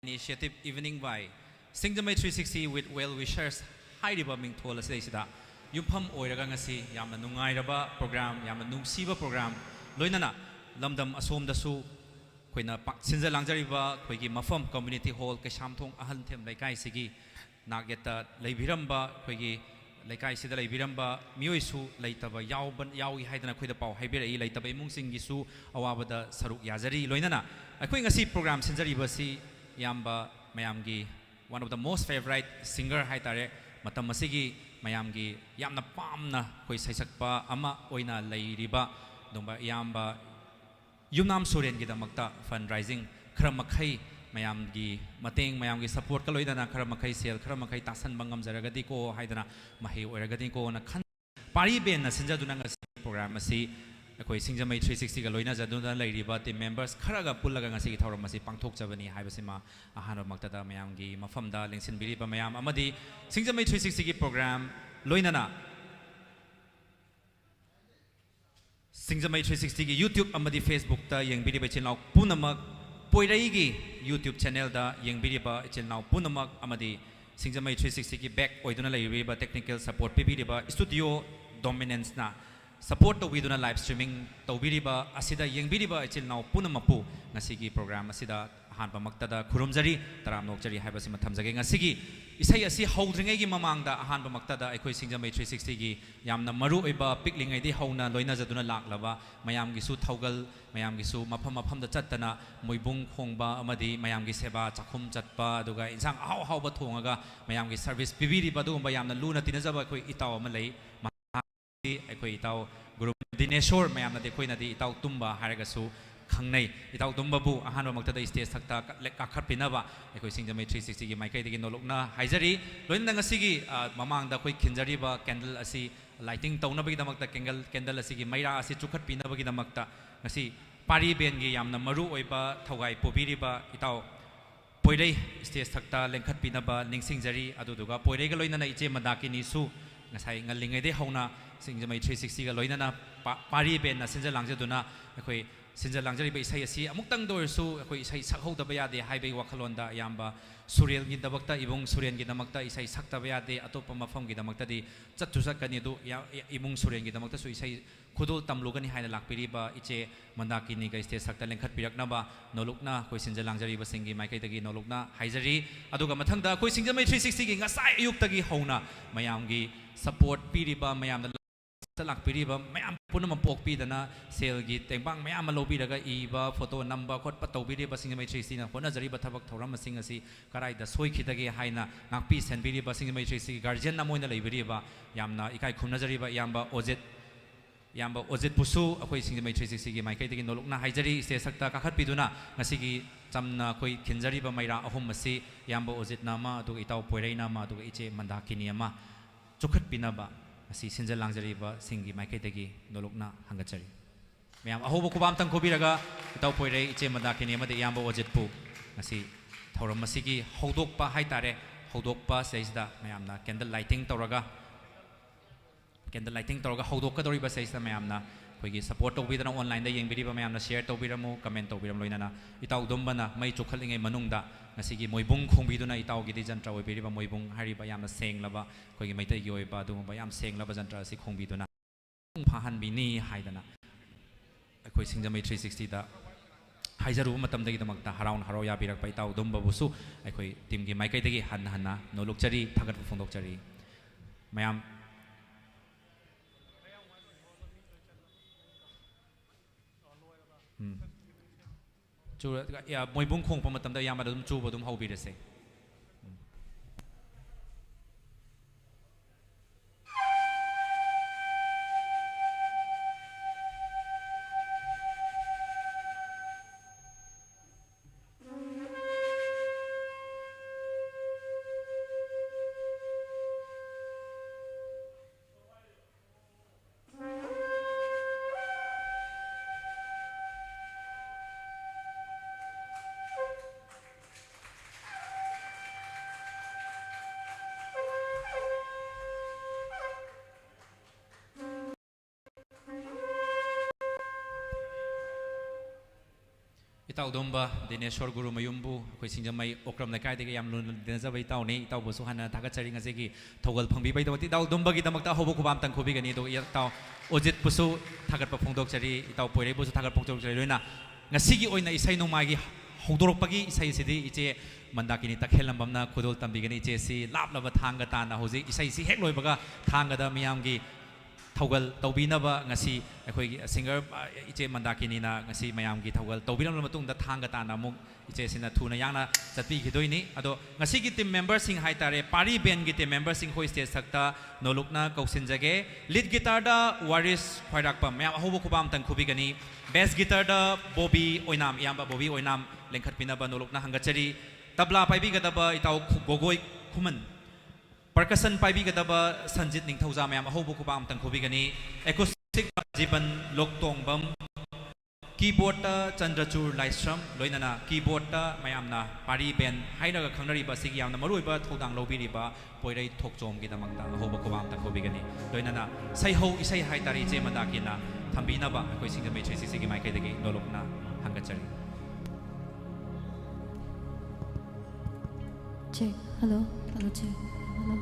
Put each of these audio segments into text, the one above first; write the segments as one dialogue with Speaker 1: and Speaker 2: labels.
Speaker 1: initiative evening by Singjamei 360 with well-wishers hairiba mingthol asida yumpham oiraga ngasi yamna nungairaba program yamna nungsiba program loinana lamdam asomdasu koina sinja langjariba koigi mafam community hall Keishamthong Ahanthem Leikai sigi nagyata leibiramba koigi Leikai sida leibiramba mioisu leitaba yawi haidana koida pau haibira i leitaba imungsingi su awabada saruk yazari loinana akoi ngasi program sinjariba si yamba mayamgi one of the most favorite singer haitare matam asigi mayamgi yamna pamna koi saisakpa ama oina leiriba dongba yamba Yunam Suren Gidamakta fundraising Khwairakpam mayamgi mateng mayamgi support ka loidana Khwairakpam sel Khwairakpam tasan bangam jaragadi ko haidana mahi oiragadi ko na khan PARI ben na sinjaduna ngasi program asi akoi Singjamei 360 ga loina jaduna leiriba team members kharaga pullaga ngasi gi thauram asi pangthokjabani haibasima ahano maktada mayamgi mafamda lengsin biriba mayam amadi Singjamei 360 gi program loinana Singjamei 360 gi YouTube amadi Facebook ta yengbiriba channel punamak Poirei gi YouTube channel da yengbiriba channel punamak amadi Singjamei 360 gi back oiduna leiriba technical support pibiriba studio dominance na support to viduna live streaming to biriba asida yengbiriba channel punamapu ngasigi program asida hanpa maktada khurumjari taramnokjari haibasi mathamjage ngasigi isai asi haudringai gi mamangda hanpa maktada aikoi Singjamei 360 gi yamna maru oiba piklingai di hauna loina jaduna laklaba mayam gi su thaugal mayam gi su mafam da chattana moibung khongba amadi mayam gi seba chakhum chatpa aduga insang hau hau ba thongaga mayam gi service pibiriba dugumba yamna luna tinajaba koi itaw ama lei aikoi itaw group dineshor mayamna de koina di itaw tumba haragasu khangnai itaw tumba bu ahanwa maktada stage thakta kakhatpinaba aikoi Singjamei 360 gi maikai degi nolokna haijari loina ngasigi mamangda koi khinjari ba candle asi lighting taunabagi damakta candle asi gi maira asi chukhatpinabagi damakta ngasi PARI ben gi yamna maru oiba thogai pobiriba itaw Poirei stage thakta lengkhatpinaba ningsingjari aduduga Poirei ga loina na iche madakini su ngasai ngalingai de hauna Singjamei 360 ga loinana PARI ben na sinja langjaduna akoi sinja langjari ba isai asi amuktang dorsu akoi isai sakhodaba yade haibai wakhalonda yamba Suren gi dabakta ibung Suren gi damakta isai saktaba yade atopa mafam gi damakta di chattu sakani du ibung Suren gi damakta su isai khudul tamlugani haina lakpiriba iche mandakini ga stage sakta lengkhat piraknaba nolokna koi sinja langjari ba singi maikai dagi nolokna haijari aduga mathangda koi Singjamei 360 gi ngasai ayuk tagi hauna mayamgi support piriba mayamna lakpiriba mayam punama pokpidana selgi tengbang mayam lobiraga iba photo number khotpa tawbiriba Singjamei 360 na honajariba thabak thoram masing asi karaida soikhidagi haina ngakpi senbiriba Singjamei 360 guardian namoina leibiriba yamna ikai khumnajariba yamba ojit pusu akoi Singjamei 360 gi maikai degi nolokna haijari stage sakta kakhatpiduna ngasigi chamna koi khinjariba maira ahum asi yamba ojit nama adu itaw Poirei nama adu iche mandakini ama chukhatpinaba asi sinja langjariba singi maikai degi nolokna hangachari mayam ahobo kubam tang khobiraga itaw Poirei iche mandakini amade yamba ojit pu asi thoram masigi hodokpa haitare hodokpa seisda mayamna candle lighting tawraga hodokka doriba seisda mayamna koigi support tawbidana online da yengbiriba mayamna share tawbiramu comment tawbiram loinana itaw dombana mai chukhalingai manungda ngasigi moibung khongbiduna itaw gi jantra oibiriba moibung hariba yamna senglaba koigi maitai gi oiba dungba yam senglaba jantra si khongbiduna phahan bini haidana akoi Singjamei 360 da haijaru matamdagi damakta harau ya birak pai taw domba busu akoi team gi maikai dagi hanna nolokchari thagat phongdokchari mayam chu ya moibung khong pa matamda yama dum chu bodum haubirase Itaudumba, Dineshor Guru Mayumbu, Singjamei, Okram Leikai, Yam Lunazavai Towni, Taubusuhana, Tagachari, Azeki, Togel Pumbi, Itaudumba, Gidamak, Hobokubam, Tankubigani, Yatao, Ojit Pusu, Tagarpong Doctari, Itau Poirei, Tagarpong Rena, Nasigi Oina Isai no Magi, Hodoropagi, Isai City, Iche, Mandakini Takelambamna, Kudol Tambigani, Jesse, Lava Tangatana, Jose, Isai Hekloibaga, Tangada Miamgi. Togel Tobinaba, Nasi, a singer, Iche Mandakini, Nasi Mayamgi Togel, Tobinam Matung, the Tangatana Muk, Iches in a Tunayana, Tapi Hidoini, Ado, Nasiki team members sing Haitare, PARI Ben Gite members sing Hoiste Sakta, Nolokna, Kausinjage, lead guitar da, Warish, Khwairakpam, Hobokubam Tankubigani, bass guitar da, Bobby Oinam, Yamba Bobby Oinam, Lenkat Pinaba, Nolokna Hangachari, Tabla Paibigadaba, Itau Gogoi, Khuman. Percussion Paibi Gadaba, Sanjit Ningthouja, Mayam, Hobokubam Tankubigani, Accoustic Jiban, Loktongbam, Keyboard, Chandrachur, Laishram, Loinana, Keyboard, Mayamna, PARI Ben, Haida Kangariba, Sigiam, Maruiba, Todang Lobiriba, Poirei Thokchom, Gidamak, Hobokubam Tankubigani, Loinana, Say Ho, Isai Haitari, Jemadakina, Tambinaba, Singjamei 360 Maikadegi, Nolokna, Hangachari.
Speaker 2: Check, hello, check. Hello.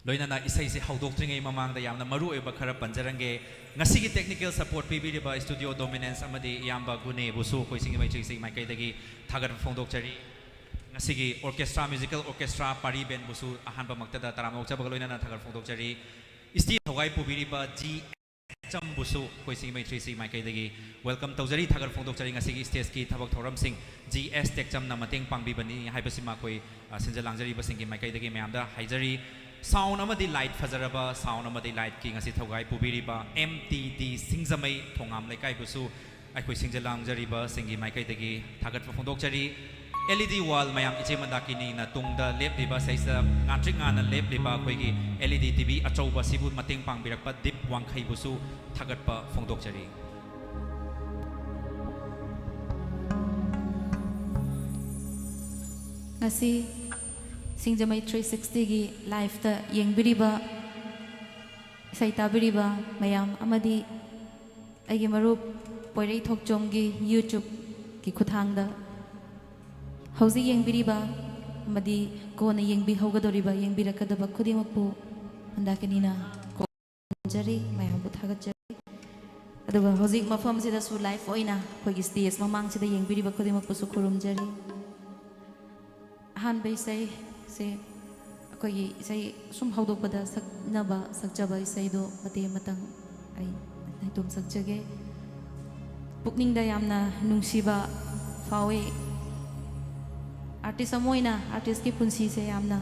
Speaker 1: Loinana Isai Haudoctring Mamang, the Yamna Maru Bakara Panjarange, Nasigi technical support PB by Studio Dominance, Amadi Yamba Gune, Busu, Singjamei 360 Maikadegi, Tagar Fondokchari. Sigi orchestra musical orchestra PARI Ben Busu Ahanthem Maktada Taramokcha Bagaloina Tagar Fondokchari Isti Hawaii Pubiriba Tekcham Busu Singjamei 360 Maikadegi welcome Tauzari Tagar Fondokchari Sigi stage ki Thabak Thoram Sing GS Tekcham na Mateng Pangbibani Haibasima Koi Sinjalangjari Basingi Maikadegi Mayamda Haijari sound amadi light Fazaraba sound amadi light ki ngasi Hawaii Pubiriba MTD Singjamei Thongam Leikai Busu Akoi Sinjalangjari ba Singi Maikadegi Tagar Fondokchari LED wall mayam iche mandakini na tungda lep liba saisa ngantrik ngana lep liba koigi LED TV achauba sibu mateng pangbirakpa dip Wangkhei busu thagatpa fongdokchari
Speaker 2: ngasi Singjamei 360 gi live ta yengbiriba saitabiriba mayam amadi aigi marup Poirei Thokchom gi YouTube ki khuthangda Hausi yengbiriba madi kona yengbi hogadoriba yengbirakadaba khudimappu handakanina konjari mayambu thagachari aduga hojik mafam sida su live oina khogi stage mamang sida yengbiriba khudimappu su khurumjari han bai sai se akogi sai sum haudokpada saknaba sakjaba isai do mate matang ai naitum sakjage pukningda yamna nungsiba fawe artist amoina artist ki punsi se yamna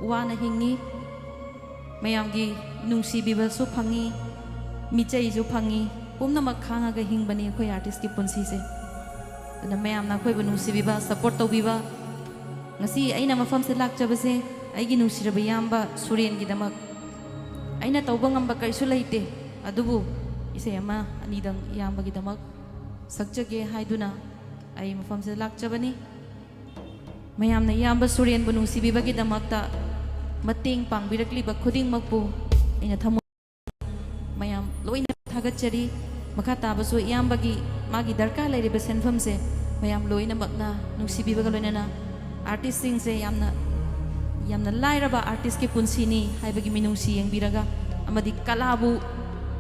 Speaker 2: wana hingi mayamgi nungsi biba su phangi michai ju phangi pumna makhanga ga hingbani khoi artist ki punsi se na mayamna khoi bu nungsi biba support to biba ngasi aina mafam se lak chabase aigi nungsi raba yamba Suren Gidamak aina tawba ngamba kaisu leite adubu ise ama anidang yamba Gidamak sakjage haiduna ai mafam se lak chabani Mayamna yamba Suren bu nungsibibagi damakta mateng pangbirakliba khudingmakpu aina thamo mayam loina thagachari makha tabasu yambagi magi darka lairiba senfam se mayam loina makna nungsibibaga loinana artist sing se yamna lairaba artist ki punsini haibagi minungsi yengbiraga amadi kalabu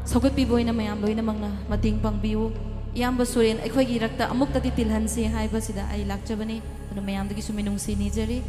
Speaker 2: sogatpi boina mayam loina makna mateng pangbiu yamba Suren aikhoigi rakta amuktati tilhanse haibasida ai lakchabani Ano mayam dagi suminung sinijari.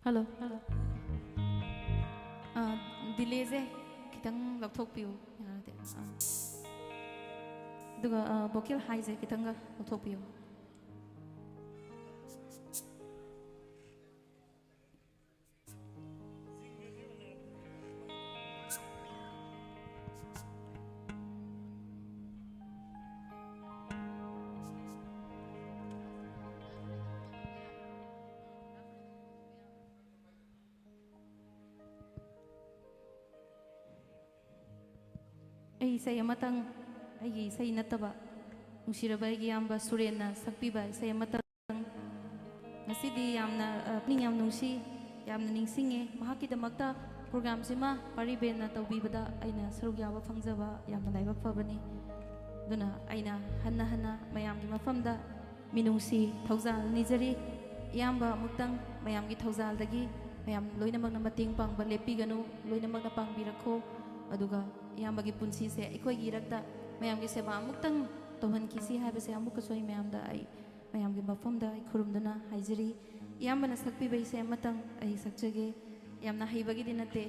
Speaker 2: Hello. Delay se kitang lokthokpiu yarate. Duga vocal high se kitang lokthokpiu. Saya matang ay saya nataba nungsiraba ay yamba Suren na sakpiba saya matang nasidi yamna ningam nungsi yamna ningsinge Gidamakta program sima PARI ben na tawbibada aina sarug yaba fangjaba yamna laibak fabani duna aina hanna mayamgi mafamda minungsi Thokjal nijari yamba muktang mayamgi Thokjal dagi mayam loinamak na mating pang balepiganu loinamak na pangbirako aduga yambagi punsi se ikoi rakta mayamgi seba muktang tohan kisi haibase amuk soi mayamda ai mayamgi mafamda ai khurumdana haijiri yambana sakpi bai se matang ai sakjage yamna haibagi dinate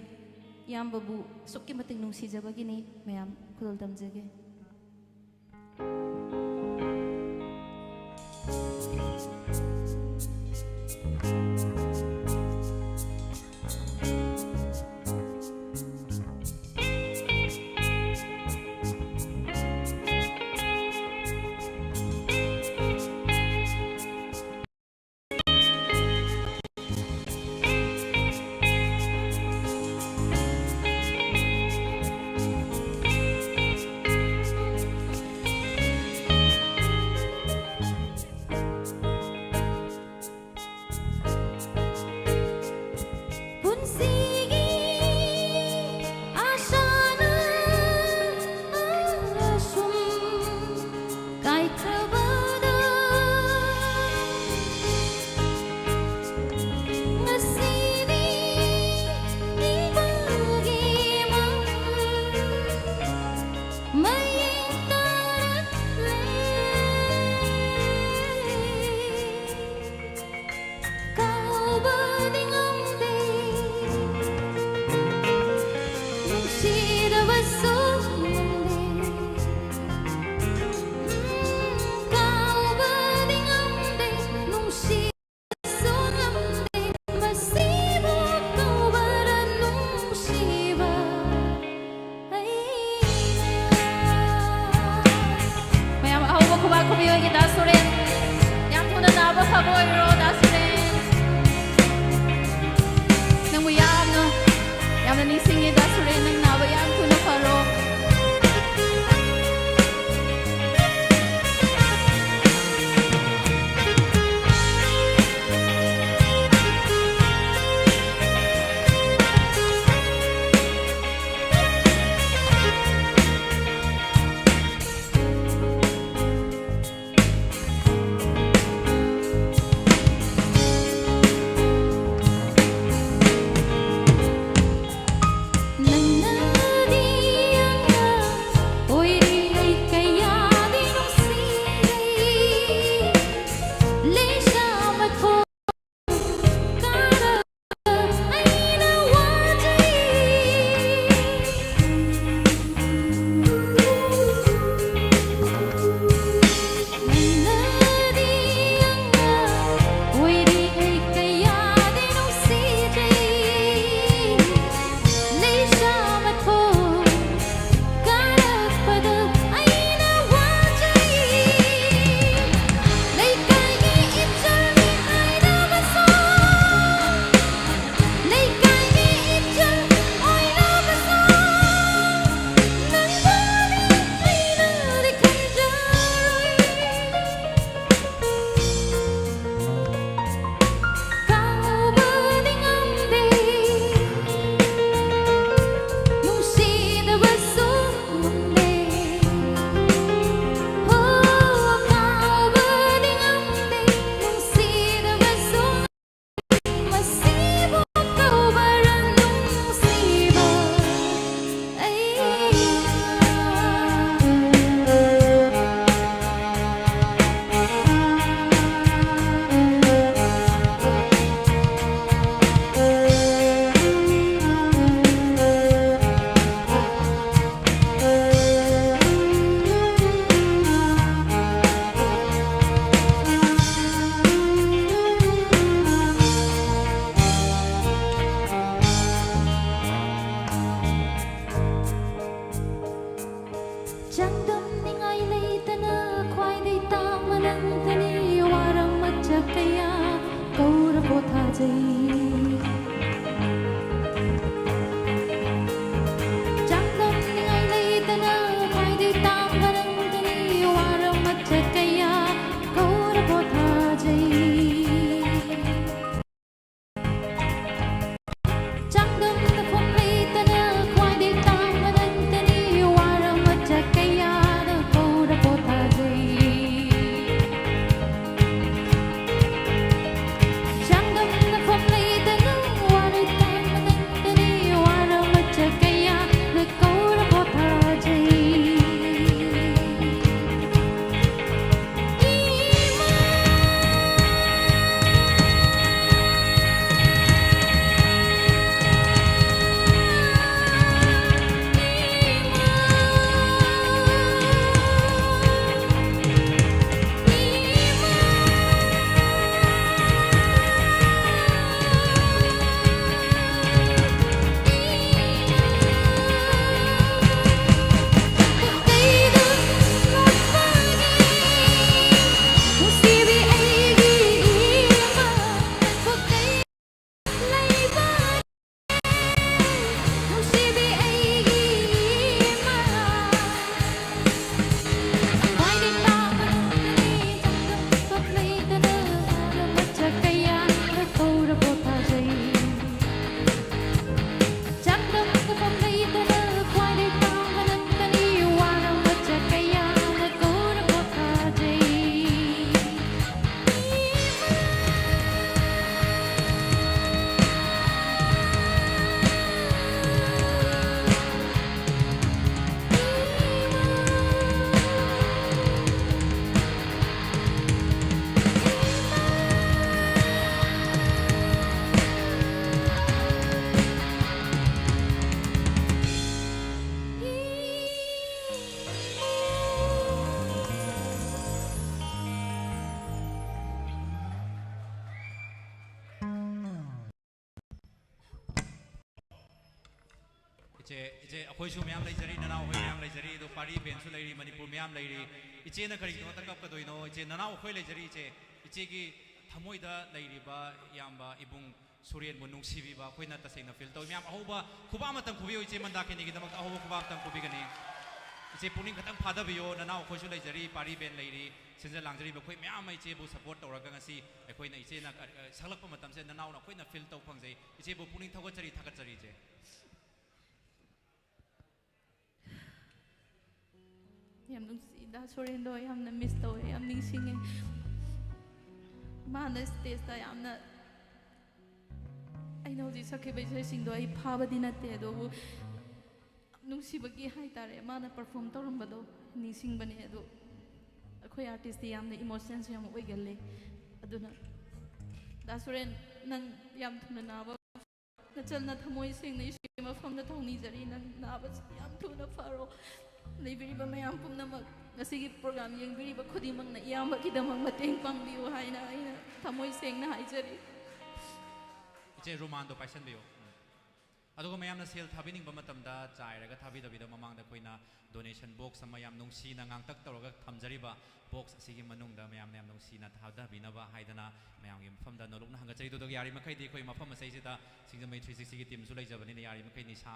Speaker 2: yambabu sokki mating nungsi jabagi ni mayam khudol damjage
Speaker 1: इचे अखोइसु ma'am लेजरी ननाव होय ma'am लेजरी दो पारी बेंसु लेरी Manipur ma'am लेरी इचे न करी तो तक कदोइनो इचे ननाव होय लेजरी इचे की थमोइदा लेरीबा याम्बा इबुंग सुरेन मुनुंग सिबिबा खोइना तसेना फील तो मैम अहोबा खुबा मतम खुबियो इचे मंदा केनी गिदमक अहोबा खुबा मतम खुबिगनी इचे पुनिंग खतम फादबियो ननाव खोइसु लेजरी पारी बेन लेरी सिंजा लांजरी बखोइ मैम इचे बु सपोर्ट तौरगा ngasi अखोइना इचे ना सगलप मतम से ननाव ना खोइना फील तो फंगजे इचे बु पुनिंग थगचरी थगचरी इचे
Speaker 2: yam nungsi da Suren do yam na miss to yam ningsinge mana stage ta yam na I know this okay but sing do I phaba dinate do nungsi bagi hai tare mana perform torum bado ningsing bane do akhoi artist yam na emotions yam oigalle aduna da Suren nang yam thuna na ba na chal na thamoi sing na isi ma pham na thongni jari nang na ba yam thuna faro लेबीरीबा ma'am पुनमक ngasi program yengbiriba khudimang na iyamba kidamang mateng pangbiu haina aina thamoi sengna haijari
Speaker 1: इचे रोमान दो पैसन बियो अदुगो ma'am ना सेल थाबिनिंग बमतमदा चाइरगा थाबिदबिदा ममांगदा कोइना डोनेशन बॉक्स अमा याम नुंगसी ना ngang tak तौरगा थमजरिबा बॉक्स असिगी मनुंगदा मैम ना याम नुंगसी ना थादाबिनबा हाइदना मैम गी मफमदा नोलुकना हंगचरी दो यारी मखैदि कोइ मफम असैसिदा सिंगजमै 360 गी टीम सु लैजबनि यारी मखै निसा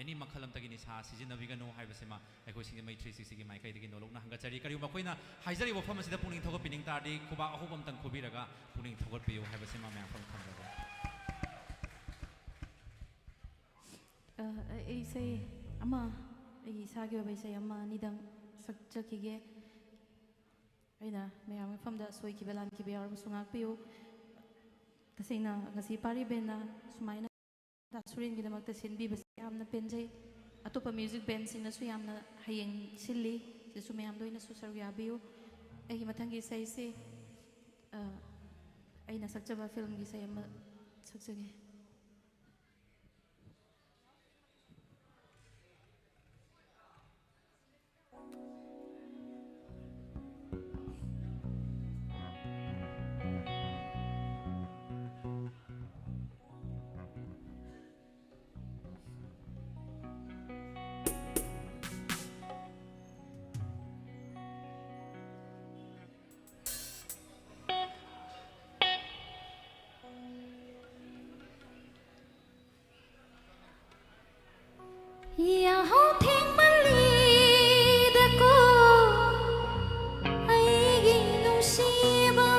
Speaker 1: एनी मखलम तगी निसा सिजिनबिगनो हाइबसेमा अखोइ सिंगजमै 360 गी माइखैदि नोलुकना हंगचरी करिउ मखोइना हाइजरी वफम असिदा पुनिंग थगो पिनिंग तारदि खुबा अहोबम तंग खुबिरगा पुनिंग थगोट पियु हाइबसेमा मैम फम खमरगा
Speaker 2: say ama isagi ba say ama nidang sakchakige aina mayam famda soi ki belan ki bear musungak piu tasina ngasi pari bena sumaina da Suren gidamak ta sin bi bas yamna penjai atopa music band sing na su yamna hayeng silli se su mayam doina su sarya biu ai mathangi say se aina sakchaba film gi say ama sakchage Ahanthem malida ko ay ginusiba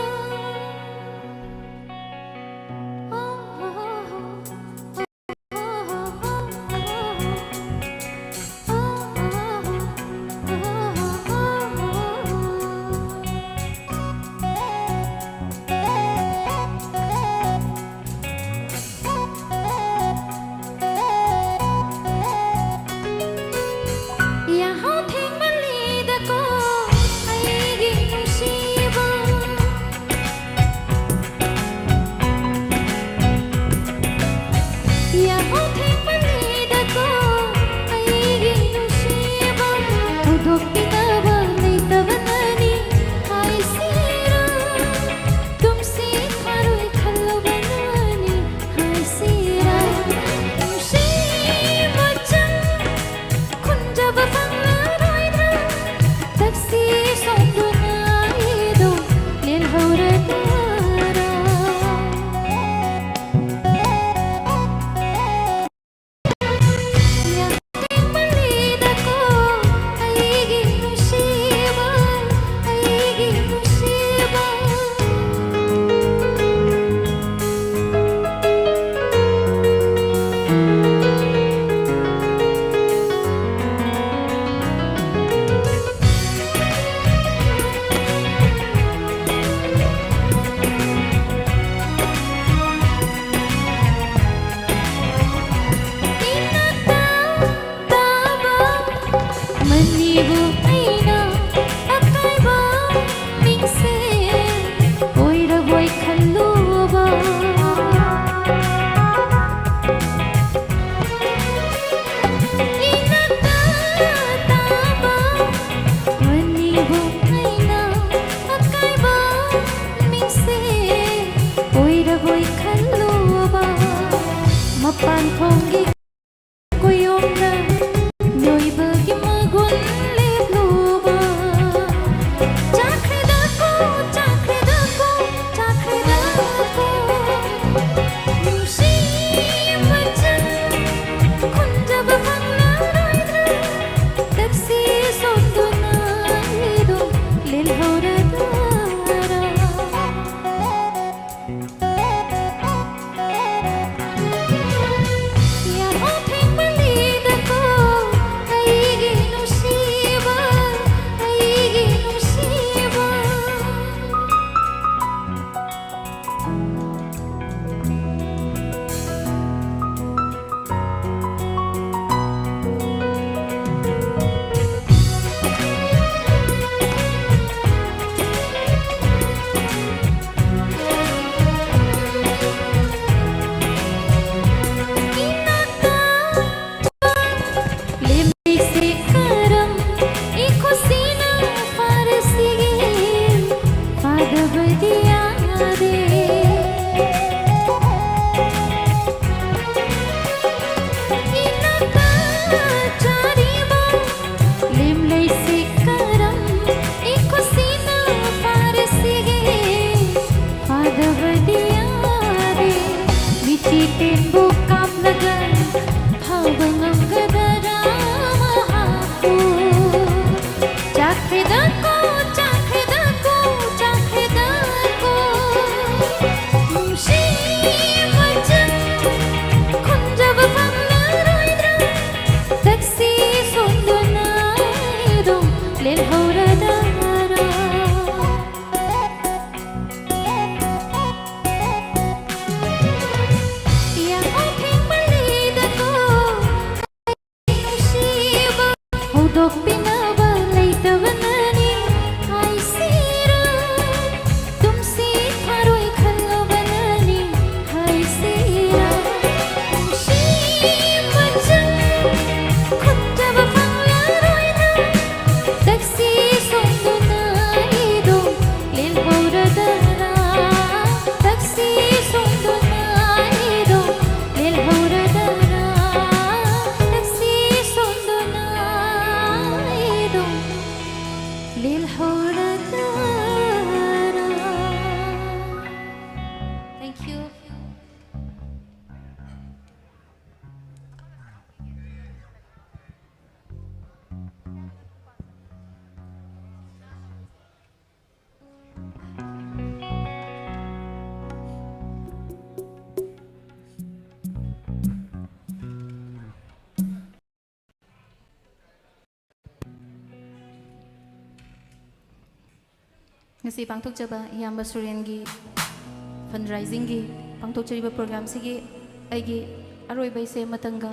Speaker 3: bitin bukap lagan Habang ang kadara mahapo Chakhidan ko, chakhidan ko, chakhidan ko Mungsi macam kunjab panglaroy dra Taksi sondonay dong lel haura dara Yang oping balida ko Musiba Hudok pinabalay tawanani Ay sira Tumsi karoy kalabanani Ay sira Musiba dyan Kunjaba panglaroy na Taksi sondo na idong Lil haura dara Taksi sondo na idong Lil haura dara Taksi sondo na idong Lil haura dara Thank you.
Speaker 2: Ngasi pangthokjaba iyamba Suren gi fundraising gi pangthokjariba program sigi aigi aroiba ise matanga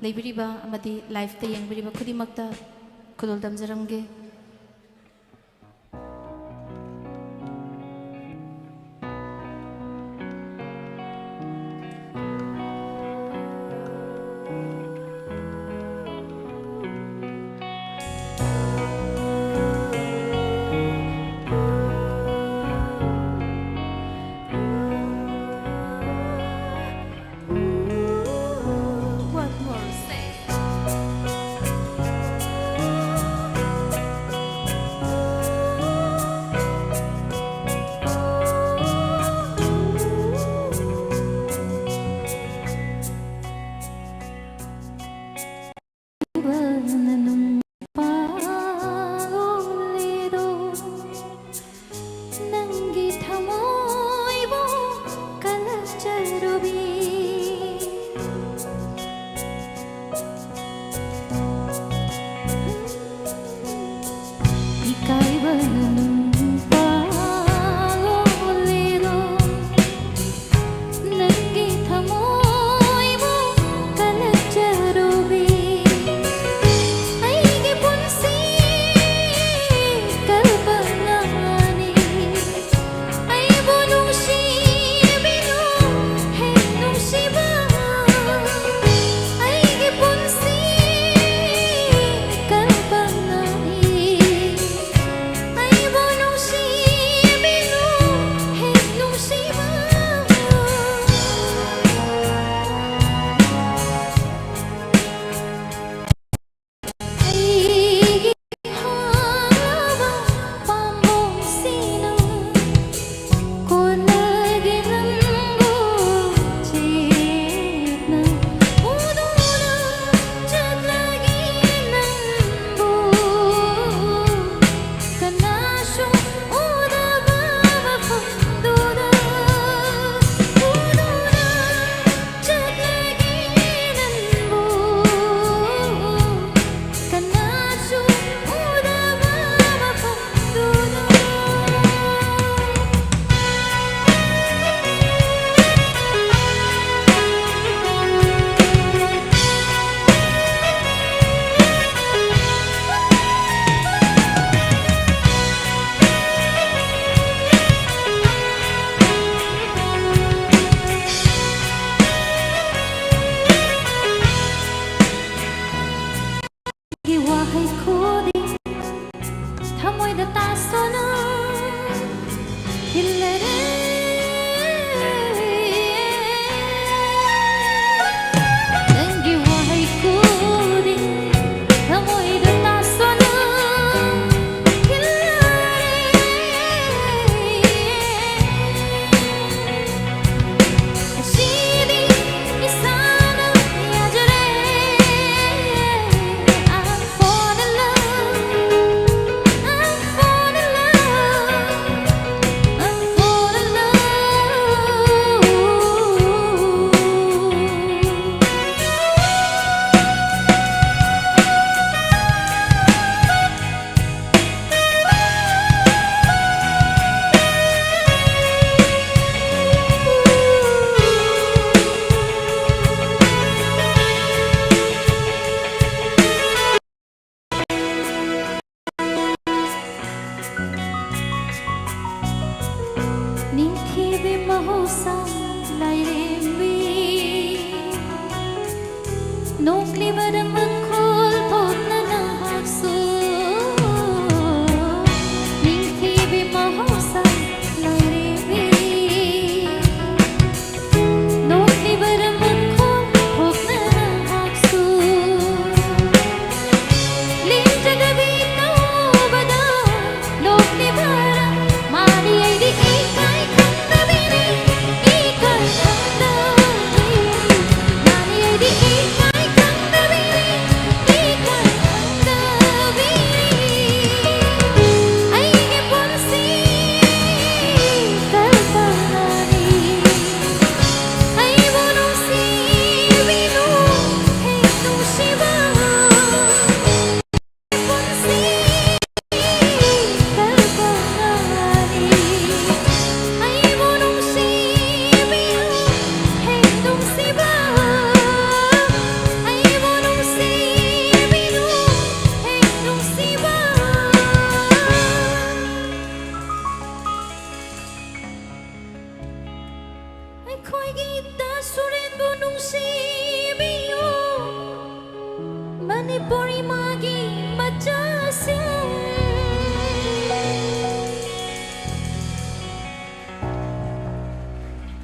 Speaker 2: leibiriba amadi live ta yengbiriba khudimakta khudol damjaramge What more say?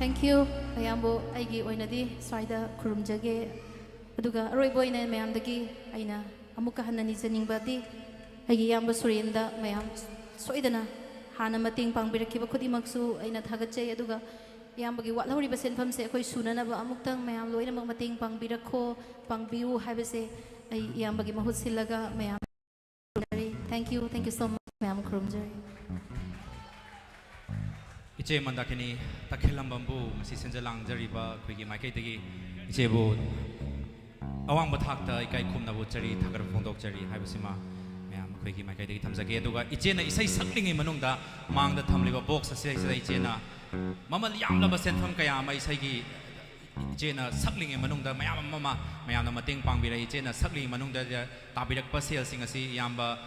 Speaker 2: Thank you. Mayambo aigi oinadi swaida khurumjage. Aduga aroiboina mayamdagi aina amuka hanani janingbadi aigi yamba surenda mayam soidana hana mating pangbirakiba khudimaksu aina thagachai aduga yambagi watlahuriba senfamse akhoi sunanaba amuktang mayam loinamak mating pangbirakho pangbiu haibase ai yambagi mahut silaga mayam. Thank you so much mayam khurumjari.
Speaker 1: Iche mandakini takhelam bambu ngasi senjalang jariba khoi maikai tegi iche bu awang bathakta ikai khumna bu chari thagar phongdok chari haibasima mayam khoi maikai tegi thamjage aduga iche na isai saklingi manungda mangda thamliba box ase iche na mamal yamlaba senfam kaya ma isai gi iche na saklingi manungda mayam na mating pangbira iche na saklingi manungda tabirakpa sel sing asi yamba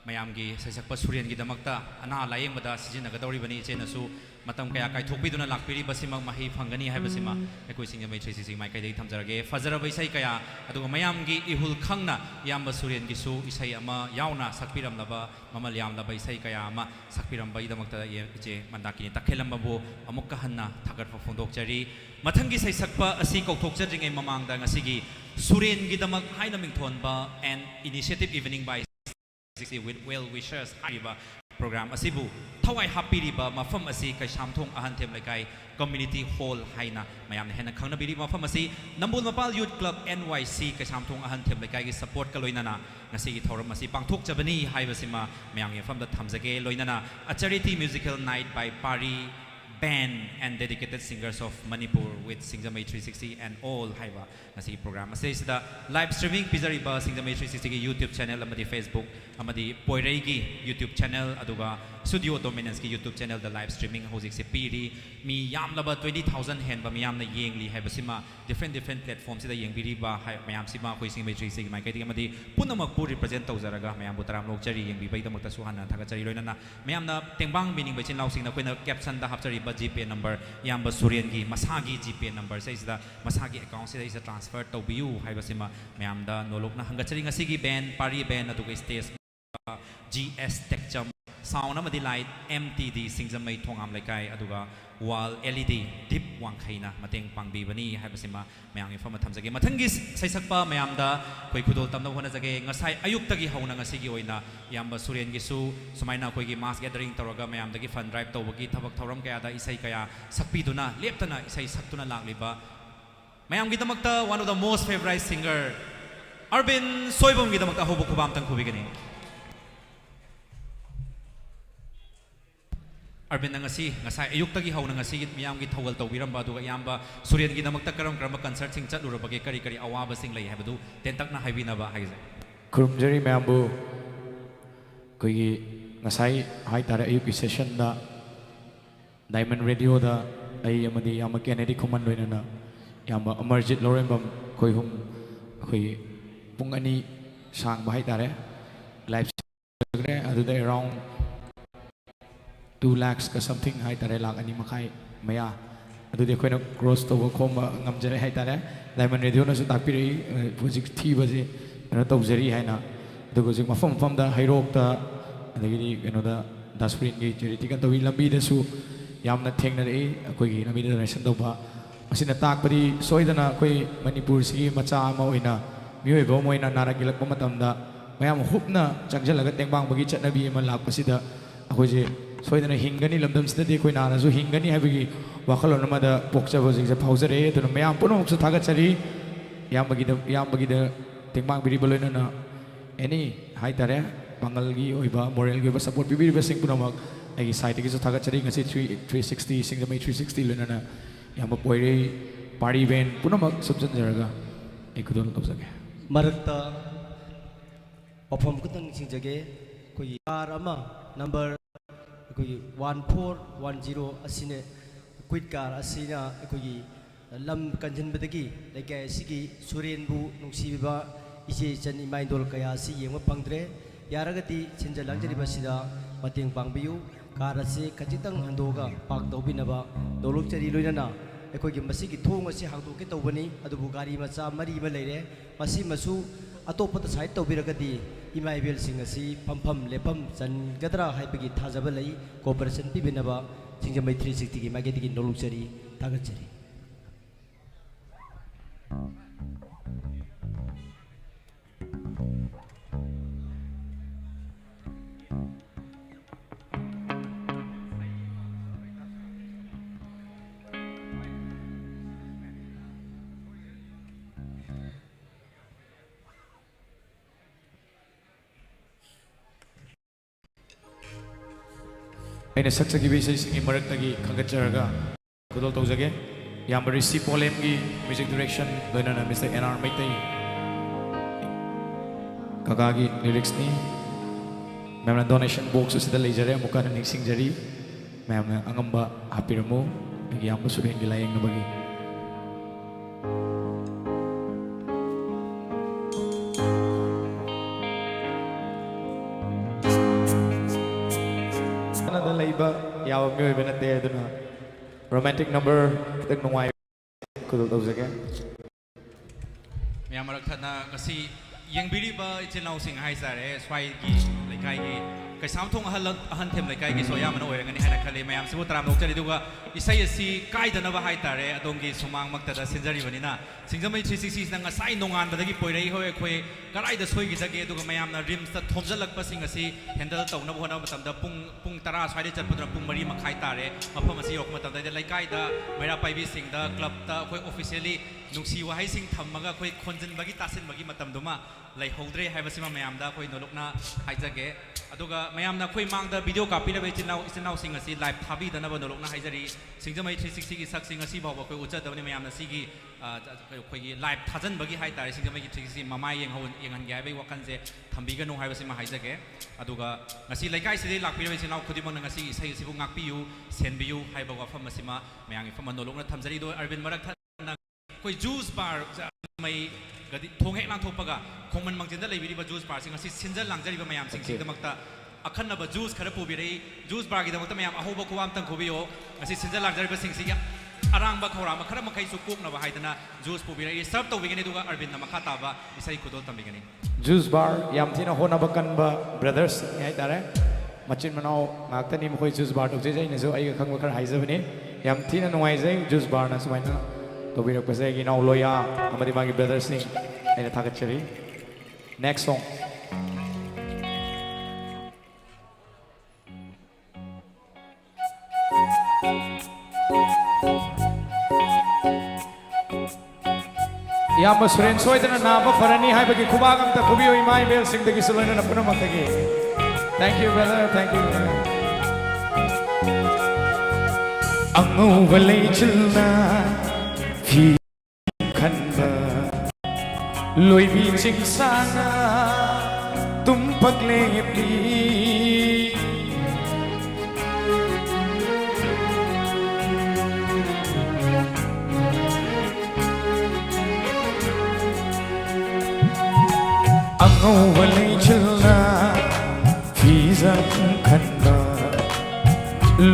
Speaker 1: mayamgi saisakpa Suren Gidamakta ana layengbada sijinagadoribani ichenasu matam kaya kai thokpiduna lakpiri basimang mahi phangani haibasima ekoi Singjamei 360 maikai dei thamjarage fazaraba isai kaya aduga mayamgi ihul khangna yamba Suren gi su isai ama yauna sakpiramlaba mamal yamlaba isai kaya ama sakpiramba idamakta iche mandakini takhelambabo amukka hanna thagarfa phondokjari mathangi saisakpa asi kauthokjadringai mamangda ngasigi Suren Gidamak haina mingthonba and initiative evening by with well wishers hariba program asibu thawai hapiriba mafam asi Keishamthong Ahanthem Leikai community hall haina mayam hena khangna biri mafam asi NAMBUL MAPAL youth club NYC Keishamthong Ahanthem Leikai gi support ka loinana ngasi gi thoram asi pangthok jabani haibasima mayam gi famda thamjage loinana a charity musical night by PARI band and dedicated singers of Manipur with Singjamei 360 and all haiba ngasi program ase sida live streaming pizariba Singjamei 360 gi YouTube channel amadi Facebook amadi Poirei gi YouTube channel aduga studio dominance gi YouTube channel the live streaming hojik se piri mi yamlaba 20,000 hen ba miyamna yengli haibasima different platforms sida yengbiriba mayam sima khoi Singjamei 360 mai kai amadi punamak pu represent tawjaraga mayam bu taram lok chari yengbi bai damakta suhana thaga chari loinana mayamna tengbang meaning bai chin lausing na koina caption da hapchari GPay number yamba Suren gi masagi GPay number sai sida masagi account sai isa transfer tawbiu haibasima mayamda nolokna hangachari ngasi gi band PARI band aduga stage GS Tekcham sound amadi light MTD Singjamei thongam Leikai aduga wall LED deep Wangkhei na mateng pangbibani haibasima mayang info mathamjage mathangi saisakpa mayamda koi khudol tamna hona jage ngasai ayuktagi hauna ngasi gi oina yamba Suren gi su sumaina koi gi mass gathering tawraga mayamdagi fund drive tawbagi thabak thauram kaya da isai kaya sakpiduna leptana isai saktuna lagliba mayam gi damakta one of the most favorite singer Arbin Soibom gi damakta hobo khubam tang khubigani Arbin ngasi ngasai ayuktagi hauna ngasi git miyam gi thawal tawbiramba aduga yamba Suren gi damakta karam concert sing chatlurabage kari awaba sing lei habadu tentakna haibinaba haize
Speaker 4: kurumjari mayambu koi ngasai hai tare ayuk session da Diamond Radio da ai amadi yama Kennedy Khuman loinana yamba Amarjit Lorembam koi hum koi pung ani sang ba hai tare live adu around 2 lakhs ka something hai tare lang ani makai maya ꯑꯗꯨꯗꯤ ꯑꯩꯈꯣꯏꯅ cross ꯇꯧꯕ ꯈꯣꯝꯕ ꯉꯝꯖꯔꯦ ꯍꯥꯏꯇꯥꯔꯦ diamond ꯔꯦꯗꯤꯑꯣꯅꯁꯨ ꯇꯥꯛꯄꯤꯔꯛꯏ ꯍꯧꯖꯤꯛ ꯊꯤꯕꯁꯤ ꯀꯩꯅꯣ ꯇꯧꯖꯔꯤ ꯍꯥꯏꯅ ꯑꯗꯨꯒ ꯍꯧꯖꯤꯛ ꯃꯐꯝ ꯃꯐꯝꯗ ꯍꯩꯔꯣꯛꯇ ꯑꯗꯒꯤꯗꯤ ꯀꯩꯅꯣꯗ ꯗꯥꯁꯄꯨꯔꯤꯟꯒꯤ ꯆꯦꯔꯤꯇꯤ ꯀꯟ ꯇꯧꯋꯤ ꯂꯝꯕꯤꯗꯁꯨ ꯌꯥꯝꯅ ꯊꯦꯡꯅꯔꯛꯏ ꯑꯩꯈꯣꯏꯒꯤ ꯂꯝꯕꯤꯗ ꯗꯣꯅꯦꯁꯟ ꯇꯧꯕ ꯑꯁꯤꯅ ꯇꯥꯛꯄꯗꯤ ꯁꯣꯏꯗꯅ ꯑꯩꯈꯣꯏ ꯃꯅꯤꯄꯨꯔꯁꯤꯒꯤ ꯃꯆꯥ ꯑꯃ ꯑꯣꯏꯅ ꯃꯤꯑꯣꯏꯕ ꯑꯃ ꯑꯣꯏꯅ ꯅꯥꯔꯛ ꯌꯦꯛꯂꯛꯄ ꯃꯇꯝꯗ ꯃꯌꯥꯝ ꯍꯨꯞꯅ ꯆꯪꯁꯤꯜꯂꯒ ꯇꯦꯡꯕꯥꯡꯕꯒꯤ ꯆꯠꯅꯕꯤ ꯑꯃ ꯂꯥꯛꯄꯁꯤꯗ ꯑꯩꯈꯣꯏꯁꯦ ꯁꯣꯏꯗꯅ ꯍꯤꯡꯒꯅꯤ ꯂꯝꯗꯝꯁꯤꯗꯗꯤ ꯑꯩꯈꯣꯏ ꯅꯥꯅꯁꯨ ꯍꯤꯡꯒꯅꯤ ꯍꯥꯏꯕꯒꯤ ꯋꯥꯈꯜꯂꯣꯟ ꯑꯃꯗ ꯄꯣꯛꯆꯕ ꯍꯧꯖꯤꯛꯁꯦ ꯐꯥꯎꯖꯔꯛꯑꯦ ꯑꯗꯨꯅ ꯃꯌꯥꯝ ꯄꯨꯝꯅꯃꯛꯁꯨ ꯊꯥꯒꯠꯆꯔꯤ ꯏꯌꯥꯝꯕꯒꯤꯗ ꯇꯦꯡꯕꯥꯡꯕꯤꯔꯤꯕ ꯂꯣꯏꯅꯅ ꯑꯦꯅꯤ ꯍꯥꯏꯇꯥꯔꯦ ꯄꯥꯡꯒꯜꯒꯤ ꯑꯣꯏꯕ ꯃꯣꯔꯦꯜꯒꯤ ꯑꯣꯏꯕ ꯁꯄꯣꯔꯠ ꯄꯤꯕꯤꯔꯤꯕꯁꯤꯡ ꯄꯨꯝꯅꯃꯛ ꯑꯩꯒꯤ ꯁꯥꯏꯠꯇꯒꯤꯁꯨ ꯊꯥꯒꯠꯆꯔꯤ ꯉꯁꯤ 360 ꯁꯤꯡꯖꯃꯩ 360 ꯂꯣꯏꯅꯅ ꯏꯌꯥꯝꯕ ꯄꯣꯏꯔꯩ ꯄꯥꯔꯤ ꯕꯦꯟ ꯄꯨꯝꯅꯃꯛ ꯁꯨꯞꯆꯟꯖꯔꯒ ꯑꯩ ꯈꯨꯗꯣꯜ ꯇꯧꯖꯒꯦ
Speaker 5: ꯃꯔꯛꯇ ꯋꯥꯐꯝ ꯈꯨꯇꯪ ꯅꯤꯡꯁꯤꯡꯖꯒꯦ ꯑꯩꯈꯣꯏꯒꯤ ꯀꯥꯔ ꯑꯃ ꯅꯝꯕꯔ ꯑꯩꯈꯣꯏꯒꯤ 1410 ꯑꯁꯤꯅ ꯀꯨꯏꯠ ꯀꯥꯔ ꯑꯁꯤꯅ ꯑꯩꯈꯣꯏꯒꯤ ꯂꯝ ꯀꯟꯁꯤꯟꯕꯗꯒꯤ ꯂꯩꯀꯥꯏ ꯑꯁꯤꯒꯤ ꯁꯨꯔꯦꯟꯕꯨ ꯅꯨꯡꯁꯤꯕꯤꯕ ꯏꯆꯦ ꯏꯆꯟ ꯏꯃꯥꯏꯗꯣꯜ ꯀꯌꯥ ꯑꯁꯤ ꯌꯦꯡꯕ ꯐꯪꯗ꯭ꯔꯦ ꯌꯥꯔꯒꯗꯤ ꯁꯤꯟꯖ ꯂꯥꯡꯖꯔꯤꯕꯁꯤꯗ ꯃꯇꯦꯡ ꯄꯥꯡꯕꯤꯌꯨ ꯀꯥꯔ ꯑꯁꯤ ꯈꯖꯤꯛꯇꯪ ꯍꯟꯗꯣꯛꯑꯒ ꯄꯥꯛ ꯇꯧꯕꯤꯅꯕ ꯅꯣꯂꯨꯛꯆꯔꯤ ꯂꯣꯏꯅꯅ ꯑꯩꯈꯣꯏꯒꯤ ꯃꯁꯤꯒꯤ ꯊꯣꯡ ꯑꯁꯤ ꯍꯥꯡꯗꯣꯛꯀꯦ ꯇꯧꯕꯅꯤ ꯑꯗꯨꯕꯨ ꯒꯥꯔꯤ ꯃꯆꯥ ꯃꯔꯤ ꯑꯃ ꯂꯩꯔꯦ ꯃꯁꯤꯃꯁꯨ ꯑꯇꯣꯞꯄꯗ ꯁꯥꯏꯠ ꯇꯧꯕꯤꯔꯒꯗꯤ ꯏꯃꯥ ꯏꯕꯦꯜꯁꯤꯡ ꯑꯁꯤ ꯐꯝꯐꯝ ꯂꯦꯞꯐꯝ ꯆꯟꯒꯗ꯭ꯔꯥ ꯍꯥꯏꯕꯒꯤ ꯊꯥꯖꯕ ꯂꯩ ꯀooperation ꯄꯤꯕꯤꯅꯕ ꯁꯤꯡꯖꯃꯩ 360ꯒꯤ ꯃꯥꯏꯀꯩꯗꯒꯤ ꯅꯣꯂꯨꯛꯆꯔꯤ ꯊꯥꯒꯠꯆꯔꯤ
Speaker 4: ꯑꯩꯅ ꯁꯛꯆꯈꯤꯕ ꯏꯁꯩꯁꯤꯡꯒꯤ ꯃꯔꯛꯇꯒꯤ ꯈꯟꯒꯠꯆꯔꯒ ꯈꯨꯗꯣꯜ ꯇꯧꯖꯒꯦ ꯏꯌꯥꯝꯕ ꯔꯤꯁꯤ ꯄꯣꯂꯦꯝꯒꯤ ꯃ꯭ꯌꯨꯖꯤꯛ ꯗꯤꯔꯦꯛꯁꯟ ꯂꯣꯏꯅꯅ ꯃꯤꯁꯇꯔ NR ꯃꯩꯇꯩ ꯀꯀꯥꯒꯤ ꯂꯤꯔꯤꯛꯁꯅꯤ ꯃꯌꯥꯝꯅ ꯗꯣꯅꯦꯁꯟ ꯕꯣꯛꯁ ꯑꯁꯤꯗ ꯂꯩꯖꯔꯦ ꯑꯃꯨꯛꯀ ꯍꯟꯅ ꯅꯤꯡꯁꯤꯡꯖꯔꯤ ꯃꯌꯥꯝꯅ ꯑꯉꯝꯕ ꯍꯥꯞꯄꯤꯔꯝꯃꯨ ꯑꯩꯒꯤ ꯏꯌꯥꯝꯕ ꯁꯨꯔꯦꯟꯒꯤ ꯂꯥꯌꯦꯡꯅꯕꯒꯤ ꯂꯩꯕ ꯌꯥꯕ ꯃꯤꯑꯣꯏꯕ ꯅꯠꯇꯦ ꯑꯗꯨꯅ ꯔꯣꯃꯥꯟꯇꯤꯛ ꯅꯝꯕꯔ ꯈꯤꯇꯪ ꯅꯨꯡꯉꯥꯏ ꯈꯨꯗꯣꯜ ꯇꯧꯖꯒꯦ
Speaker 1: ꯃꯌꯥꯝ ꯃꯔꯛꯊꯠꯅ ꯉꯁꯤ ꯌꯦꯡꯕꯤꯔꯤꯕ ꯏꯆꯤꯜ ꯏꯅꯥꯎꯁꯤꯡ ꯍꯥꯏꯇꯥꯔꯦ ꯁ꯭ꯋꯥꯏꯒꯤ ꯂꯩꯀꯥꯏꯒꯤ ꯀꯩꯁꯥꯝꯊꯣꯡ ꯑꯍꯟꯊꯦꯝ ꯂꯩꯀꯥꯏꯒꯤꯁꯨ ꯑꯌꯥꯝꯕꯅ ꯑꯣꯏꯔꯒꯅꯤ ꯍꯥꯏꯅ ꯈꯜꯂꯤ ꯃꯌꯥꯝꯁꯤꯕꯨ ꯇꯔꯥꯝꯅ ꯑꯣꯛꯆꯔꯤ ꯑꯗꯨꯒ ꯏꯁꯩ ꯑꯁꯤ ꯀꯥꯏꯗꯅꯕ ꯍꯥꯏꯇꯥꯔꯦ ꯑꯗꯣꯝꯒꯤ ꯁꯨꯃꯥꯡꯃꯛꯇꯗ ꯁꯤꯟꯖꯔꯤꯕꯅꯤ나 ꯁꯤꯡꯖꯃꯩ 360ꯁꯤꯅ ꯉꯁꯥꯏ ꯅꯣꯡꯉꯥꯟꯕꯗꯒꯤ ꯄꯣꯏꯔꯩ ꯍꯣꯏ ꯑꯩꯈꯣꯏ ꯀꯗꯥꯏꯗ ꯁꯣꯏꯈꯤꯗꯒꯦ ꯑꯗꯨꯒ ꯃꯌꯥꯝꯅ ꯔꯤꯝꯁꯇ ꯊꯣꯝꯖꯤꯜꯂꯛꯄꯁꯤꯡ ꯑꯁꯤ ꯍꯦꯟꯗꯜ ꯇꯧꯅꯕ ꯍꯣꯠꯅꯕ ꯃꯇꯝꯗ ꯄꯨꯡ 10 ꯁ꯭ꯋꯥꯏꯗ ꯆꯠꯄꯗꯨꯅ ꯄꯨꯡ 4:30 ꯇꯥꯔꯦ ꯃꯐꯝ ꯑꯁꯤ ꯌꯧꯔꯛꯄ ꯃꯇꯝꯗ ꯂꯩꯀꯥꯏꯗ ꯃꯩꯔꯥ ꯄꯥꯏꯕꯤꯁꯤꯡꯗ ꯀ꯭ꯂꯕꯇ ꯑꯩꯈꯣꯏ ꯑꯣꯐꯤꯁꯤꯌꯦꯜꯂꯤ ꯅꯨꯡꯁꯤ ꯋꯥꯍꯩꯁꯤꯡ ꯊꯝꯃꯒ ꯑꯩꯈꯣꯏ ꯈꯣꯟꯖꯤꯟꯕꯒꯤ ꯇꯥꯁꯤꯟꯕꯒꯤ ꯃꯇꯝꯗꯨꯃ ꯂꯩꯍꯧꯗ꯭ꯔꯦ ꯍꯥꯏꯕꯁꯤꯃ ꯃꯌꯥꯝꯗ ꯑꯩꯈꯣꯏ ꯅꯣꯂꯨꯛꯅ ꯍꯥꯏꯖꯒꯦ ꯑꯗꯨꯒ ꯃꯌꯥꯝꯅ ꯑꯩꯈꯣꯏ ꯃꯥꯡꯗ ꯚꯤꯗꯤꯑꯣ ꯀꯥꯞꯄꯤꯔꯕ ꯏꯆꯤꯟ-ꯏꯅꯥꯎꯁꯤꯡ ꯑꯁꯤ ꯂꯥꯏꯚ ꯊꯥꯕꯤꯗꯅꯕ ꯅꯣꯂꯨꯛꯅ ꯍꯥꯏꯖꯔꯤ ꯁꯤꯡꯖꯃꯩ 360ꯒꯤ ꯁꯛꯁꯤꯡ ꯑꯁꯤ ꯐꯥꯎꯕ ꯑꯩꯈꯣꯏ ꯎꯠꯆꯗꯕꯅꯤ ꯃꯌꯥꯝꯅ ꯁꯤꯒꯤ ꯑꯩꯈꯣꯏꯒꯤ ꯂꯥꯏꯚ ꯊꯥꯖꯟꯕꯒꯤ ꯍꯥꯏꯇꯥꯔꯦ ꯁꯤꯡꯖꯃꯩꯒꯤ 360 ꯃꯃꯥꯏ ꯌꯦꯡꯍꯟꯒꯦ ꯍꯥꯏꯕꯒꯤ ꯋꯥꯈꯜꯁꯦ ꯊꯝꯕꯤꯒꯅꯨ ꯍꯥꯏꯕꯁꯤꯃ ꯍꯥꯏꯖꯒꯦ ꯑꯗꯨꯒ ꯉꯁꯤ ꯂꯩꯀꯥꯏꯁꯤꯗꯒꯤ ꯂꯥꯛꯄꯤꯔꯕ ꯏꯆꯤꯟ-ꯏꯅꯥꯎ ꯈꯨꯗꯤꯡꯃꯛꯅ ꯉꯁꯤ ꯏꯁꯩ ꯑꯁꯤꯕꯨ ꯉꯥꯛꯄꯤꯌꯨ ꯁꯦꯟꯕꯤꯌꯨ ꯍꯥꯏꯕ ꯋꯥꯐꯝ ꯑꯁꯤꯃ ꯃꯌꯥꯝꯒꯤ ꯐꯝ ꯅꯣꯂꯨꯛꯅ ꯊꯝꯖꯔꯤ ꯑꯗꯣ ꯑꯔꯕꯤꯟ ꯃꯔꯛꯊꯠꯅ ꯑꯩꯈꯣꯏ ꯖꯨꯁ ꯕꯥꯔ ꯃꯩ ꯊꯣꯡ ꯍꯦꯛ ꯂꯥꯟꯊꯣꯛꯄꯒ ꯈꯣꯡꯃꯟ ꯃꯥꯡꯖꯤꯟꯗ ꯂꯩꯕꯤꯔꯤꯕ ꯖꯨꯁ ꯕꯥꯔꯁꯤꯡ ꯑꯁꯤ ꯁꯤꯟꯖ ꯂꯥꯡꯖꯔꯤꯕ ꯃꯌꯥꯝꯁꯤꯡꯒꯤꯗꯃꯛꯇ ꯑꯈꯟꯅꯕ ꯖꯨꯁ ꯈꯔ ꯄꯨꯕꯤꯔꯛꯏ ꯖꯨꯁ ꯕꯥꯔꯒꯤꯗꯃꯛꯇ ꯃꯌꯥꯝ ꯑꯍꯧꯕ ꯈꯨꯋꯥ ꯑꯃꯇꯪ ꯈꯨꯕꯤꯌꯣ ꯉꯁꯤ ꯁꯤꯟꯖ ꯂꯥꯡꯖꯔꯤꯕꯁꯤꯡꯁꯤꯒꯤ ꯑꯔꯥꯡꯕ ꯈꯧꯔꯥꯡꯕ ꯈꯔ ꯃꯈꯩꯁꯨ ꯀꯣꯛꯅꯕ ꯍꯥꯏꯗꯅ ꯖꯨꯁ ꯄꯨꯕꯤꯔꯛꯏ ꯁꯔꯚ ꯇꯧꯕꯤꯒꯅꯤ ꯑꯗꯨꯒ ꯑꯔꯕꯤꯟꯅ ꯃꯈꯥ ꯇꯥꯕ ꯏꯁꯩ ꯈꯨꯗꯣꯜ ꯇꯝꯕꯤꯒꯅꯤ
Speaker 4: ꯖꯨꯁ ꯕꯥꯔ ꯌꯥꯝ ꯊꯤꯅ ꯍꯣꯠꯅꯕ ꯀꯟꯕ ꯕ꯭ꯔꯗꯔꯁ ꯍꯥꯏꯇꯥꯔꯦ ꯃꯆꯤꯟ ꯃꯅꯥꯎ ꯉꯥꯛꯇꯅꯤ ꯃꯈꯣꯏ ꯖꯨꯁ ꯕꯥꯔ ꯇꯧꯖꯩ ꯑꯩꯅꯁꯨ ꯑꯩꯒ ꯈꯪꯕ ꯈꯔ ꯍꯥꯏꯖꯕꯅꯤ ꯌꯥꯝ ꯊꯤꯅ ꯅꯨꯡꯉꯥꯏꯖꯩ ꯖꯨꯁ ꯕꯥꯔꯅ ꯁꯨꯃꯥꯏꯅ ꯇꯧꯕꯤꯔꯛꯄꯁꯦ ꯑꯩꯒꯤ ꯏꯅꯥꯎ ꯂꯣꯌꯥ ꯑꯃꯗꯤ ꯃꯥꯒꯤ ꯕ꯭ꯔꯗꯔꯁꯤꯡ ꯑꯩꯅ ꯊꯥꯒꯠꯆꯔꯤ ꯅꯦꯛꯁ ꯁꯣꯡ ꯏꯌꯥꯝꯕ ꯁꯨꯔꯦꯟ ꯁꯣꯏꯗꯅ ꯅꯥꯕ ꯐꯔꯅꯤ ꯍꯥꯏꯕꯒꯤ ꯈꯨꯕꯥꯛ ꯑꯝꯇ ꯈꯨꯕꯤꯌꯨ ꯏꯃꯥ ꯏꯕꯦꯜꯁꯤꯡꯗꯒꯤꯁꯨ ꯂꯣꯏꯅꯅ ꯄꯨꯝꯅꯃꯛꯇꯒꯤ thank you brother thank you ꯑꯉꯧꯕ ꯂꯩꯆꯤꯜꯅ ꯐꯤ ꯈꯟꯕ ꯂꯣꯏꯕꯤ ꯆꯤꯡꯁꯥꯡꯅ ꯇꯨꯝꯄꯛ ꯂꯦꯞꯂꯤ ꯑꯉꯧꯕ ꯂꯩꯆꯤꯜꯅ ꯐꯤꯖꯪ ꯈꯟꯕ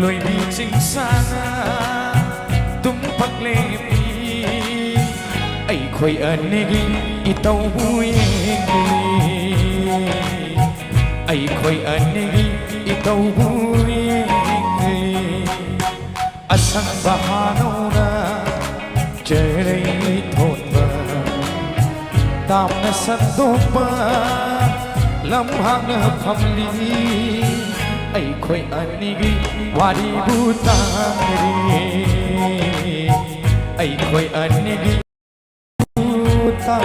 Speaker 4: ꯂꯣꯏꯕꯤ ꯆꯤꯡꯁꯥꯡꯅ ꯇꯨꯝ พักเลปีไอ้คอยอันนี้อีเต้าหูยไอ้คอยอันนี้อีเต้าหูยอาสังบาฮานูนาเจริญทนมาตามนัสตุปาลำหังพัมลีไอ้คอยอันนี้วารีบูตารีไอ้คอยอันนี้บูตา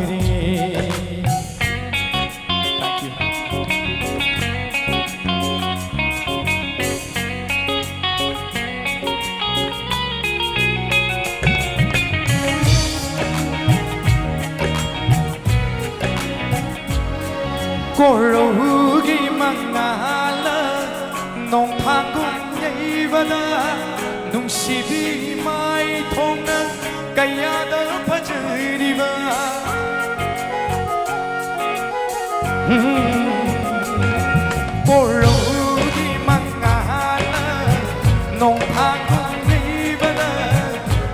Speaker 4: รี ကိုရိုကြီးမငါလာနောင်ဖန်ကုန်ရေးဗလာနုံရှိပြီးမိုင်ထုံနကရတဲ့ဖချရီပါကိုရိုကြီးမငါလာနောင်ဖန်ကုန်ရေးဗလာ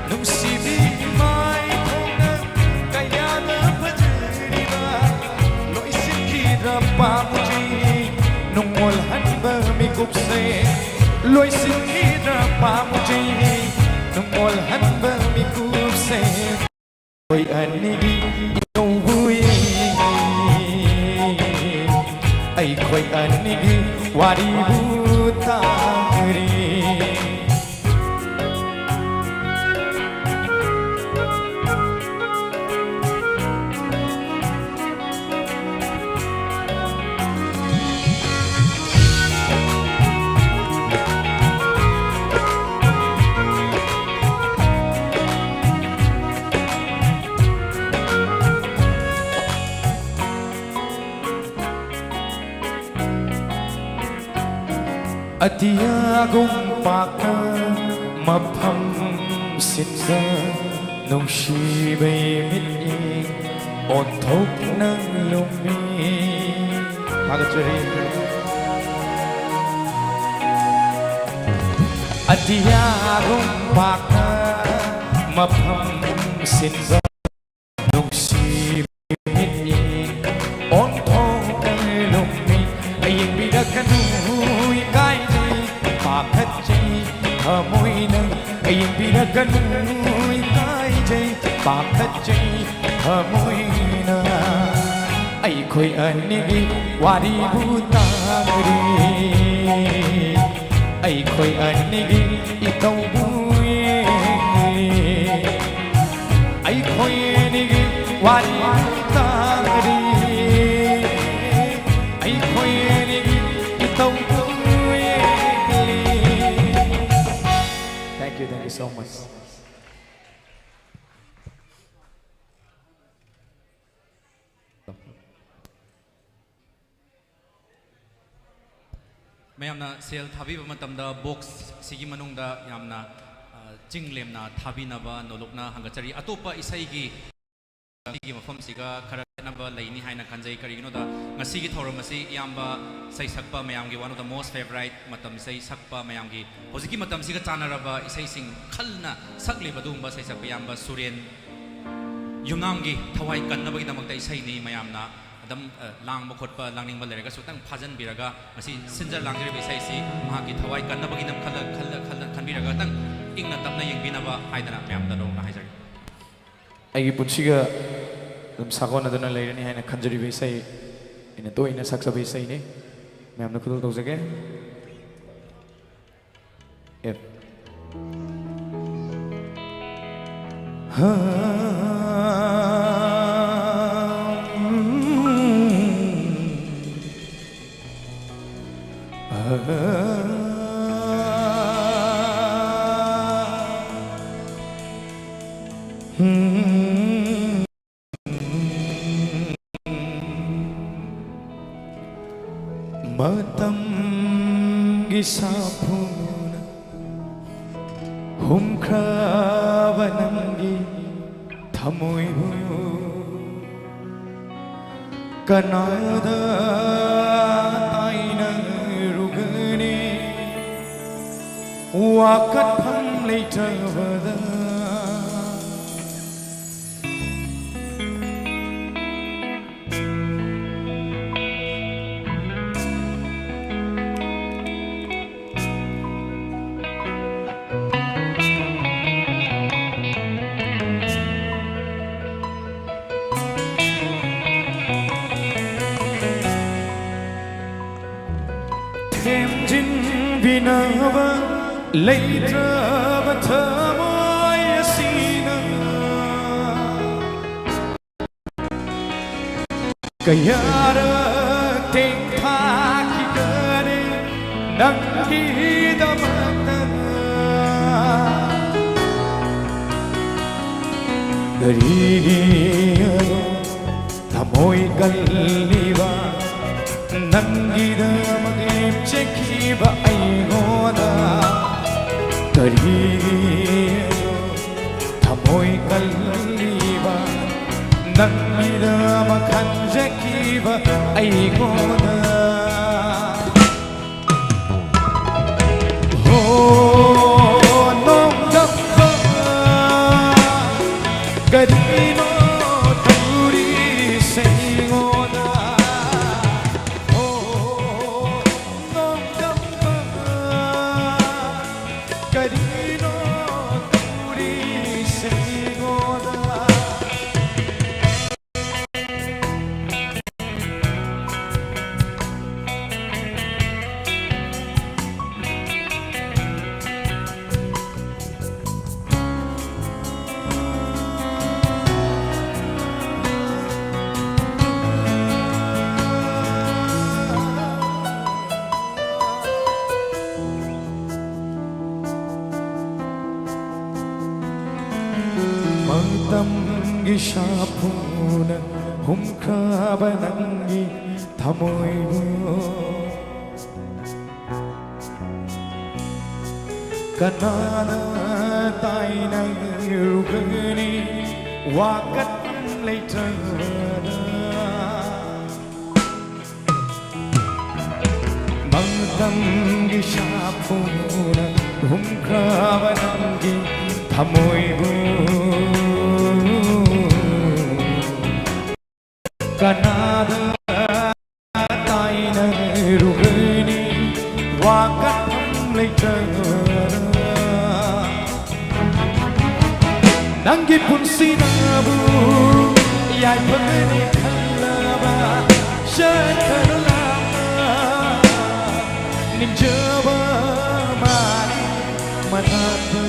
Speaker 4: နုံရှိပြီးမိုင်ထုံနကရတဲ့ဖချရီပါ pa muji nung wal han ba mi gup se loi sin hi ra pa muji nung wal han ba mi gup se loi an ni gi nung hui ai khoi an ni gi wari bu ta ri Atiyagong paka mapam sinsa nung shibay miting ontok ng lumi Atiyagong paka mapam sinsa nung shibay miting ontok ng lumi ayang binakanuy kay Pakat jay hamoy nang ayang binakanuy kay jay Pakat jay hamoy na ay ko'y anigi wari butang ay ko'y anigi ikaw buwi ay ko'y anigi wari butang ay ko'y anigi ikaw buwi. Thank you so much.
Speaker 1: mayamna sel thabi ba matamda box sigi manungda yamna chinglemna thabina ba nolokna hangachari atopa isai gi gi mafam siga khara naba laini haina kanjai kari no da ngasi gi thoram asi yamba sai sakpa mayam gi one of the most favorite matam sai sakpa mayam gi hojiki matam siga chanaraba isai sing khalna sakle badum ba sai sakpa yamba Suren yungam gi thawai kannaba gi damak dai sai ni mayamna adam lang ba khotpa langning ba lerega sutang phajan biraga asi sinjar langjari be sai si ma gi thawai kannaba gi nam khal khanbiraga tang ingna tapna yengbina ba haidana mayam da no na haijari
Speaker 4: ai punsiga dum sakona dana leirani haina khanjari be sai ina to ina saksa be sai ne mayam na khudul tawjage f Matam gisapuna humkravanangi thamoy huyo kanada taina rugani wakat phang leitavada Vinava later Thamoyasina Kayara Tekthaki Gane Gidamak Gariyo Thamoy Galliva Gidamak Chekiba Aigona Kariyo Thamoy Kalliba Nangidama Kanjakiba Aigona Oh Nongdamba Garino Turi Saigona Shapuna humkabanangi thamoibu kanana taina rugani wakat later mantangi shapuna humkabanangi thamoibu Kanada taina rugani wakat later Nangi pun sinabu yai pagani khalaba shakarlama ninjaba mari manata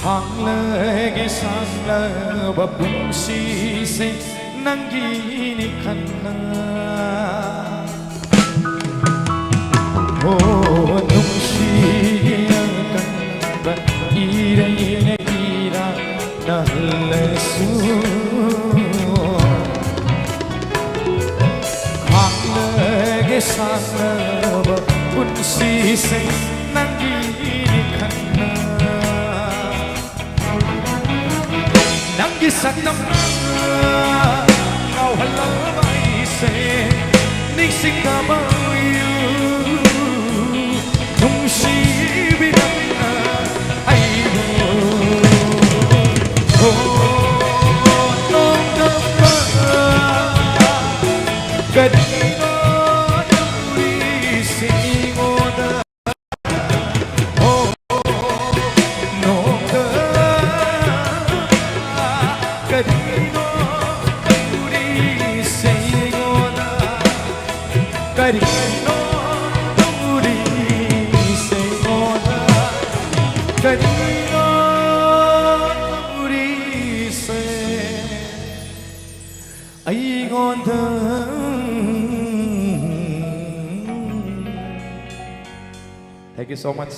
Speaker 4: Khanglege sangla babunsi se nangini khanna Oh nungshi kan ba ire ira nahlesu Khanglege sangla babunsi se nangini khanna Nangi satam kau halamai se nisingama you nungsi bidana aibo oh nongdamba gadino duri singoda Thank you so much.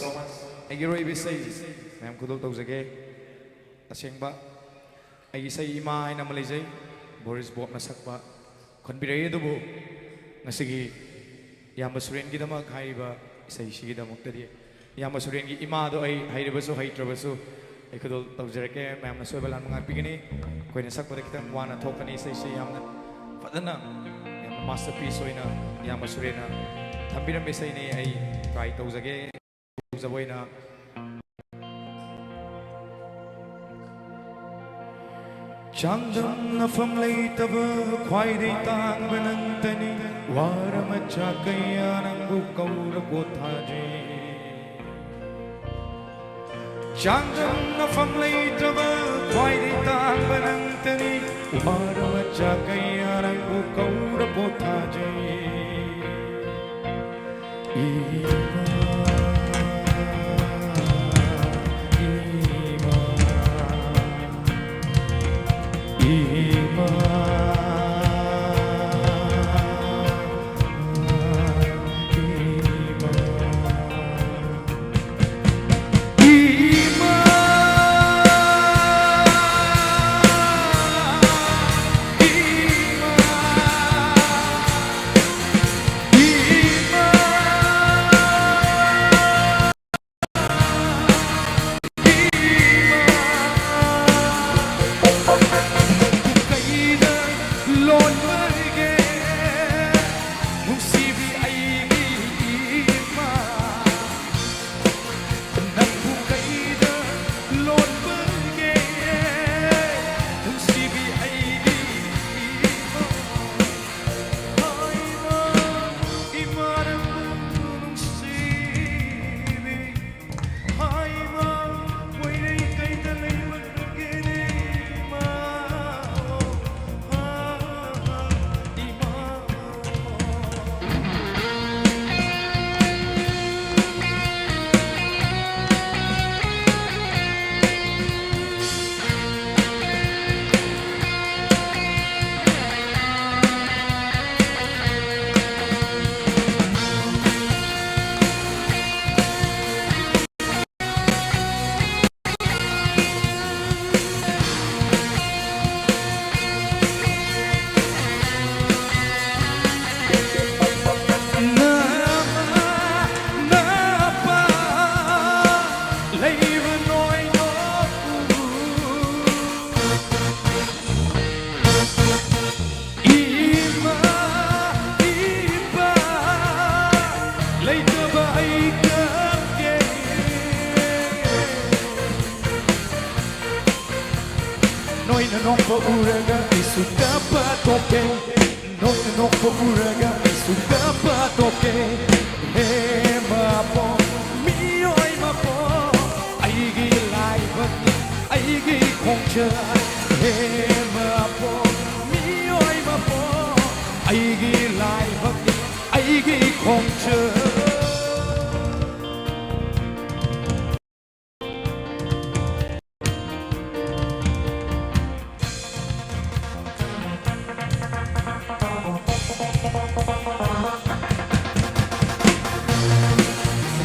Speaker 4: Thank you very much. Ma'am kudol tawjage. Asengba. Ay say ima ay na Malaysia. Boris Bob na sakba. Konbirey dubo. Nasigi. Yamba Suren Gidamak haiba. Say she Gidamak tadi. Yamba Suren gi ima do ay haibaso haitrabaso. Ay kudol tawjage. Ma'am na sobalan mga bigini. Koy na sakba kita wana thokani say she yamna. Fatana. Yamba masterpiece oy na Yamba Suren na. Tambiram say ni ay try tawjage. Tawjaboy na. Chandrachur from Leikai, Khwairakpam benantani, Waramacha kayanangu kaura kothaje. Chandrachur from Leikai, Khwairakpam benantani, Waramacha kayanangu kaura kothaje.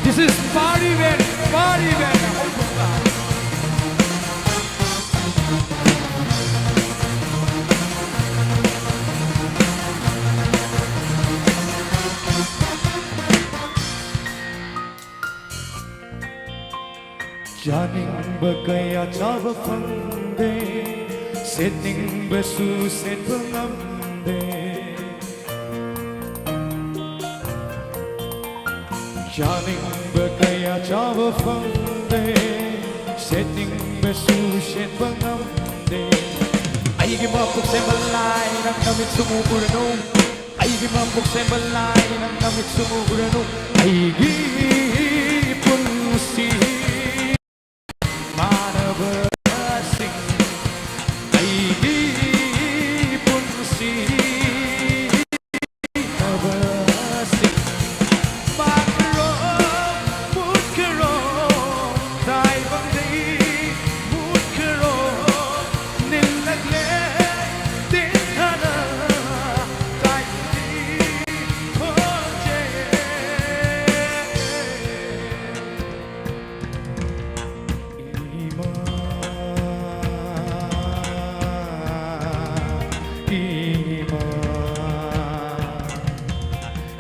Speaker 4: This is PARI band, PARI band. Janing bagaya chava fangde, setting besu set bangamde. Janing bagaya chava fangde, setting besu set bangamde. Aigi mapuk sembalai nang namit sumugurano. Aigi mapuk sembalai nang namit sumugurano. Aigi punsi.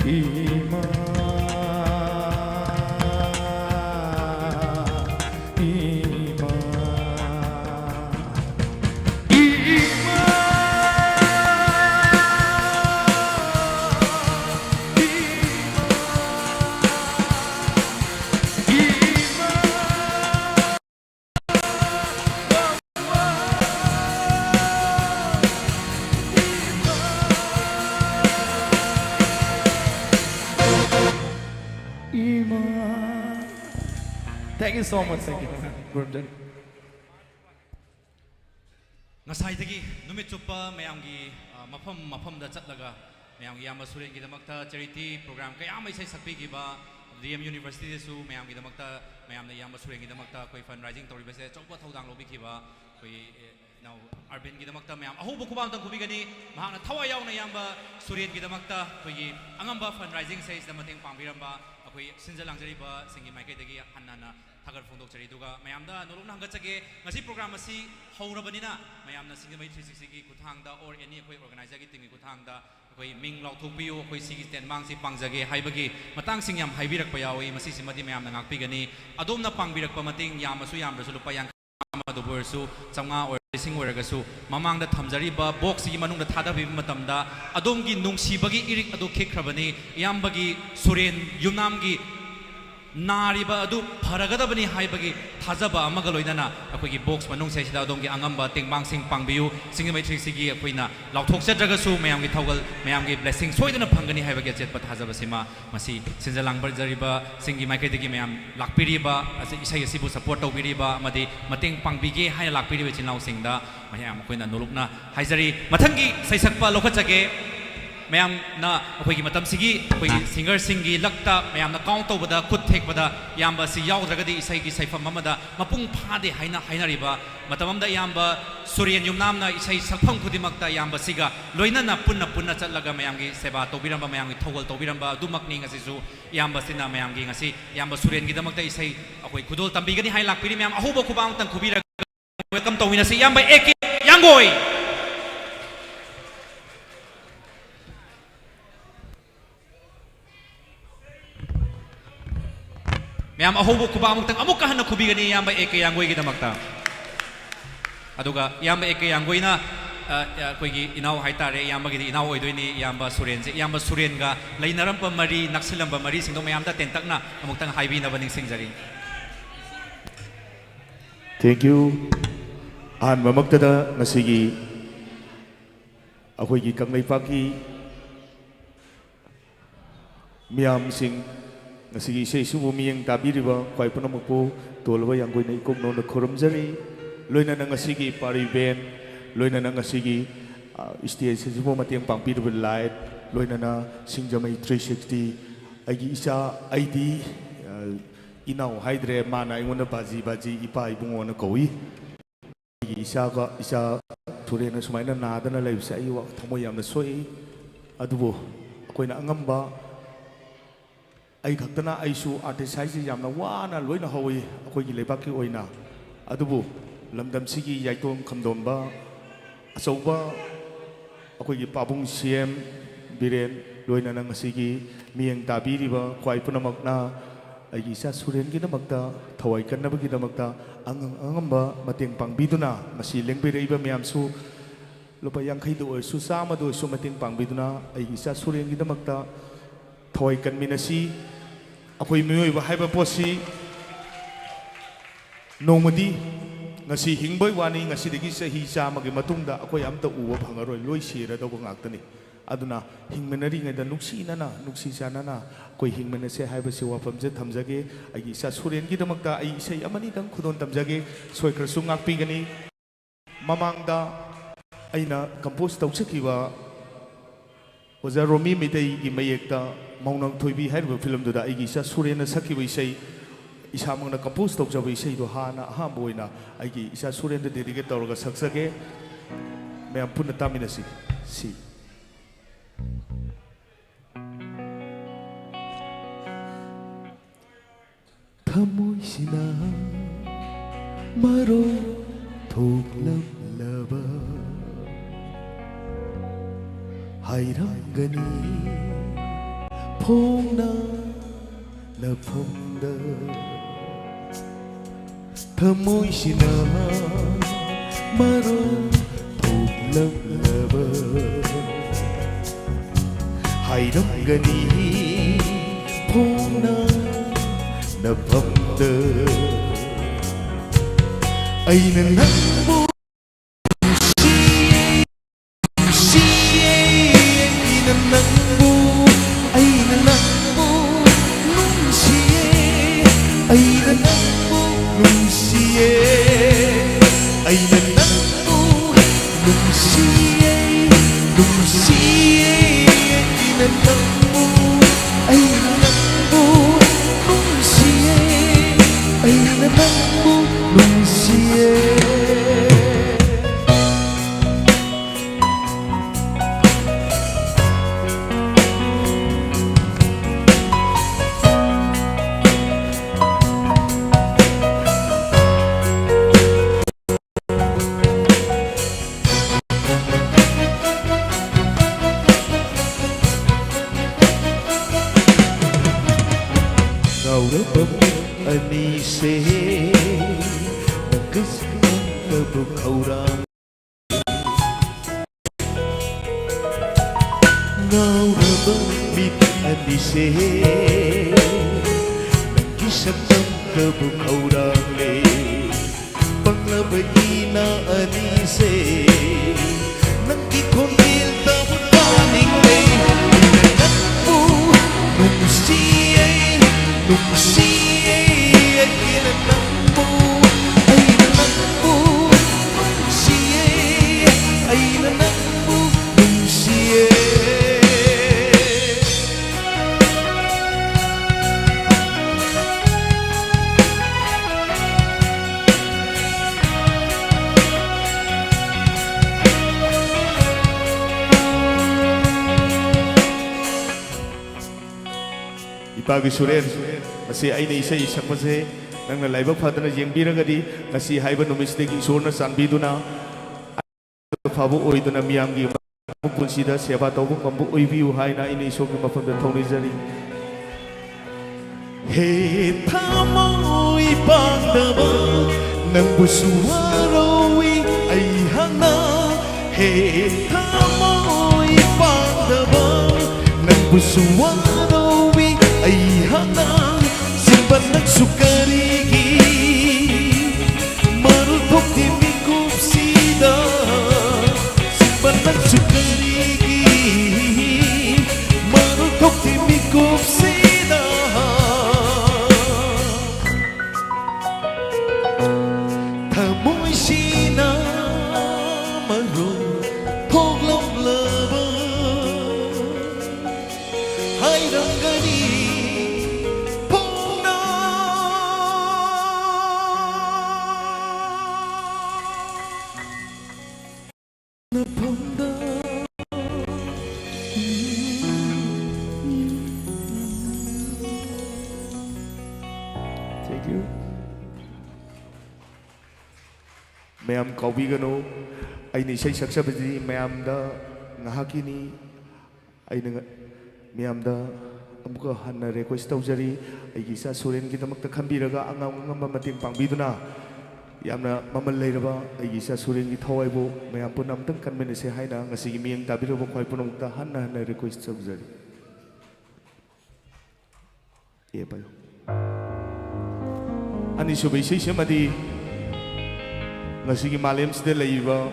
Speaker 4: Ima Ima Thank you so much. Thank you. Good.
Speaker 1: Ngasai numit chupa mayamgi mafam da chatlaga mayamgi yamba Suren gidamakta charity program kaya may say sakpi giba DM University su mayamgi damakta mayamna yamba Suren gidamakta koi fundraising tori base chokpa thodang lobi giba koi now urban gidamakta mayam ahubo kubang tang kubigani mahana thawa yauna yamba Suren gidamakta koi angamba fundraising says da mateng pangbiramba akoi sinjalangjariba singi maikaidagi hannana Hagar Fundok Chariduga, Mayamda, Nolong Hangachage, Nasi program Asi, Horabanina, Mayamna Singjamei 360 Kutanga or any organizer getting Kutanga, Ming Loktongbam, Sigi Ten Mangsi Pangzage, Haibagi, Matang Singyam, Haibirak Payawi, Masisi Mati Mayam Pigani, Adomna Pangbirak Pamating, Yamasuyam, Rasulupayang, the Bursu, Sanga or Sing Weragasu, Mamang the Tamzariba, Boxi Manung the Tada Matamda, Adongi Nung Sibagi, Irik Ado Kikrabani, Yambagi, Suren, Yunamgi. Nariba adu Paragadabani Haibagi, Tazaba Amagaloidana, a box Manung Sesida Dongi Angamba, Ting Bang Sing Pangbiu, Singjamei 360 Aquina, Loktongbam Dragasu, Mayamgi Toggle, Mayamgi Blessing, Soidana Pangani Haibagets, but Hazabasima, Masi, Sinjalang Zariba, Singi Maikadigi Mayam, Lakpiriba, as Isayasibu support of Viriba, Madi, Mating Pangbigi, High Lakpiri, which in now sing da, Mayam Quina Nulupna, Haizari, Matangi, Saisakpa, Lokachage. Mayam na akoigi matam sigi akoigi singer singi lakta mayam na count tobada khut thekbada yamba si yaudregadi isai gi saifam amada mapung phade haina riba matamamda yamba Suren yumnamna isai sakpham khudimakta yamba siga loina na punna chatlaga mayam gi seba tobiramba mayam gi thogol tobiramba dumakni ngasisu yamba sina mayam gi ngasi yamba Suren gi damakta isai akoi khudol tambigani hai lakpiri mayam ahubo khubang tang khubira welcome towina si yamba eke yangoi Mayam ahubo kubamuk tang amuk kahana kubigani yamba eke yangoi gidamakta aduga yamba eke yangoi na koigi inaw haitare yamba gidi inaw oidoini yamba Suren se yamba Suren ga lainarampa mari naksilamba mari singdo mayamda tentakna amuk tang haibi na baning singjari
Speaker 6: Thank you an mamaktada ngasigi akoigi kanglaipaki miyam sing Ngasigi say sumumi ang tabiriba kwai panamapo tolwa yang goy na ikog no na koromjari loina na ngasigi PARI band loina na ngasigi stage sa mati ang pangpirable light loina na Singjamei 360 agi isa ID inaw haidre mana ingon na baji ipa ibungo na kawi agi isa ture na sumay na nada na live sa iyo tamoy am na soy adubo ako'y naangamba ay kaktana ay su artist size yam na wana loina hawi ako'y gilaybaki oina adubo lamdam sigi yaitong kamdomba asawba ako'y gipabong CM biren loina nang sigi miyang tabiriba kwai punamak na ay isa Suren ginamagta thawai kanna ginamagta ang angamba mating pangbiduna masiling bireba miyam su lupa Wangkhei do su sama do su mating pangbiduna ay isa Suren ginamagta thawai kan minasi ako'y miyoy haiba posi nomadi ngasi hingboy wani ngasi digi sa hisa magi matungda ako'y amta uwa bhangaroy loy sira daw ngagtani aduna hingmenari ngada nuksi sana na ako'y hingmena se haiba se wapamje thamjage ay isa Suren gidamakta ay isay amani dang khudon tamjage soy krasu ngakpigani mamangda aina compose tawsakiwa Oza Romi Mitei gi mayekta maunang thoibi haiba film do da ai gi sa Suren sakiba isai isamang na compose tawjaba isai do hana hamboina ai gi isa Suren de dedicate tawraga saksage mayam punna taminasi si Thamoy sina maro thoklamlaba Hairangani 퐁나 나 퐁다 더모이시나 마로 독락라바 하이렁가니 퐁나 나 퐁다 아이는 남부 Pagi Suren, masih aina isai sakmase, nang nalaibak fatana jengbiragadi, masih haiba nomistegi sorna sanbiduna, fabu oiduna miyamgi mukunsida siapa tahu kambu oibiu haina ini isoki mafamda thonizari. He thamoi pangdaba, nang busuaroi aihana. He thamoi pangdaba, nang busuaroi aihana. Simpan nagsukarigi, marutok di mikupsida. Simpan nagsukarigi, marutok di mikupsida. Thamoy sina marun thoklam laba, hairangani. Mayam kaubigano ay ni say saksabadi mayam da ngahakini ay nga mayam da amuka hanna request tawjari ay gisa Suren Gidamak ta khambiraga angam mamating pangbiduna yamna mamal leiraba ay gisa Suren gi thawaibo mayam punam tang kanmenese haina ngasigi miyang tabirabo khwai punam ta hanna request tawjari ye payo ani subai sei semadi ngasigi malem sida leiba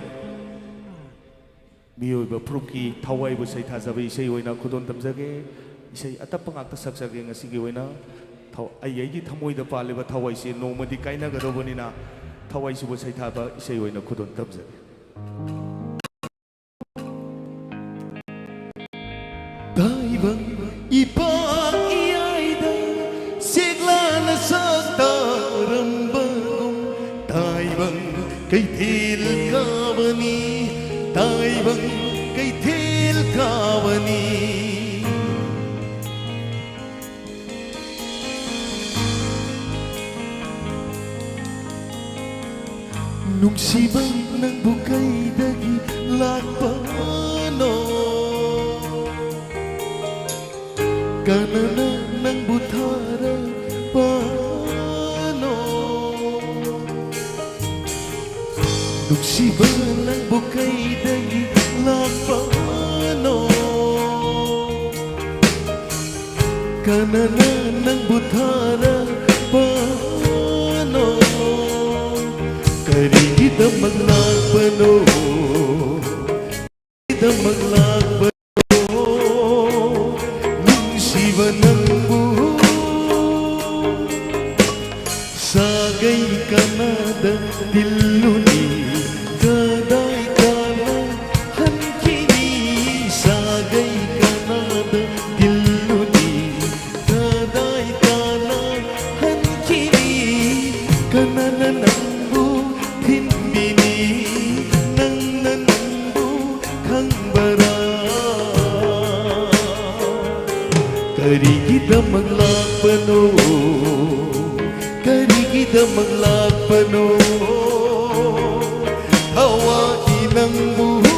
Speaker 6: miyoiba pruki thawai bu sei thajabe sei oina khudon tamjage sei atap ngakta saksage ngasigi oina thaw ai gi thamoi da paleba thawai se nomadi kaina gadobonina thawai su bu sei thaba sei oina khudon tamjage daibang ipa iaida siglana sakta rambagum daibang kay til kawani taibang kay til kawani nung sibang ng bukay dagi lakpano kanana nangbuthara pano nungsiba nangbu kaydagi lapano kanana nangbuthara pano Karigidamak lakpano Karigidamak lakpano Nungsiba nangbu Sagay kanada diluni Gaday kana hankini Sagay kanada diluni Gaday kana hankini Kanana nangbu hinbini Nang nanangbu kangbara Karigidamak lakpano Karigidamak lakpano Hawain ang buho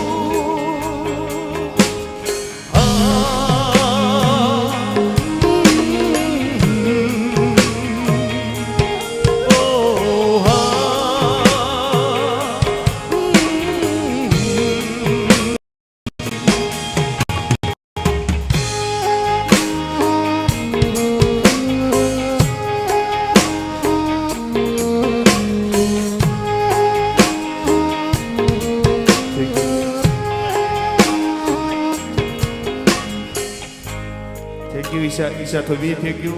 Speaker 6: Thank you, Isa Tobi, thank you.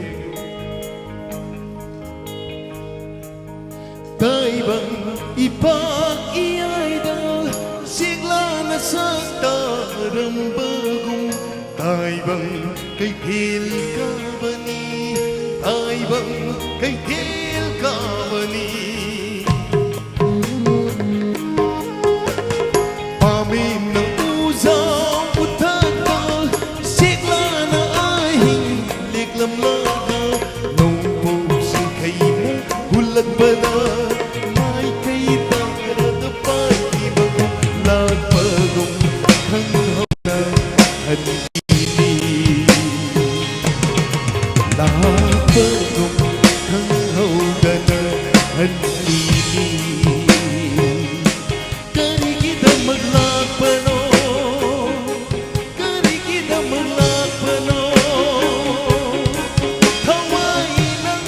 Speaker 6: Taibang ipag-iyay dal sigla na sa tarambagong Taibang kay Til Kabani Taibang kay Til Kabani Pamin ng usaw utagdal sigla na ahing liklamlaga nung puso kay na hulag bala may kay tarad pag-ibagong lagpagong hanghaw na hanili lagpagong hanghaw na hanili Karigidamak lakpano Karigidamak lakpano Hawain ang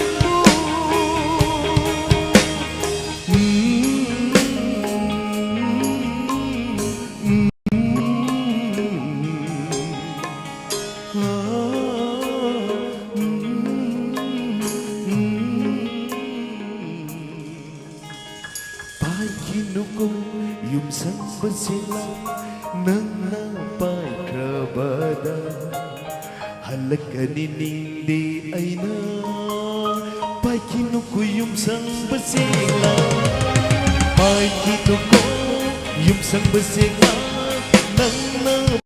Speaker 6: Pai kinuko yumsang bersila nang napai krabada halakanining di aina Pai kinuko yumsang bersila Pai kinuko yumsang bersila nang napai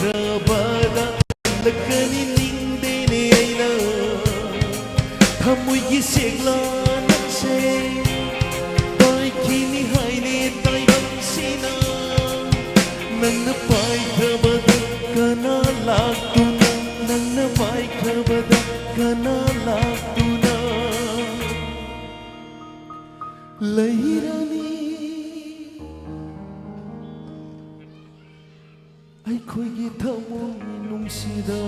Speaker 6: krabada halakanining di aina Hamoy gisigla ng say Kini haini taibang sina Nang napay kabada kana laktuna Nang napay kabada kana laktuna Lairani Ay ko'y gitamo nung sida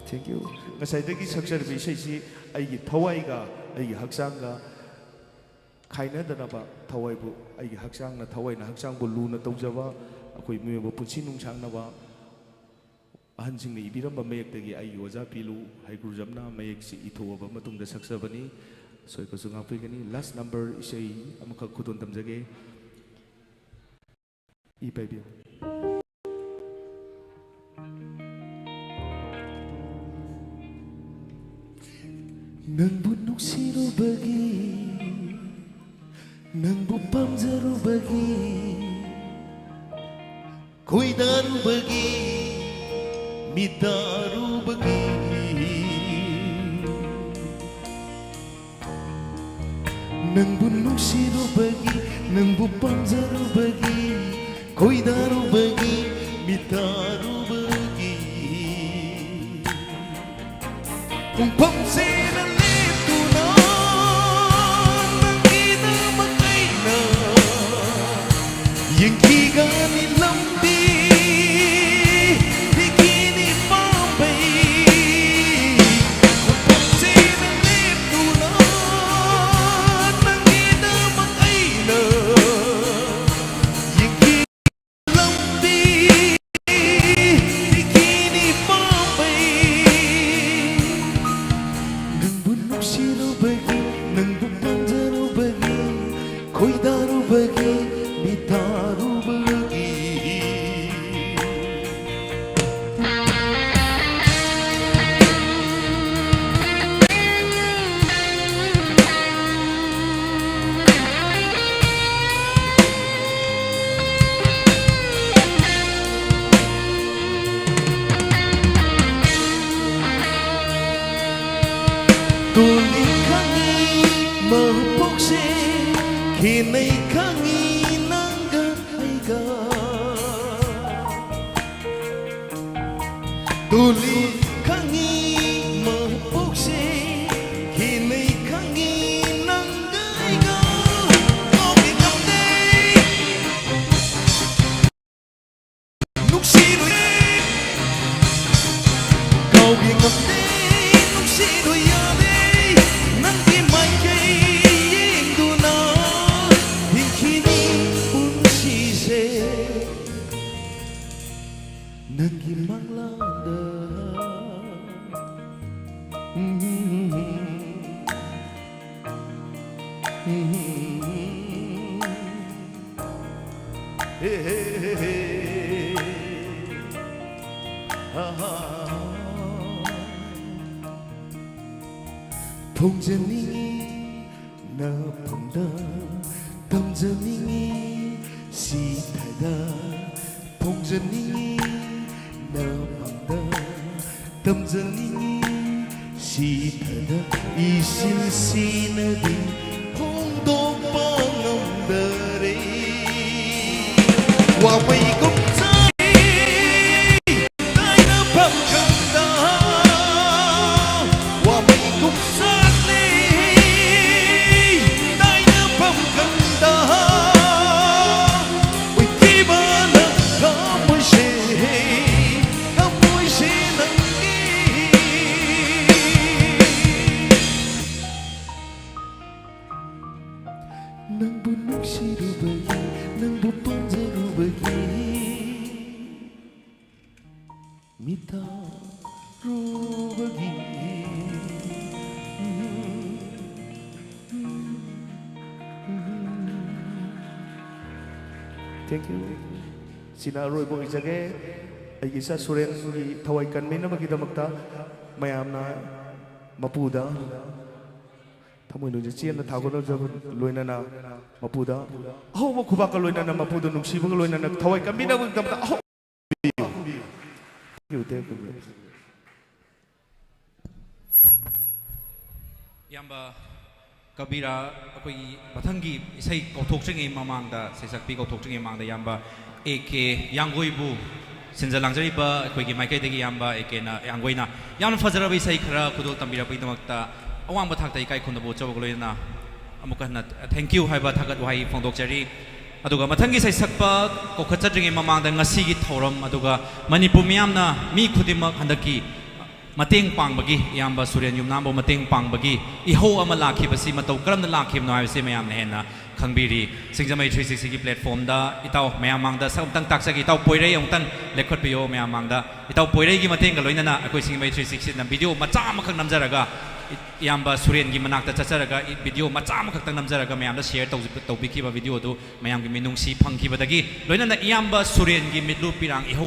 Speaker 6: Thank you. Ngasaydagi saksabi isaysi aigi thawaiga aigi haksangga khainadanaba thawaibu aigi haksangna thawaina haksangbu luna tawjaba akoi muyaba punsi nungsangnaba ahansingna ibiramba mayektagi aigi oja pilu haigurjamna mayeksi ithoaba matungda saksabani soikosu ngapigani last number isai amaka khudon tamjage I baby Nangbu nuksirubagi Nangbu pamzarubagi Koidarubagi Mitarubagi Nangbu nuksirubagi Nangbu pamzarubagi Koidarubagi 미타루버기 공범세는 냅두나 낭기나 막아이나 연기가 닐람디 비기니 빰베이 공범세는 냅두나 낭기나 막아이나 연기 람디 비기니 빰베이 능분 묵시로 버기 능분 반자로 버기 고이다로 버기 미타로 버기 돌리강이 머복시 기내강이 난가이가 돌리강이 머복시 기내강이 난가이가 거기 없네 눅시로에 거기 없네 눅시로야 nanti makai induna hikini unsise nanti manglanda hey hey hey 봉전이 나 본다 덤전이 시타다 봉전이 나 본다 덤전이 시타다 이실시나디 홍도방엄다리 와웨이곰자 나이나 밤간다 와웨이곰자 Thank you. Sinaroy po isage ay isa Suren gi thawai kan min na magidamakta mayam na mapuda thamoy no chien na thago no jab loina na mapuda ho mo khuba ka loina na mapuda nungsi bang loina na thawai kan min na magidamakta ho thank you.
Speaker 1: Yamba Kabira akoi pathangi isai kauthokching mamangda sesakpi kauthokching mamangda yamba AK Yangoi bu sinja langjari ba akoi gi maikai degi yamba AK na Yangoi na yam fajara bi sai khara khudol tambira pai damakta awang ba thakta ikai khunda bo chawgloina amuka na thank you haiba thagat wai phongdokjari aduga mathangi sai sakpa kokhatjring mamangda ngasi gi thoram aduga Manipur miyamna mi khudimak handaki mateng pangbagi yamba Suren yumnambo mateng pangbagi iho ama lakhibasi matau karamna lakhibno haibase mayam hena khangbiri Singjamei 360 gi platform da itaw mayamang da samtang taksagi itaw Poirei ongtang lekhot piyo mayamang da itaw Poirei gi mateng ga loinana akoi Singjamei 360 na video macha amakak namjaraga yamba Suren gi manakta chacharaga video macha amakak tang namjaraga mayam da share tawbikiba video du mayam gi minungsi phangkibadagi loinana yamba Suren gi midlu pirang iho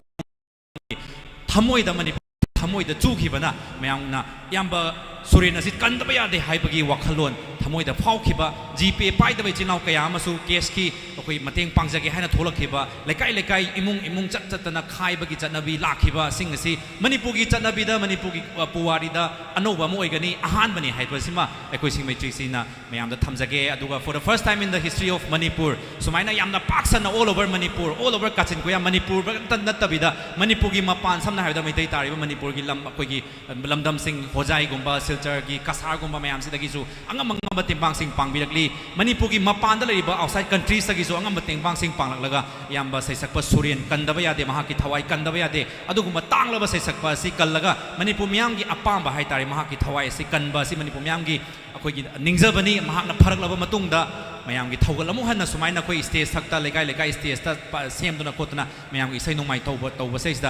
Speaker 1: thamoi da mani thamoi da chukibana mayamna yamba Suren asit kandaba yade haibagi wakhalon thamoi da phaukiba GP paida bai chinau kaya amasu case ki akoi mateng pangjage haina tholakhiba lekai imung chatna khaibagi chanabi lakhiba sing asi Manipur gi chanabi da Manipur gi puwari da anoba mo oigani ahan bani haibasima akoi Singjamei 360 na mayam da thamjage aduga for the first time in the history of Manipur sumaina yamna paksana all over Manipur all over Kachin koya Manipur tan natabida Manipur gi mapan samna haida mai tai tariba Manipur gi lam akoi gi lamdam sing hojai gumba silchar gi kasar gumba mayam sidagi su angam timbang sing pangbirakli Manipur gi mapanda leriba outside countries sagi so angam timbang sing panglaklaga yamba saisakpa Suren kandaba yade mahaki thawai kandaba yade aduguma tanglaba saisakpa si kallaga Manipur miyam gi apamba haitari mahaki thawai si kanba si Manipur miyam gi akoi gi ningjabani mahakna pharaklaba matungda mayam gi thawgalamu hanna sumaina koi stage thakta lekai stage ta semduna kotna mayam gi isai nongmai tawba saisda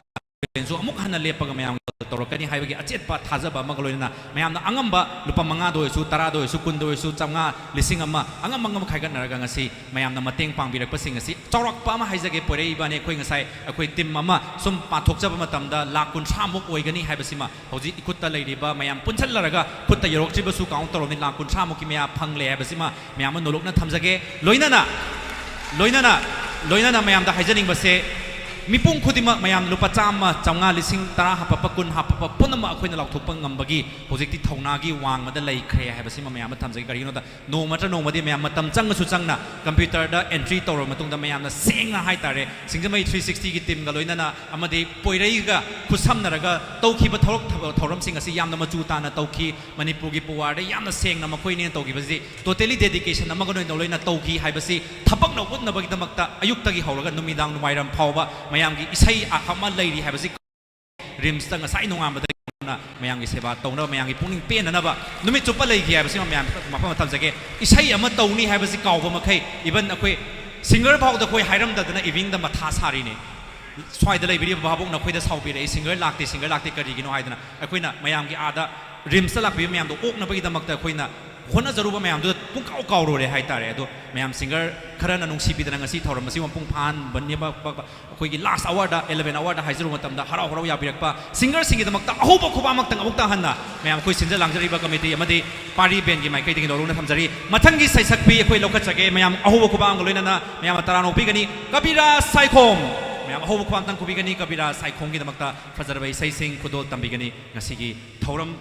Speaker 1: so amuk hana lepaga mayam torokani haibagi achetpa thajaba magaloina mayamna angamba lupa manga do su tara do su kun do su changa lising ama angam khaigan naraga ngasi mayamna mateng pangbirak pasing ngasi chawrakpa ma haijage Poirei bane khoi ngasai akoi tim mama sum pathokjaba matamda lakun samuk oigani haibasima hoji ikutta leiriba mayam punchallaraga khutta yorokchiba su count toroni lakun samuk ki maya phangle haibasima mayam nolokna thamjage loinana mayamda haijaning base Mipung khudima mayam lupa chama chawnga lising tara hapapa kun hapapa punama akhoina laukthokpa ngambagi hojikti thaunagi wangmada laikhre haibasima mayam thamjagi karino da nongmadi mayam matam changsu changna computer da entry tawra matungda mayamna sengna haitare Singjamei 360 gi team ga loinana amadi Poirei ga khusamnaraga tawkhiba thoram sing asi yamna machu tana tawkhi Manipur gi puwar yamna sengna makhoini tawkibasi totally dedication amaga loina tawkhi haibasi thapak na utnabagi damakta ayuktagi hauraga numidang numairam phawba mayamgi isai akama leiri habasi rims tanga sai nongambada mayamgi seba tawna mayamgi puning penanaba numit chupa leigi habasi mayam mafam tamjage isai ama tawni habasi kawba makhai even akoi singer phau da koi hairam da na eving da matha sari ne swai da leibiri babong na khoi da saubi re singer lakte kari gino haidana akoina mayamgi ada rims lakbi mayam do ok na bagi damakta akoina Hona zaruba mayam do pung kau ro re haitare ado mayam singer kharana nungsi bidana ngasi thoram masi pung phan banya khoi gi last hour da 11 hour da haizaru matam da harau ya birakpa singer singi damakta ahuba khuba mak tang amukta hanna mayam khoi sinja langjari ba committee amadi PARI band gi mai kai tingi doruna thamjari mathangi saisakpi khoi lokachage mayam ahuba khuba ang loina na mayam tarano pigani kabira saikhom mayam ahuba khuba tang kubigani kabira saikhom gi damakta fazarbai saising khudol tambigani ngasi gi thoram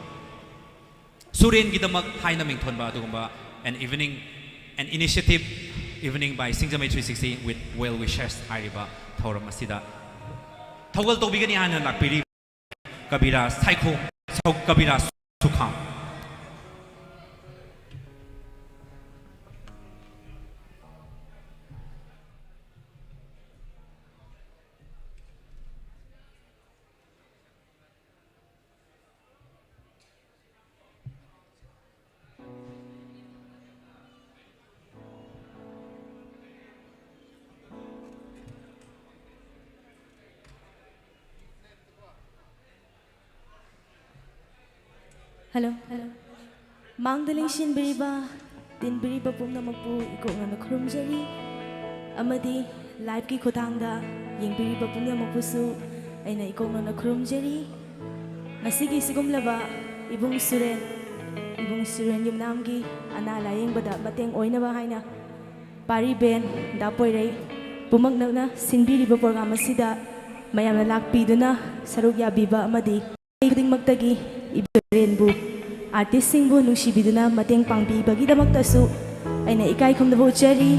Speaker 1: Suren Gidamak haina mingthonba adugumba an initiative evening by Singjamei 360 with well wishers hariba thoram asida thogal tobigani hana lakpiri kabira saikho kabira sukham
Speaker 7: Hello. Mangdaling shin biriba, din biriba pum na magpu iko nga nakrumjari. Amadi live ki kotangda, yung biriba pum na magpusu ay na iko nga nakrumjari. Nasigi sigum laba, ibong Suren yung namgi, anala yung bada mateng oina ba hay na. PARI ben, da Poirei, bumagnaw na sinbiriba programa sida, mayam na lakpido na, sarugya biba amadi. Ikuding magtagi, Ibu artist singbu nungsibiduna mateng pangbibagi damaktasu ay na ikay kum nabo chari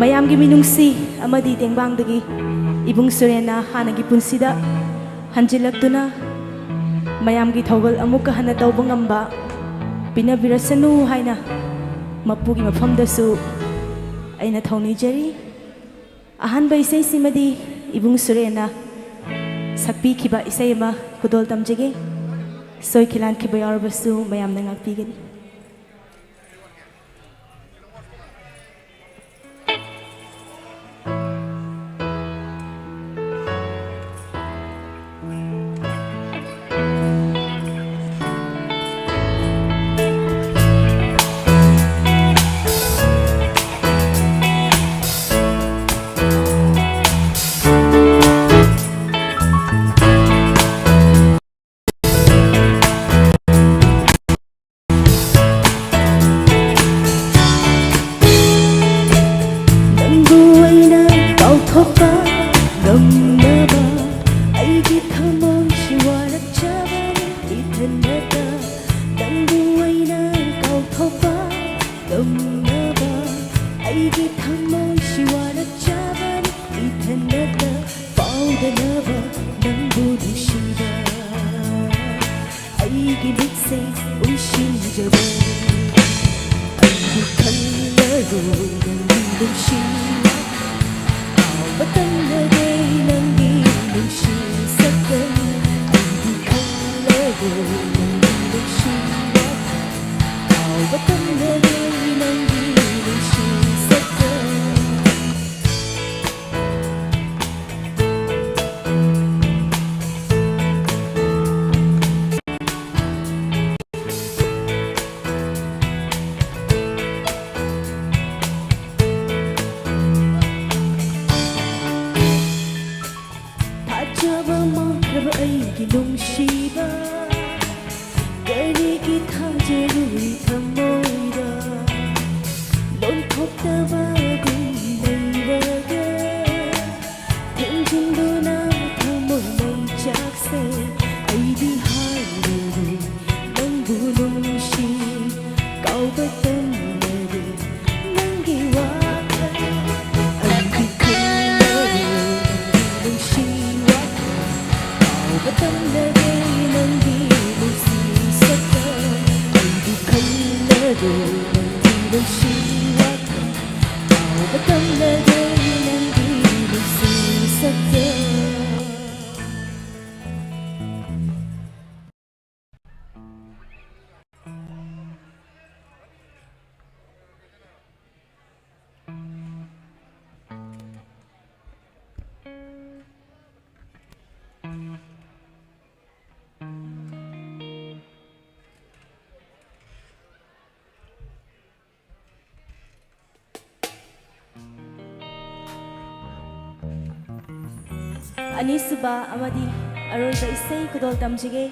Speaker 7: mayam gi minungsi amadi tengbangdagi ibung Suren na hanagi punsida hanjilaktuna mayam gi thawgal amuk hana tawba ngamba pinabirasanu haina mapugi mafamdasu ay na thawni jari ahan ba isay simadi ibung Suren na sakpi kiba isay ma kudol tamjage Soy kilan kibayar basu mayam na ngagpigani. ꯑꯩꯒꯤ ꯊꯃꯣꯏꯁꯤ ꯋꯥꯔꯛꯆꯕꯅꯤ ꯏꯊꯟꯗꯇ ꯅꯪꯕꯨ ꯑꯩꯅ ꯀꯥꯎꯊꯣꯛꯄ ꯉꯝꯅꯕ ꯑꯩꯒꯤ ꯊꯃꯣꯏꯁꯤ ꯋꯥꯔꯛꯆꯕꯅꯤ 이텐데다 뻗어나봐 낭보도 싫어 아이기 믹세 울심져봐 아이고 칼라로 낭비도 싫어 어떤 나게 낭비도 싫었던 아이고 칼라로 낭비도 싫어 어떤 나게 낭비도 싫었던 잡아먹으려 애기 농시바 때리기 타제루이 탐모이다 넌 덥다바고 내일에게 땡진도 나 탐모 내작세 아이디 하루루 넌 부농시 까우봤던 내를 남기와 아이디 칼라로 농시와 어떤 내게 남기고 있었던 아이고 칼라로 남기고 싶었던 어떤 내게 남기고 있었던 ꯑꯅꯤꯁꯨꯕ ꯑꯃꯗꯤ ꯑꯔꯣꯏꯕ ꯏꯁꯩ ꯈꯨꯗꯣꯜ ꯇꯝꯖꯒꯦ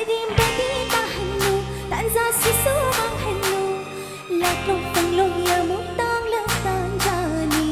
Speaker 3: ꯑꯔꯦꯝꯕꯗꯤ ꯇꯥꯍꯟꯂꯨ ꯇꯥꯟꯖꯥꯁꯤꯁꯨ ꯃꯥꯡꯍꯟꯂꯨ ꯂꯥꯛꯂꯣ ꯐꯪꯂꯣ ꯌꯥꯃꯨꯛ ꯇꯥꯡꯂꯛ ꯇꯥꯟꯖꯥꯅꯤ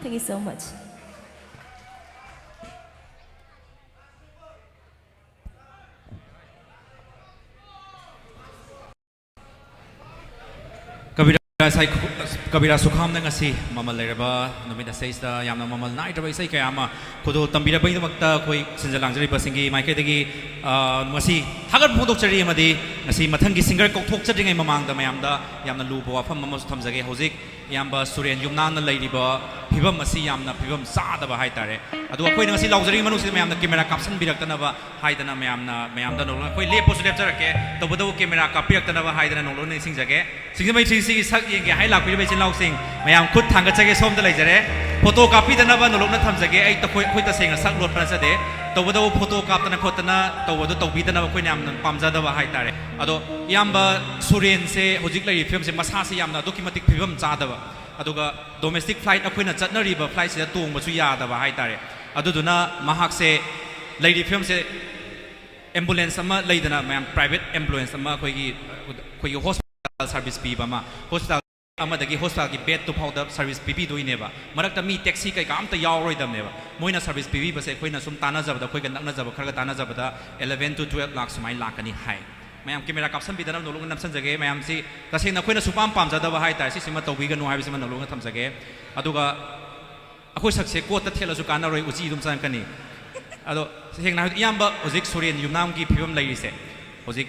Speaker 3: Thank you so much.
Speaker 1: Kabira Sukham na ngasi mamal leraba numida seista yamna mamal naitaba isai kaya ama kudo tambira bai damakta koi sinjalangjari basingi maikai dagi ngasi thagat phudok chari amadi ngasi mathangi singer kokthok chadringai mamangda mayamda yamna luba wafam amasu thamjage hojik yamba Suren yumnana leiriba phibam asi yamna phibam saadaba haitare adu akoi ngasi laujari manusi mayamna camera caption biraktanaba haidana mayamda nolna koi leposu lepjarake tobado camera kapiraktanaba haidana nolona singjage singjamai sigi sak yenge haila koi bai lau sing mayam khut thanga chage som da laijare photo copy da na ba nolokna thamjage ai ta khoi ta senga sak lot prasa de tobado photo cop ta na khotana tobado tobi da na ba khoi nam pamja da ba hai tare ado yamba Suren se hojik lai film se masa se yamna documentic film cha da ba aduga domestic flight akhoi na chatnari ba flight se tong ba chu ya da ba hai tare adu duna mahak se lai film se ambulance ama laidana mayam private ambulance ama khoi hospital service pi ba ma hospital amadagi hospital ki bed to powder service pipi doineba marakta mi taxi kai kam ta yaw roidamneba moina service pipi base khoina sum tana jabda khoi ga nakna jaba kharaga tana jabda 11 to 12 lakh sumai lakani hai mayam camera caption bidana nolong namsan jage mayam si tasena khoina supam pam jada ba hai ta si sima tobi ga no hai sima nolong tham jage aduga akhoi sakse ko ta thela su kana roi uji dum san kani ado hengna yamba hojik Suren yumnam ki phibam lai se hojik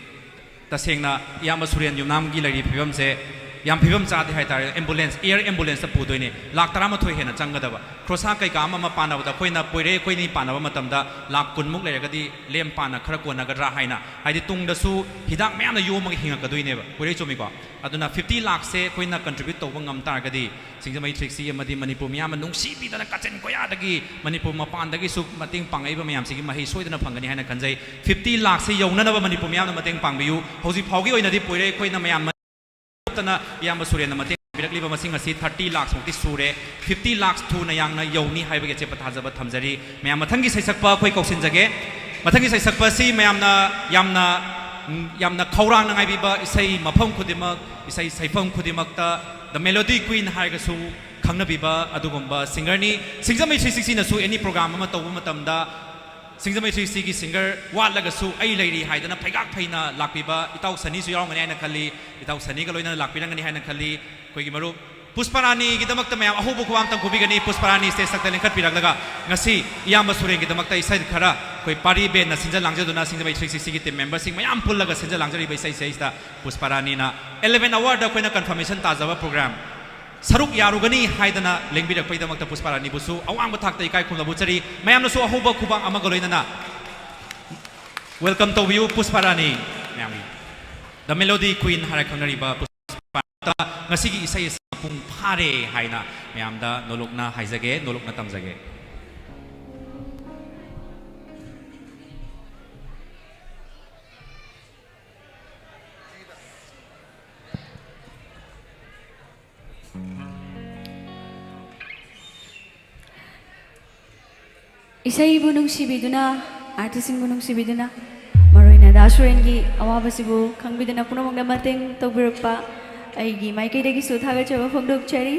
Speaker 1: tasengna yamba Suren yumnam ki lai phibam se yam phibam chade hai tar ambulance air ambulance pu doine lak tarama thoi hena changadaba crossa kai ka ama panaba da khoina Poirei khoi ni panaba matamda lak kunmuk leiragadi lem pana khara ko nagadra haina haidi tungda su hidak myam na yomag hinga kadoine ba Poirei chomi ko aduna 50 lakh se khoina contribute tawba ngam tar gadi Singjamei triksi amadi Manipur myam nungsi bi dana kachen koya dagi Manipur mapan dagi su mating pangai ba myam sigi mahi soidana phangani haina kanjai 50 lakh se yongna na ba Manipur myam na mating pangbiu hoji phaugi oina di Poirei khoina myam yamba Suren mate birakliba masing asi 30 lakhs mukti sure 50 lakhs thuna yangna yoni haibage che pathajaba thamjari mayam mathangi saisakpa khoi koksin jage mathangi saisakpa si mayamna yamna khaurang nangai biba isai mapham khudimak isai saifam khudimakta the melody queen haiga su khangna biba adugumba singer ni Singjamei 360 na su any program ama tawba matamda Singjamei 360 ki singer watlaga su ai leiri haidana phaigak phaina lakpiba itau sani su yaungani haina khali itau sani ga loina lakpirangani haina khali koi gi maru Pusparani gi damakta mayam ahubu khwam tang kubigani Pusparani stage sakta lengkhat piraglaga ngasi iyamba Suren gi damakta isai khara koi PARI ben na sinja langjaduna Singjamei 360 ki team members sing mayam pullaga sinja langjari bai sai sai sta Pusparani na 11 award da koina confirmation tajaba program Saruk yarugani haidana lengbirak paidamakta Pusparani busu awang bathakta ikai khumna buchari mayamna su ahuba khubang ama galoinana welcome to you Pusparani mayami the melody queen hara khanariba Pusparani ngasigi isai pung phare haina mayamda nolokna haijage nolokna tamjage
Speaker 2: Isai bu nungsibiduna artisting bu nungsibiduna maroina da Suren gi awabasibu khangbiduna punamangda mateng tawbirpa aigi maikai dagi su thaga chaba phongdok chari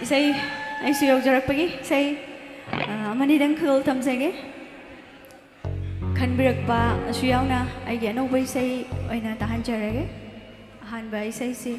Speaker 2: isai ai su yau jarakpagi isai amani dang khol thamjage
Speaker 7: ꯈꯟꯕꯤꯔꯛꯄ ꯑꯁꯨ ꯌꯥꯎꯅ ꯑꯩꯒꯤ ꯑꯅꯧꯕ ꯏꯁꯩ ꯑꯣꯏꯅ ꯇꯥꯍꯟꯖꯔꯒꯦ ꯑꯍꯥꯟꯕ ꯏꯁꯩꯁꯤ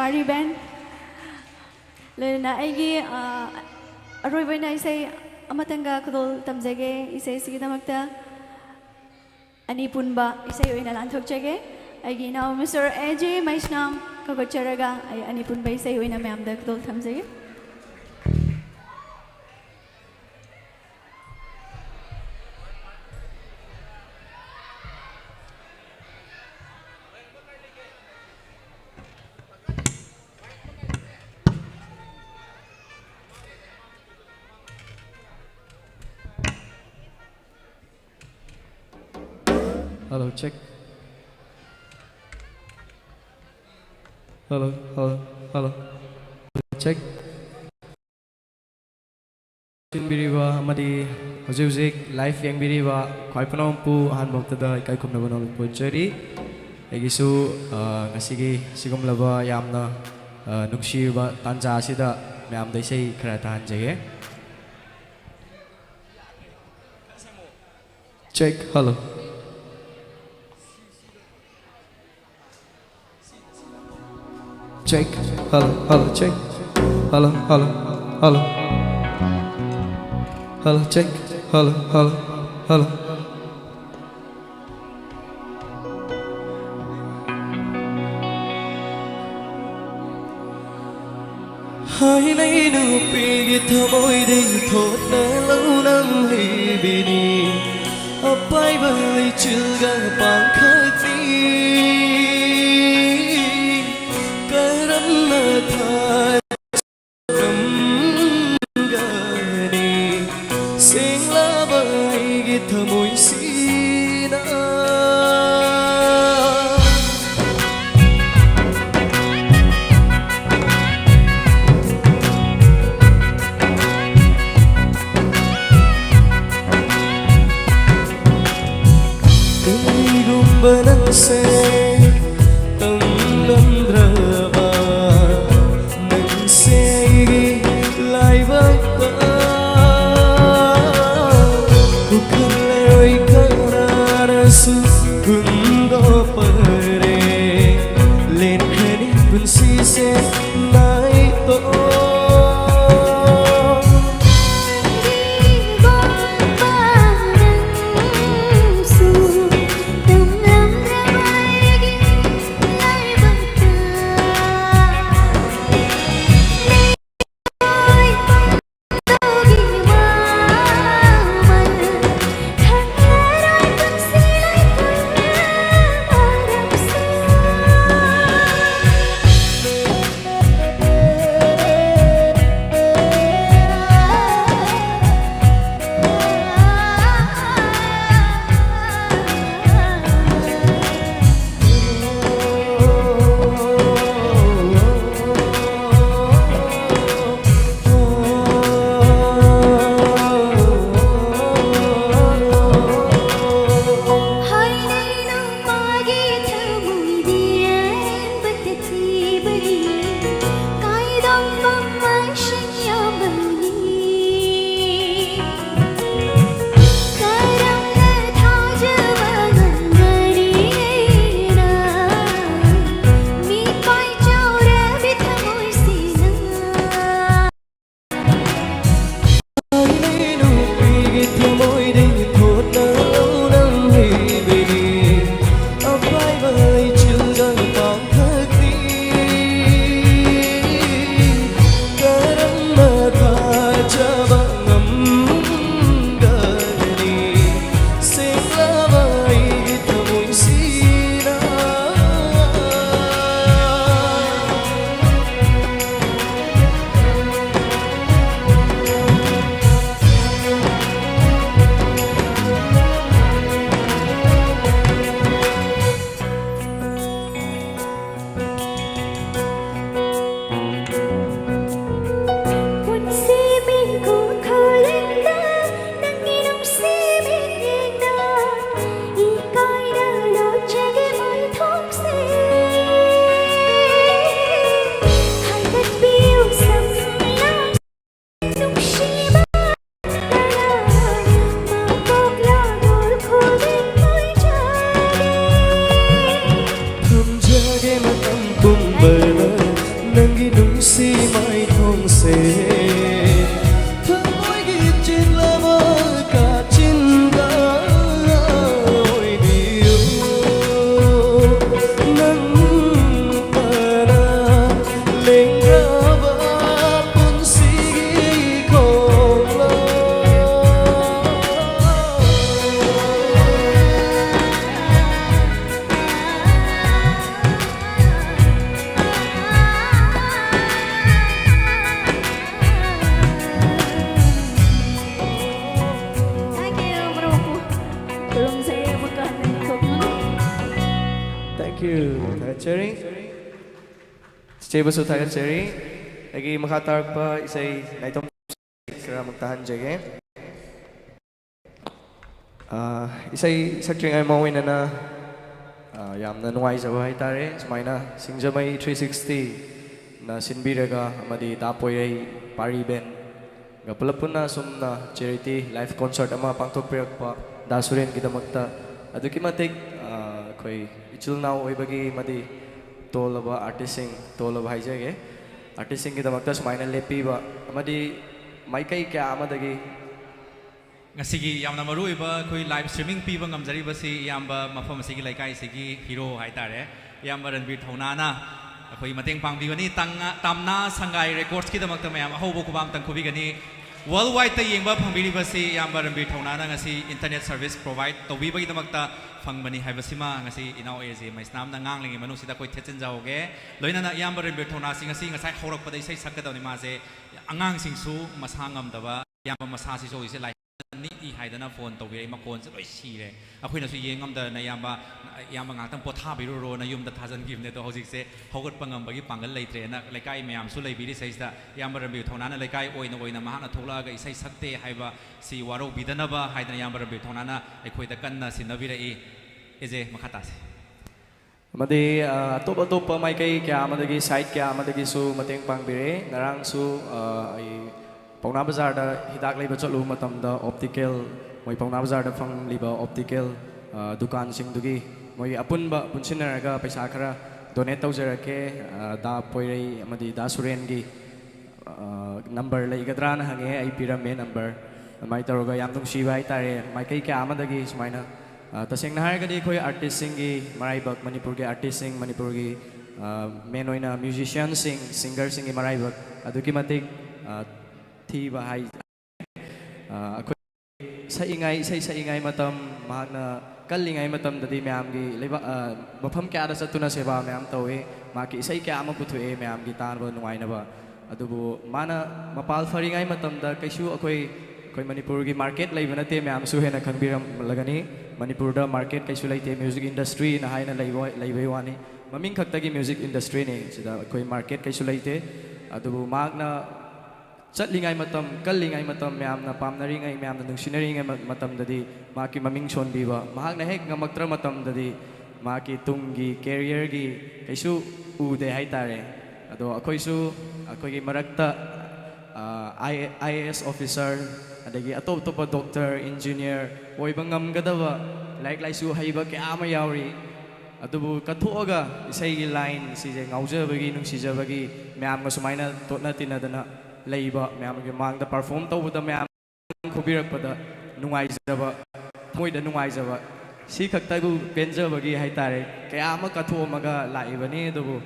Speaker 7: PAARI band lena aigi aroiboina isai amatanga kudol tamjage isai sigidamakta ani punba isai oina lanthokjage aigi now Mr. AJ Maishnam kagocharaga ai ani punba isai oina mayamda kudol tamjage
Speaker 5: Hello, check. Hello, hello, hello. Check. Biriba amadi hojik live yang biriba Khwairakpam pu hanboktada kai khumna banol pochari egisu ngasigi sigumlaba yamna nungsiba tanja sida mayam dai sei khara tan jage. Check. Hello. Check. Hello, hello, check. Hello, hello, hello. Hello, check. Hello, hello, hello. Hai nay nụ pì thơ môi đây thốt nè lâu năm hay bini apai bay chưa ga bang khai ti karam na tha thơ môi xin Cây gum benang se tang lam draba nang se gi lai vai ta Kundo Poirei lên khani pun si se nai to Thank you. Thagachari. Chebusu thagachari. Agi makatarak pa isay naitong kara magtahan jage. Isay sakring ay mawin na yam na nuway sa bahay tare. Sumayna Singjamei 360 na sinbiraga amadi Poirei PARI Ben. Gapalapun na sumna charity live concert ama pangtok pa da Suren Gidamak ta. Aduki matik koi ichul now oibagi madi tolaba artisting tolaba haijage. Artisting Gidamak ta sumayna lepi ba amadi maikai kya amadagi
Speaker 1: ngasigi yamna maruiba koi live streaming piba ngamjari basi yamba mafam sigi Leikai sigi hero haitare yamba Ranbir Thaunana akoi mateng pangbigani tamna sangai records Gidamak ta mayam ahobo kubam tang khubigani worldwide ta yengba phambiri basi yamba Ranbir Thaunana ngasi internet service provide tawibagi Gidamak ta fangbani haibasima ngasi inau eze maisnam na nganglingi manusida koi thechin jaoge loina na yamba Ranbir Thauna sing ngasi ngasai horak pada isai sakadawni mase angang singsu masangam daba yamba masasi so ise lai ni I haidana phone tawbi ma kon se loi sire akhoina su yengam da na yamba ngaktam potha biru ro na yum da thajan gimne to hojik se hogot pangam bagi pangal leitre na Leikai mayam su leibiri saista yamba Ranbir Thaunana Leikai oina mahana thola ga isai sakte haiba si waro bidanaba haidana yamba Ranbir Thaunana ekhoida kanna sinabira I eze makhatase
Speaker 5: amadi top maikai kya amadagi site kya amadagi su mateng pangbire ngarang su ai Pauna Bazaar da hidak leiba cholu matam da optical moi Pauna Bazaar da phang liba optical dukan sing dugi moi apun ba punsinaraga paisa khara donate tawjarake da Poirei amadi da Suren gi number leigadra na hange ai pirame number mai taroga yam tung shi bai tare mai kai kya amadagi sumaina taseng na haragadi khoi artist sing gi maraibak Manipur ge artist sing Manipur gi main oina musician sing singer sing gi maraibak aduki matik thi ba hai akoi sai ingai matam mahakna kallingai matam dadi mayam gi leba mafam kya da satuna seba mayam tawe maki sai kya ama puthue mayam gi tan ba nuai na ba adubu mana mapal faringai matam da kaisu akoi Manipur gi market leiba na te mayam su hena khangbiram lagani Manipur da market kaisu leite music industry na haina leibai wani maming khakta gi music industry ne sida akoi market kaisu leite adubu magna chatlingai matam kallingai matam mayamna pamnaringai mayamna nungsineringai matam dadi maki maming sonbiba mahakna hek ngamaktra matam dadi maki tunggi career gi kaisu ude haitare ado akoisu akoigi marakta IAS officer adagi atop doctor engineer oiba ngamgadaba laisu haiba kya ama yauri adubu kathoga isai line sije ngaujabagi nungsijabagi mayamga sumaina totna tinadana leiba mayam gi mang da perform tawda mayam khobirakpada nungaijaba moida nungaijaba si khaktai bu penjabagi haitare kaya ama kathomaga laibani dubu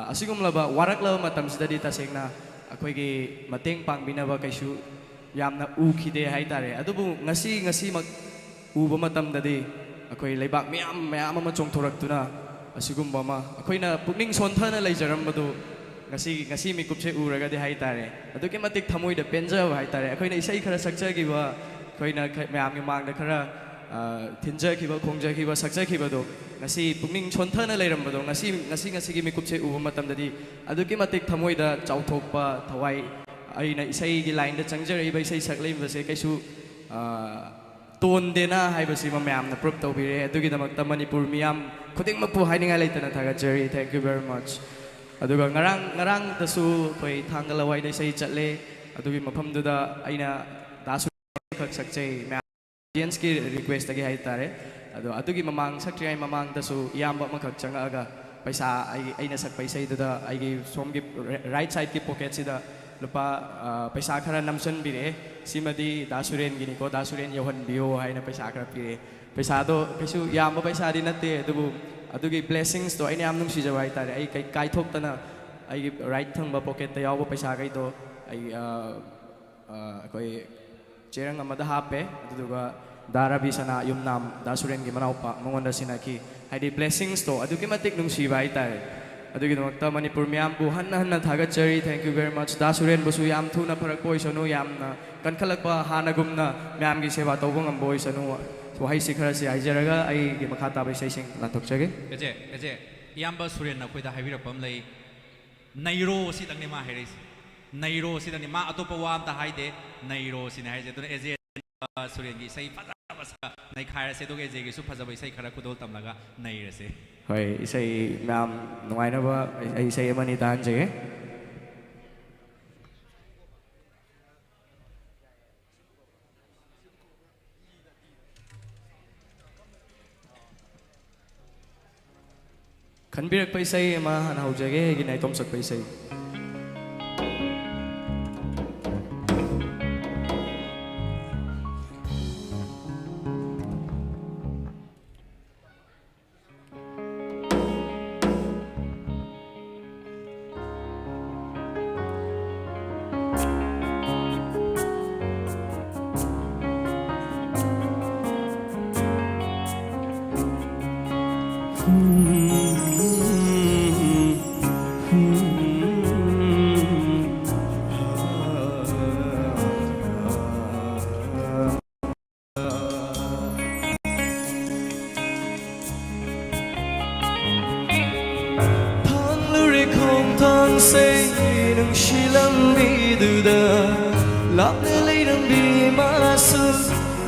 Speaker 5: asigumlaba waraklaba matam sidadi tasengna akoigi mateng pangbinaba kaisu yamna ukhide haitare adubu ngasi mak uba matam dadi akoi leibak mayam ama chongthoraktuna asigumba ma akoina pukning sonthana leijarambadu ngasi mikupse uraga de haitare aduke matik thamoi da penja haitare akoina isai khara sakjagiba koina mayam gi mangda khara thinjagiba khongjagiba sakjagiba do ngasi pukning chonthana leirambado ngasi gi mikupse uba matam dadi aduke matik thamoi da chauthokpa thawai aina isai gi line da changjare ba isai saklei base kaisu ton dena haibasi mayam na proof tawbire adugi damakta Manipur miyam khuding mapu haininga leitana thaga jerry thank you very much aduga ngarang tasu koi thangalawai dai sai chatle adugi mafam duda aina dasu khak sakchei audience ki request agi haitare adugi mamang saktriai mamang tasu yamba makhak changa aga paisa aina sak paisai duda aigi somgi right side ki pocket sida lupa paisa khara namsan bire simadi dasuren gini ko dasuren yohan bio haina paisa khara pire paisa do kaisu yamba paisa di natte adubu adugi blessings to aina amnung sija wai tare ai kai thok tana ai right thang ba pocket ta yaw paisa kai do ai koi cherang amada hape aduga darabi sana yumnam dasuren gi manaupa mongonda sinaki haidi blessings to adugi matik nung si wai tare adugi damakta Manipur miyam bu hanna thagachari thank you very much dasuren busu yam thuna pharak boy sanu yamna kankhalakpa hanagumna miyam gi seva tawbong am boy sanu wahai si khara si aijaraga ai gi makha ta bai sai sing lan thok chage
Speaker 1: Eje iyamba Suren na khoida haibirakpam lei nairo si tangni ma hairis nairo si tangni ma atopa wa amta haide nairo si na haise dun eje Suren gi sai faza basa nai khaira se do eje gi su faza bai sai khara kudol tamlaga naira se
Speaker 5: hoi isai nam nuai na ba ai isai amani tan jage khăn biết bây say mà hàn hậu chơi cái này tôm sực bây say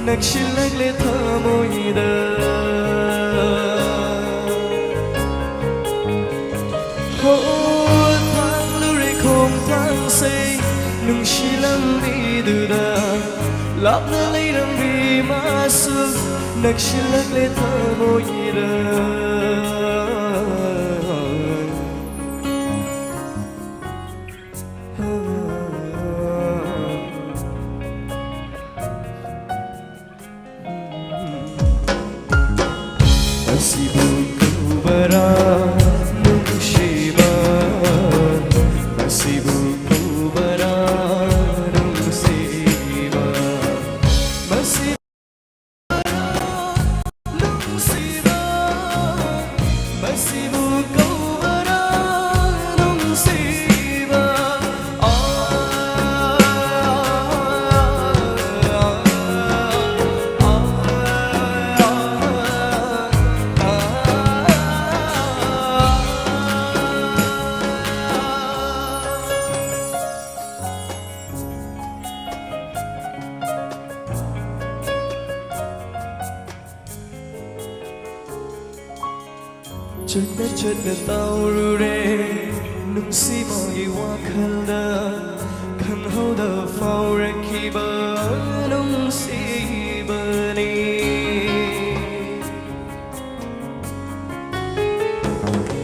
Speaker 8: Nakshilagli thamoida Ho thang luri khom thang say Nung shilam biduda Lap na layram bi masu Nakshilagli thamoida Chợt tao rure nung si magi wakanda kan hoda faure kiba nung si bani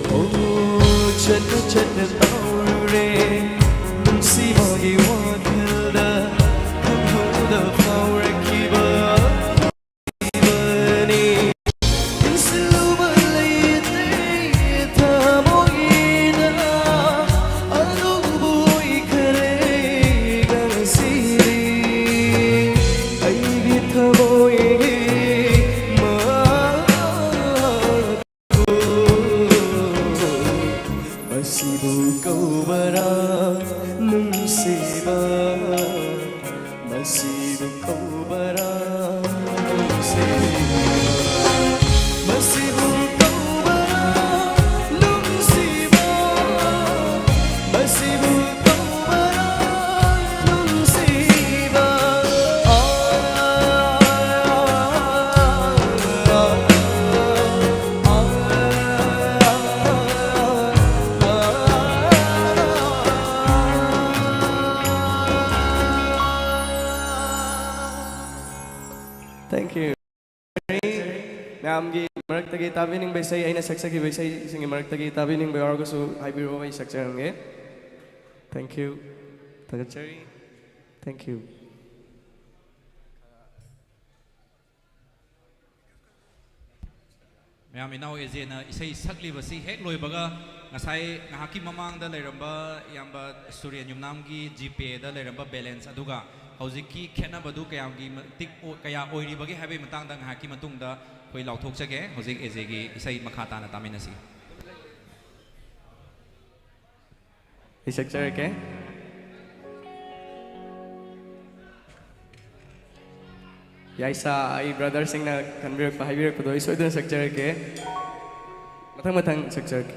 Speaker 8: oh chợt tao rure nung si magi wakanda kan hoda faure kiba tabining besay ay nasaksaki besay singi maragtagi tabining bayor ko so haibiro ay saksarange. Thank you. Tagachari. Thank you.
Speaker 1: Mayam inaw eje na isay sakli basi hek loy baga ngasay ngahaki mamang da lairamba yamba Suren yumnamgi GPA da lairamba balance aduga hojiki khena badu kayamgi tik kaya oiri bagi habe matang da ngahaki matung da koi Loktongbam hojik eje gi isai makha na taminasi
Speaker 5: Isakchar ke
Speaker 8: yaisa ai brother singna kanbirak pa haibirak pa doi soidan sakjar ke mathang sakjar ke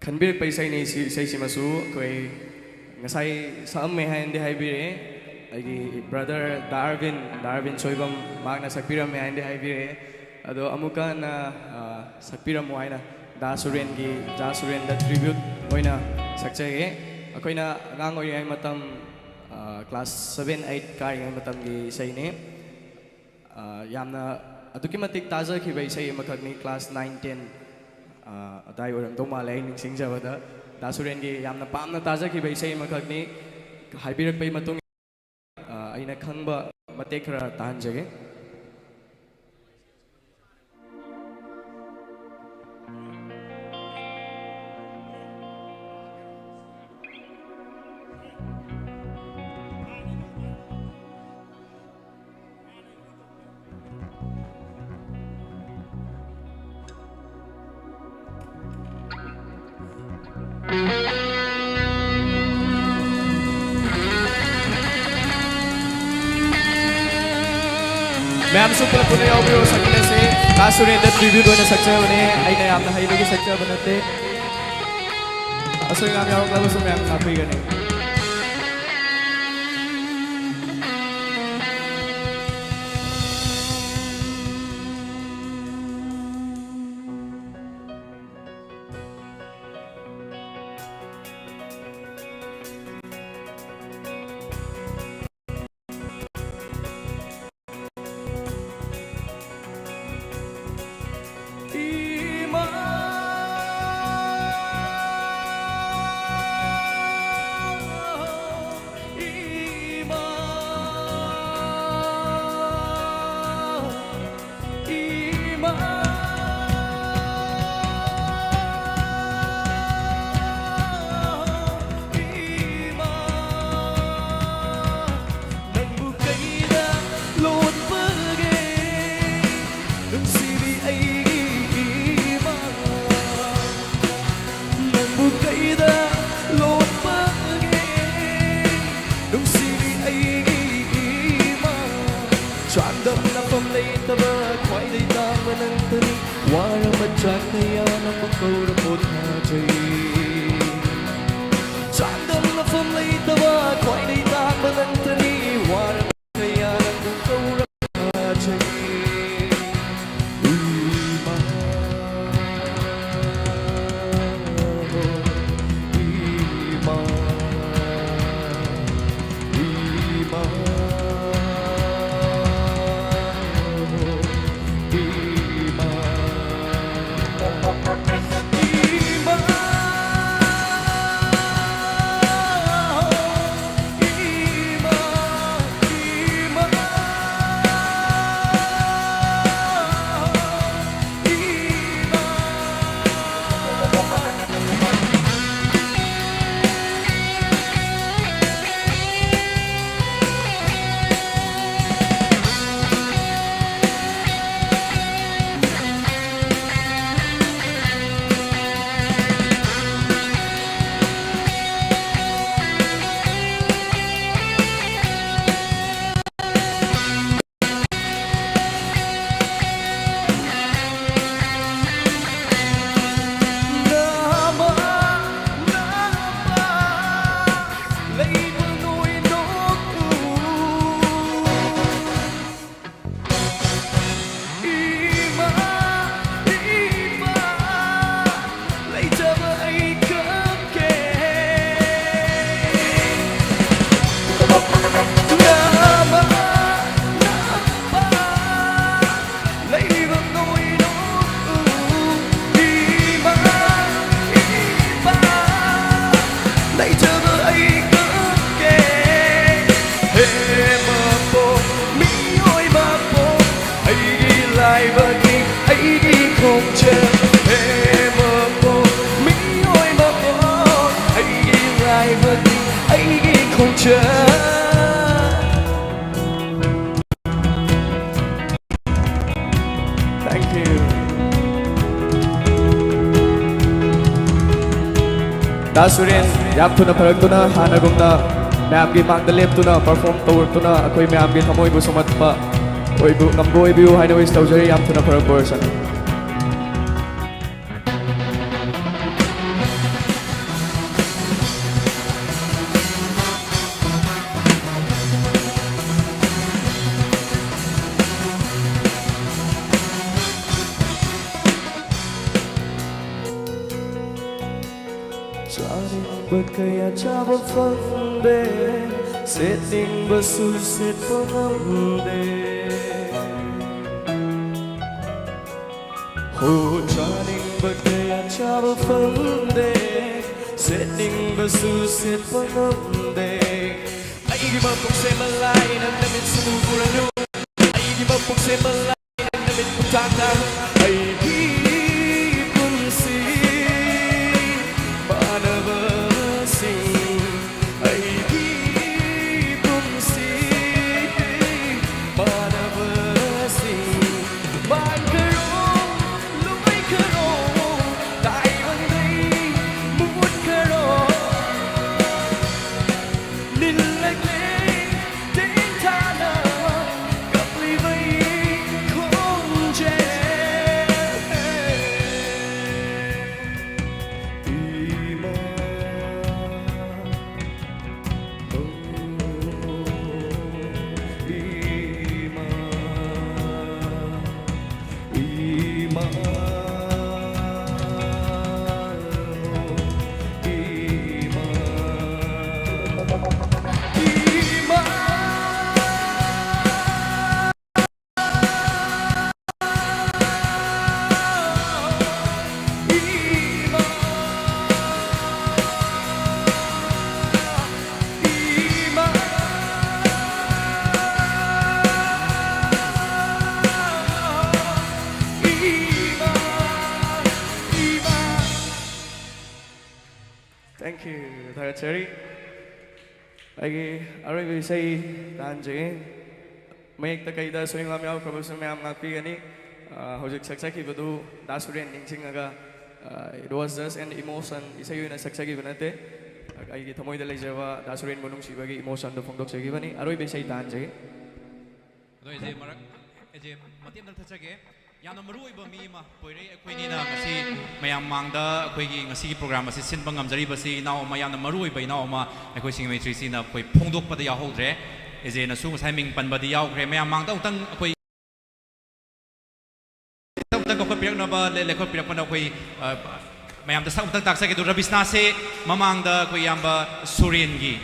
Speaker 8: Kanbir paisai ni say si masu koi ngasai sam me hain de haibire agi brother Darwin soibam magna sakpira me hain de haibire ado amuka na sakpira mo aina da Suren da tribute oina sakchege akoina ngang oi ai matam class 7 8 kai ai matam gi say ni yamna aduki matik taza ki bai say makak ni class 9 10 Adai orang tu malai ning Singjamei da Suren gi yamna pamna taja ki bai sei makhak ni haibirak pai matung aina khangba matek khara tan jage ma'am super पुणे आउबियो सकने से कासुरे the tribute होने सकते हैं उन्हें आई ने आपने हाईवे की सकते हैं बनाते สวยงามยาวแล้วก็สมแรงคาเฟ่กันเองSuren, yap tuna parak tuna hana gumna, ma'am की मांग दलेप तुना परफॉर्म तौर तुना अकोई मैम की थमोई बु सुमत पा ओई बु नमगोई बिउ हाइनो इस तौजरी याम तुना फरक person Berkaya coba fande, setting bersusit pengamde. Oh, charting berkaya coba fande, setting bersusit pengamde. Ay di mapung sa malay nang damit sumugurano. Ay di mapung sa malay nang damit putana. Ay di punsi panaba. Cherry. I say Danji. Make the Kaida swing on your proposal, ma'am, Pigani. Hojik Saksaki Vadu, Dasurin, Ningsingaga. It was just an emotion. Is a unit Saksaki Venate. I get a moida Lejava, Dasurin Munum Shivagi, emotion the Fondok Sagivani. I say Danji.
Speaker 1: Yana Maruiba Mima, Poirei, Quinina, Mayam Manda, Quaking, a sea program, a Sinbangam Zaribasi, now Mayana Marui by Nauma, a question matricina, Pondok Padia Holdre, is in a soon hemming Panbadia, Mayam Manda, Mayam the South Taxaki to Rabisnase, Mamanga, Quayamba, Suren.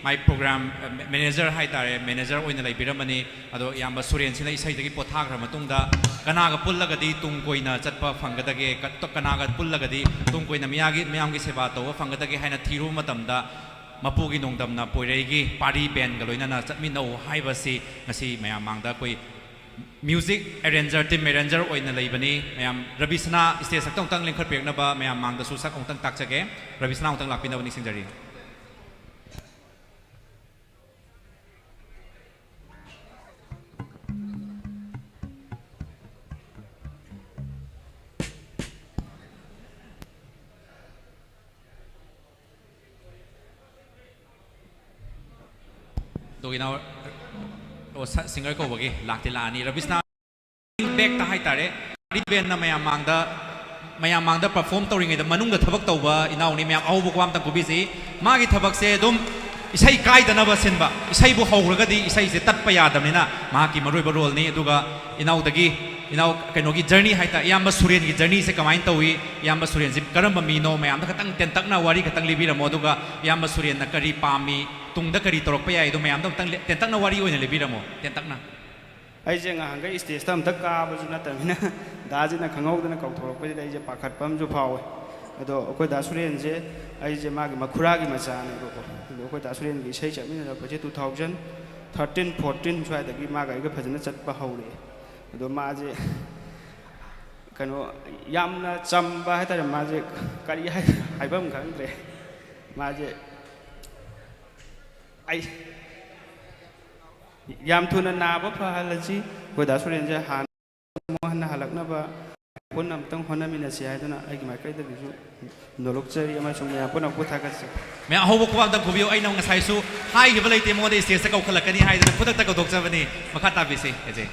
Speaker 1: My program manager haitare manager oina lai biramani ado yamba Suren sina isai dagi pothagra matungda kanaga pullagadi tungkoina chatpa fangadage kanaga pullagadi tungkoina miyamgi seba tawa fangadage haina thiru matamda mapugi nongdamna Poirei gi PARI band galoina na chatminau haibasi ngasi mayam mangda koi music arranger team arranger oina laibani mayam Rabisna stage saktong tang lengkhat pekna ba mayam mangda su sak ongtang takchage Rabisna ongtang lakpinawani singjari do ina o singer ko bagi laktilani Rabisna back ta haitare band na mayam mangda perform tawring ida manung da thabak tawba ina uni mayam ahubu kwam ta kubisi magi thabak se dum isai kaidana ba senba isai bu hawragadi isai se tatpa yadamnina maki maroi ba role ni aduga inaudagi kenogi journey haita yamba Suren gi journey se kamain tawi yamba Suren se karamba mino mayam da katang tentakna wari katang libira moduga yamba Suren na kari pami tungda kari torok pa yai do mayam da tentakna wari oina libira mo tentakna
Speaker 9: ai je nga hanga stage tam tak ka ba juna tamina da je na khangau da na kau thorok pa je ai je pakhat pam ju phawe ado okoi da Suren je ai je ma gi makhura gi macha ne ko okoi da Suren gi sei chamina da je 2013 14 chwai da gi ma ga phajana chat pa haure ado ma je kano yamna chamba ha ta ma je kari hai bam khang tre ma je ai yam thuna na ba pha halachi ko da Suren je han mo han halakna ba punam tang hona mina si ai dana ai ma kai da bisu nolok chari ama sung ya puna ko thakat se
Speaker 1: me ahobo ko da kubio ai nang ngasai su hai gi balai te mo de stage ka khalakani hai da khudak ta ka dok chabani makha ta bisi eje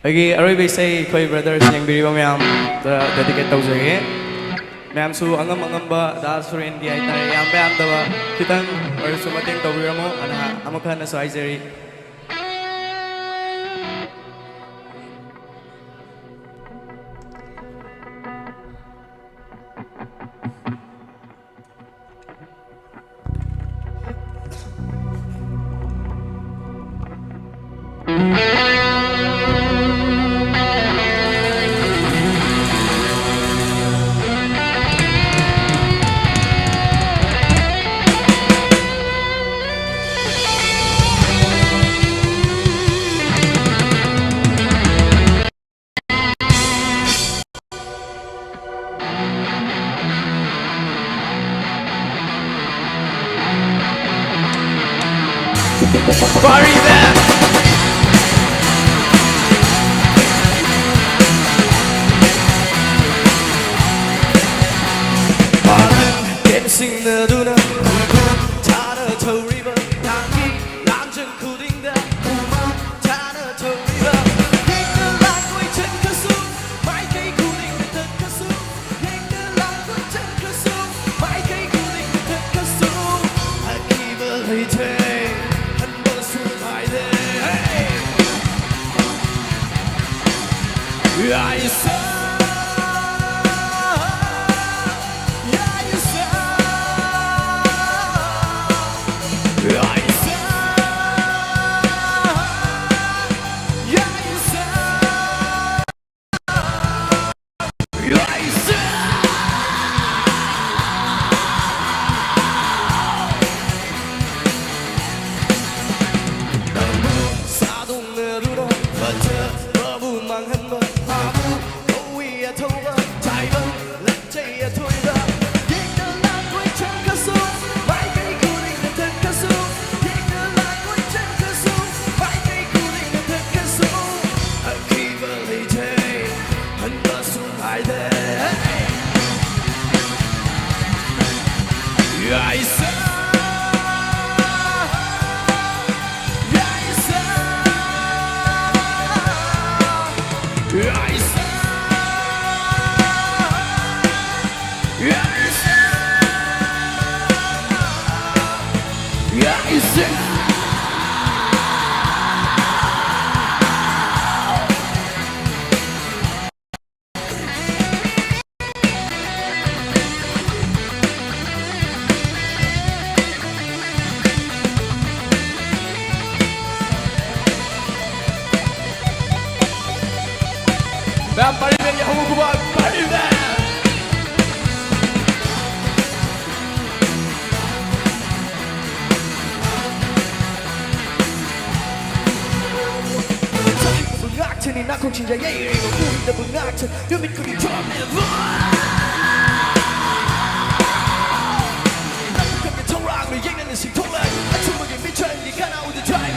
Speaker 8: agi aroi say koi brothers yang biri mayam dedicate tawjage mayam su angam ba da Suren di ai tare yam ba am da kitang or su mating tawiramo ana amakha na so aizeri
Speaker 10: PARI band.
Speaker 8: Dancing the duna, Tana to river, Naki, Nanjan cooling the Tana to river. Take the language and Kasu, my cake cooling the Kasu. Take the language and Kasu, my cake cooling the Kasu. I keep a later. Yeah, you saw.
Speaker 10: Ma'am, PARI band, Yahoo Kubak, PARI band.
Speaker 5: Ni nak kong cinta ye ye ko ku da bungat yo mit ku di drop me nak ku ke tong rang ni yang ni sing tong la a chu ma ge mi chen ni kana u de try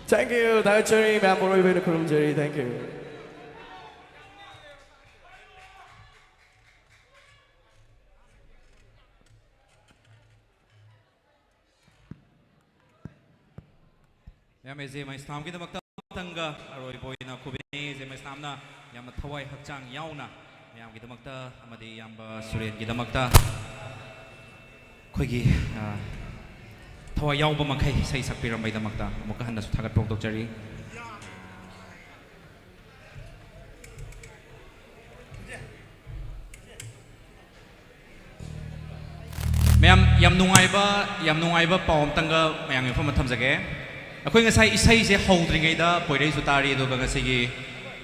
Speaker 8: Thank you, Thokchom, ma'am, for the Khrum Jerry. Thank you.
Speaker 1: Yam eze mai Islam ki damakta tanga aroi boina khubini eze mai Islam na yam thawai hakchang yauna yam ki damakta amadi yam Suren ki damakta khoi gi thawai yau ba makai sai sakpiram bai damakta amuka hanna su thagat prok dokjari yam nungai ba pawm tanga mayang yofam thamjage akhoi ngasai isai se howdringai da Poirei su tari do ga ngasigi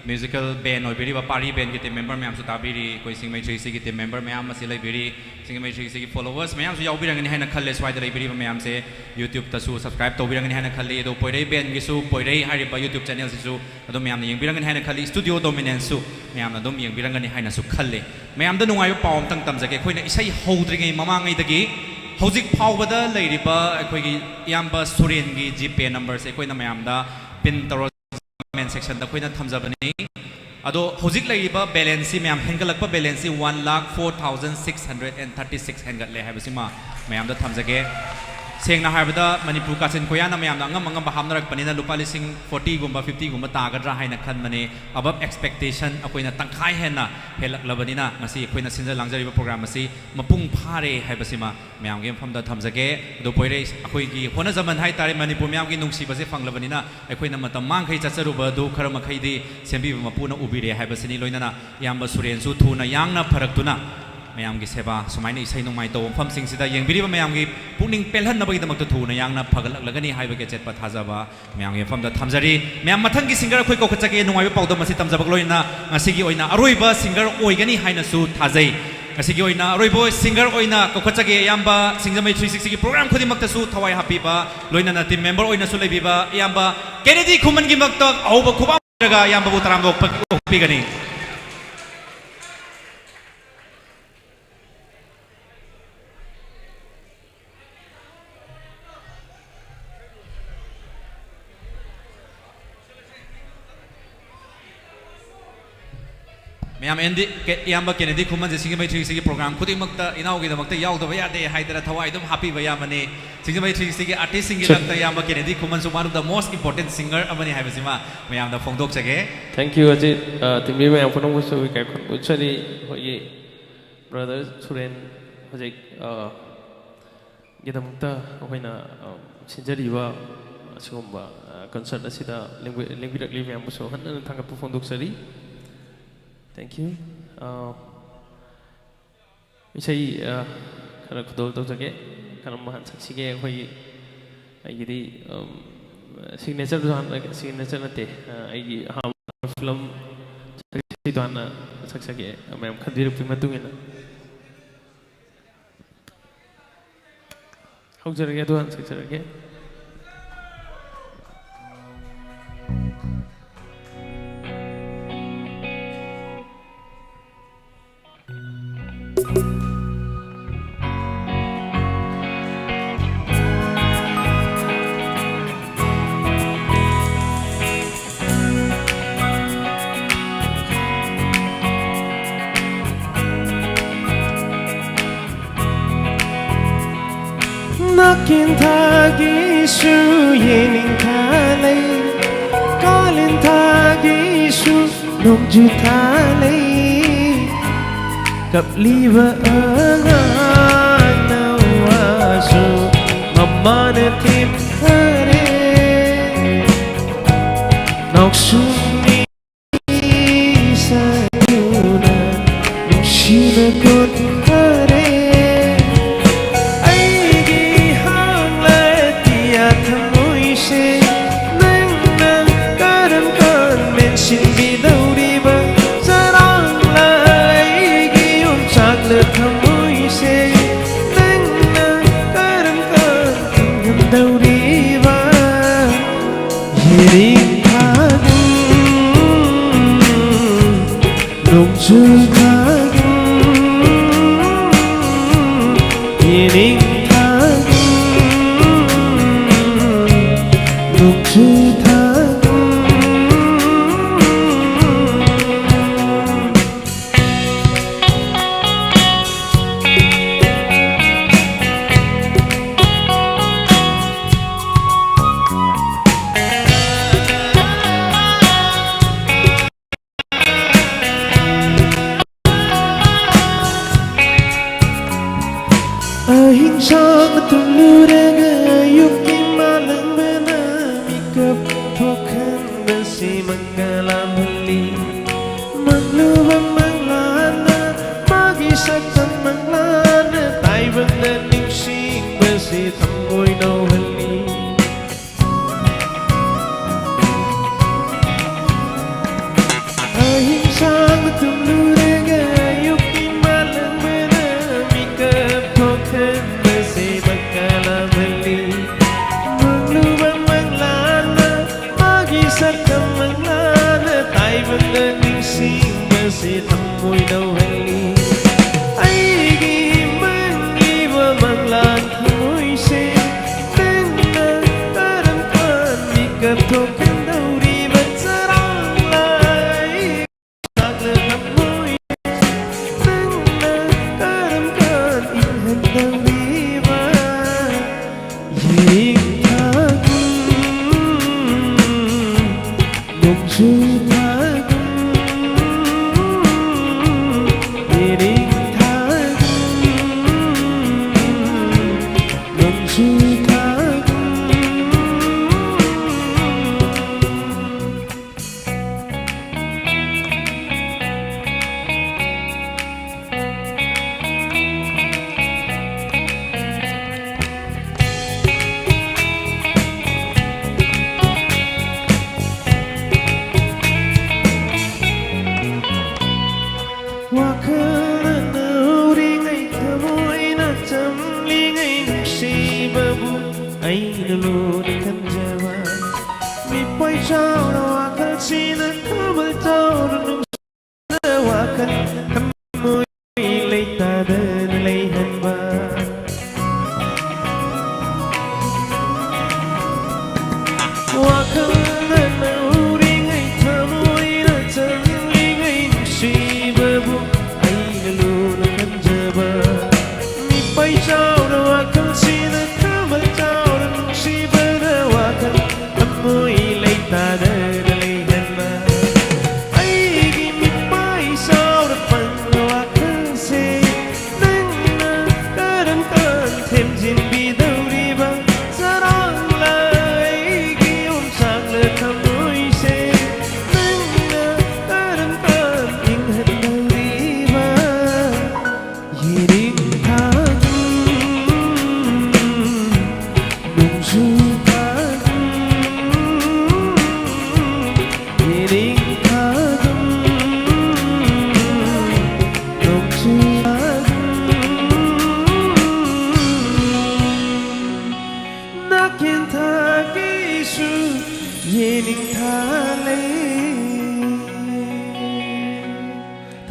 Speaker 1: musical band oibiri ba PARI band ki team member mayam su tabiri koi Singjamei 360 ki team member mayam asi laibiri Singjamei 360 ki followers mayam su yaubirangani haina khalle swai da laibiri ba mayam se YouTube ta su subscribe tobirangani haina khalle do Poirei band gi su Poirei hari ba YouTube channel si su ado mayam na yengbirangani haina khalle studio dominance su mayam na dom yengbirangani haina su khalle mayam da nungai ba pawm tang tamjage khoi na isai howdringai mamangai dagi Hojik Powada Lady Ba, Yamba Suren GP numbers, Equina Mayamda, Pin Taro section, the Queen Tamzabani. Ado Hojik Lady Ba, Balenci, Mayam Hengalakpa Balenci, 1,04,636 Hengal Lehabasima, Mayamda Tamzage. Saying Nahabada, Manipur Kasin Koyana Mayam, Manga Hamnak Panina, Lupalising 40 Gumba, 50 Gumba Tagadra Haina Kanmani, above expectation, Aquina Tankai Hena, Helak Labanina, Masi, Quina Sinza Langzari program, Masi, Mapung PARI, Habasima, Mayam game from the Tamzage, the Poirei, Aquigi, Honazaman Haitari, Manipur Mayam, Nungsi, Basi Fang Labanina, Aquina Matamankai, Tatsaruba, do Karamakadi, Sembi Mapuna Ubiri, Habasini Loinana, Yamba Suren, Sutuna, Yangna Paratuna. Mayam gi seba sumaini isai nungmai to pham sing sida yengbiri ba mayam gi puning pelhan na bagi damak to thuna yangna phagal lagani haiba ge chet pa thajaba mayam gi pham da thamjari mayam mathang gi singer khoi ko khachage nungmai ba pawdam masi tamjabak loina ngasi gi oina aroiba singer oigani haina su thajai ngasi gi oina aroibo singer oina ko khachage yamba Singjamei 360 gi program khodi makta su thawai happy ba loina na team member oina su leibi ba yamba Kennedy Khuman gi makta auba khuba daga yamba bu taram dok pi gani Mayam endi yamba Kennedy Khuman je Singjamei 360 program khudi makta inau gi damakta yaw da ya de haidara thawai dum happy ba yamani Singjamei 360 artist singi lakta yamba Kennedy Khuman so one of the most important singer amani haibasima mayam da phongdok chage
Speaker 10: Thank you Ajit timbi mayam phonong so we kai khon uchari hoye brother Suren hojik gidamta hoina sinjari ba asumba concert asida lingbirakli mayam so hanna thangap phongdok sari Thank you. Isai kana kudol tok jage kana mahan saksige hoi aigi signature duan signature nate aigi film saksi duan saksage ma'am khadir pimatungena haujarage duan saksage
Speaker 11: Nakin thagi su yening thalai Kalin thagi su nong ju thalai Cặp ly vợ nga nawa su Mama na tim hare Nok su ni sa yuna Nung shi na kot hare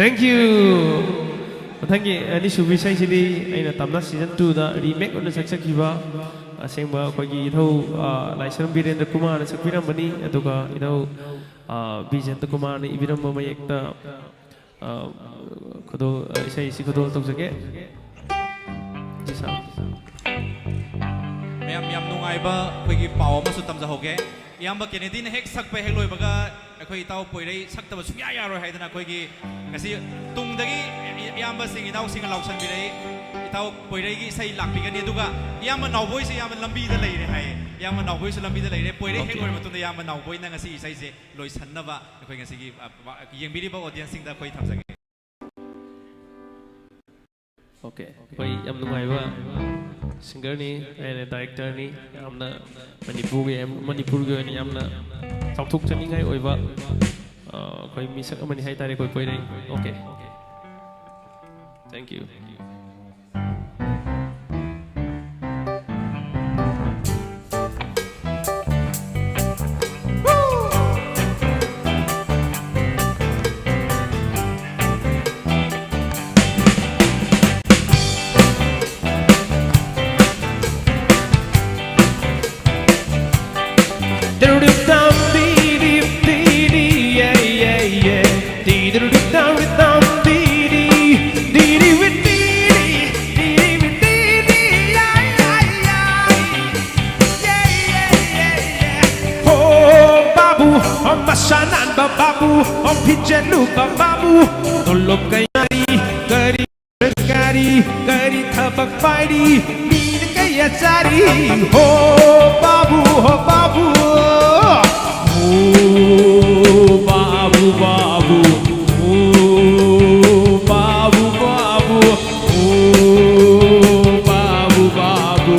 Speaker 11: Thank you. Thank you. Ani subi sai sidi aina tamna season 2 da remake on saksak kiba asengba kogi thau Laishram Birendra Kumar sakpiram bani aduga idau Bijanta Kumar ni ibiram mayekta kodo sai si kodo tok jage jisa
Speaker 1: ꯌꯥꯝ ꯅꯨꯡꯉꯥꯏꯕ ꯑꯩꯈꯣꯏꯒꯤ ꯄꯥꯎ ꯑꯃꯁꯨ ꯇꯝꯖꯍꯧꯒꯦ ꯏꯌꯥꯝꯕ ꯀꯦꯅꯦꯗꯤꯅ ꯍꯦꯛ ꯁꯛꯄ ꯍꯦꯛ ꯂꯣꯏꯕꯒ ꯑꯩꯈꯣꯏ ꯏꯇꯥꯎ ꯄꯣꯏꯔꯩ ꯁꯛꯇꯕ ꯁꯨꯡꯌꯥ ꯌꯥꯔꯣꯏ ꯍꯥꯏꯗꯅ ꯑꯩꯈꯣꯏꯒꯤ ꯉꯁꯤ ꯇꯨꯡꯗꯒꯤ ꯏꯌꯥꯝꯕꯁꯤꯡ ꯏꯅꯥꯎꯁꯤꯡꯅ ꯂꯥꯎꯁꯟꯕꯤꯔꯛꯏ ꯏꯇꯥꯎ ꯄꯣꯏꯔꯩꯒꯤ ꯏꯁꯩ ꯂꯥꯛꯄꯤꯒꯅꯤ ꯑꯗꯨꯒ ꯏꯌꯥꯝꯕ ꯅꯥꯎꯕꯣꯏꯁꯦ ꯏꯌꯥꯝꯕ ꯂꯝꯕꯤꯗ ꯂꯩꯔꯦ ꯍꯥꯏꯌꯦ ꯏꯌꯥꯝꯕ ꯅꯥꯎꯕꯣꯏꯁꯨ ꯂꯝꯕꯤꯗ ꯂꯩꯔꯦ ꯄꯣꯏꯔꯩ ꯍꯦꯛ ꯂꯣꯏꯔ ꯃꯇꯨꯡꯗ ꯏꯌꯥꯝꯕ ꯅꯥꯎꯕꯣꯏꯅ ꯉꯁꯤ ꯏꯁꯩꯁꯦ ꯂꯣꯏꯁꯟꯅꯕ ꯑꯩꯈꯣꯏ ꯉꯁꯤꯒꯤ ꯌꯦꯡꯕꯤꯔꯤꯕ ꯑꯣꯗꯤꯌꯟꯁꯁꯤꯡꯗ ꯑꯩꯈꯣꯏ ꯊꯝꯖꯒꯦ
Speaker 11: ꯑꯣꯀꯦ ꯑꯩꯈꯣꯏ ꯌꯥꯝ ꯅꯨꯡꯉꯥꯏꯕ ꯁꯤꯡꯒꯔꯅꯤ ꯑꯩꯅ ꯗꯥꯏꯔꯦꯛꯇꯔꯅꯤ ꯌꯥꯝꯅ ꯃꯅꯤꯄꯨꯔꯒꯤ ꯑꯣꯏꯅ ꯌꯥꯝꯅ ꯆꯥꯎꯊꯣꯛꯆꯅꯤꯡꯉꯥꯏ ꯑꯣꯏꯕ ꯑꯩꯈꯣꯏ ꯃꯤꯁꯛ ꯑꯃꯅꯤ ꯍꯥꯏꯇꯥꯔꯦ ꯑꯩꯈꯣꯏ ꯄꯣꯏꯔꯩ okay thank you
Speaker 12: Babu, om pichelu babu, tolop kayari, kari thabak pairi, min kaya chari, ho babu, oh babu, babu, babu, babu, babu, babu, babu, babu.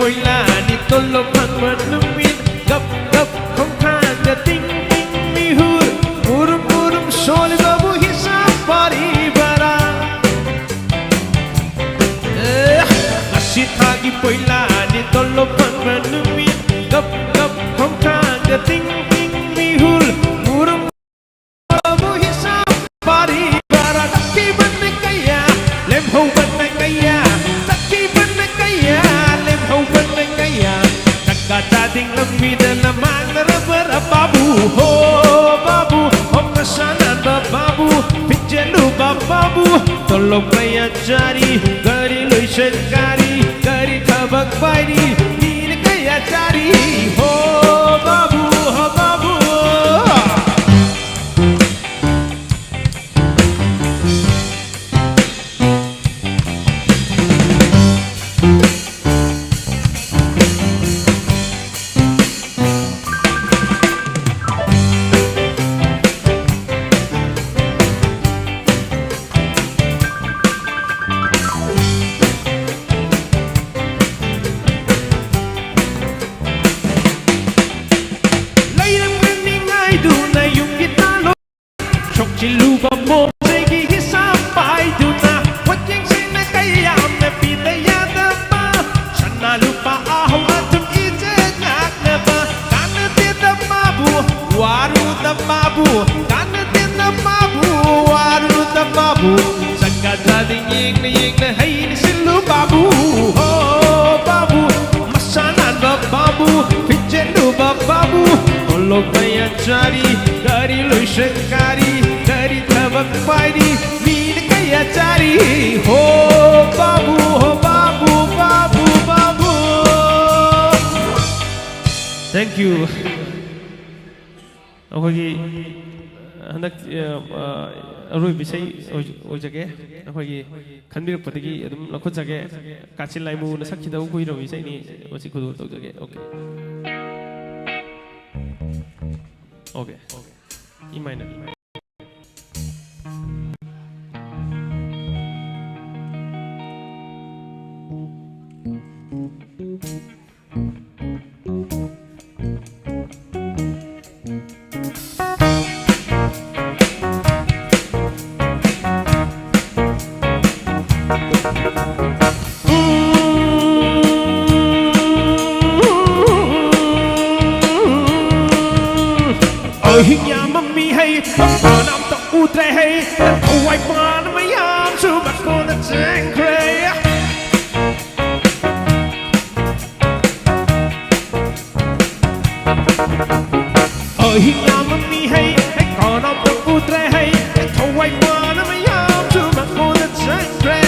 Speaker 12: Poila ni tolo pang manumit gap gap khong than ga ting ting mi hur murum murum shol babu hisab pari bara ashi thagi poila ni tolo pang manumit gap gap khong than ga ting ting mi hur murum babu hisab pari bara takki ban kaya lem ho ban kaya takki ban kaya Katating lamida naman narabara babu ho babu om nasanan babu pichelu babu tolong kaya cari gari loishan gari tabak pairi ini kaya cari ho babu ho babu Cari dari loishan dari tabak pairi min kaya cari ho babu babu babu
Speaker 11: Thank you ꯑꯩꯈꯣꯏꯒꯤ ꯍꯟꯗꯛ ꯑꯔꯣꯏꯕ ꯏꯁꯩ ꯑꯣꯏꯖꯒꯦ ꯑꯩꯈꯣꯏꯒꯤ ꯈꯟꯕꯤꯔꯛꯄꯗꯒꯤ ꯑꯗꯨꯝ ꯂꯧꯈꯠꯆꯒꯦ ꯀꯥꯆꯤꯟ ꯂꯥꯏꯃꯨꯅ ꯁꯛꯈꯤꯗꯕ ꯀꯨꯏꯔꯕ ꯏꯁꯩꯅꯤ ꯃꯁꯤ ꯈꯨꯗꯣꯜ ꯇꯧꯖꯒꯦ okay Okay. E minor.
Speaker 12: Hinyamami hay, Oinam to utre hay, Khwairakpam mayam subakona tangkray. หิงามมันมีให้ก่อนเอาตัวกูเตะให้เขาไว้มาแล้วไม่ยอมจูมันกูจะใช้เตะ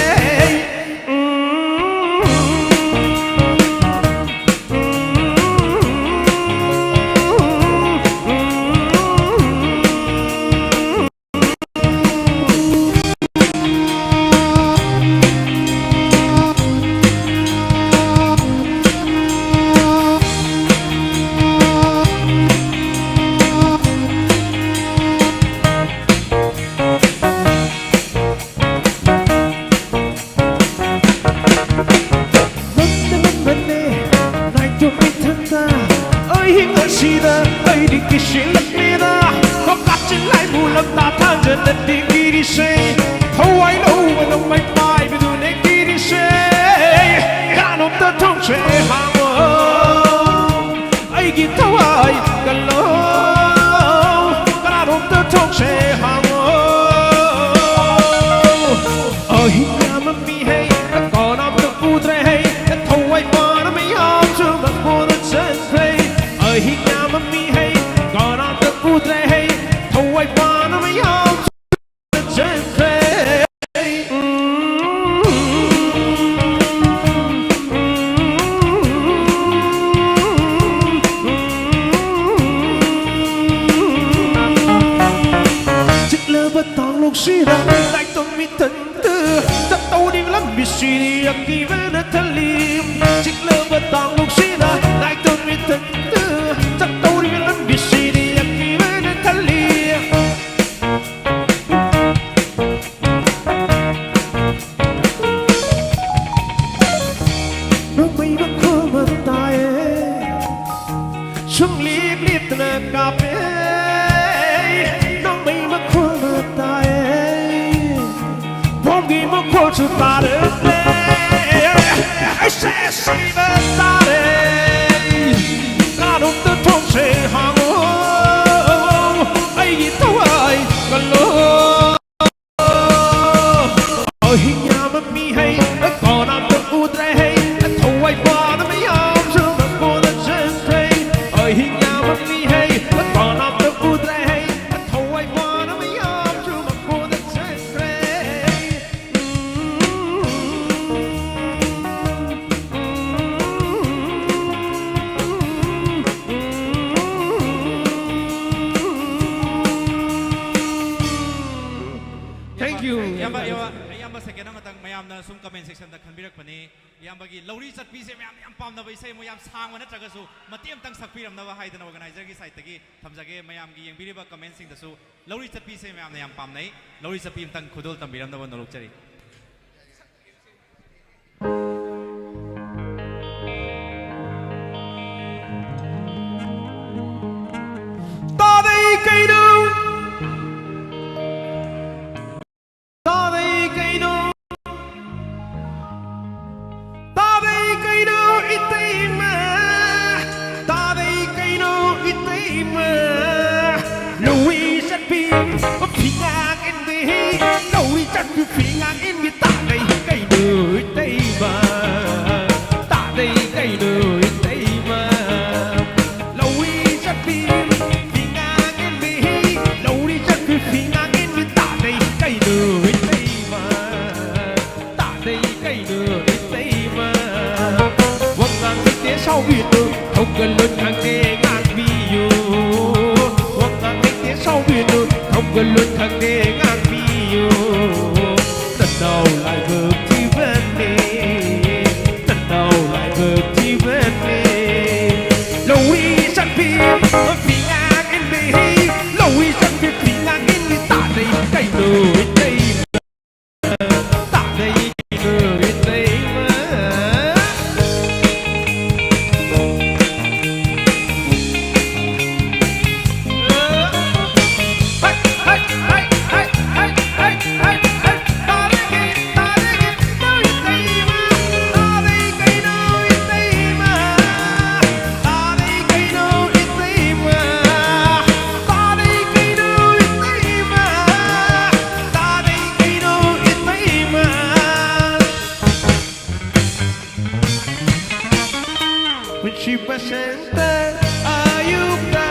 Speaker 12: When she presenta ayuda,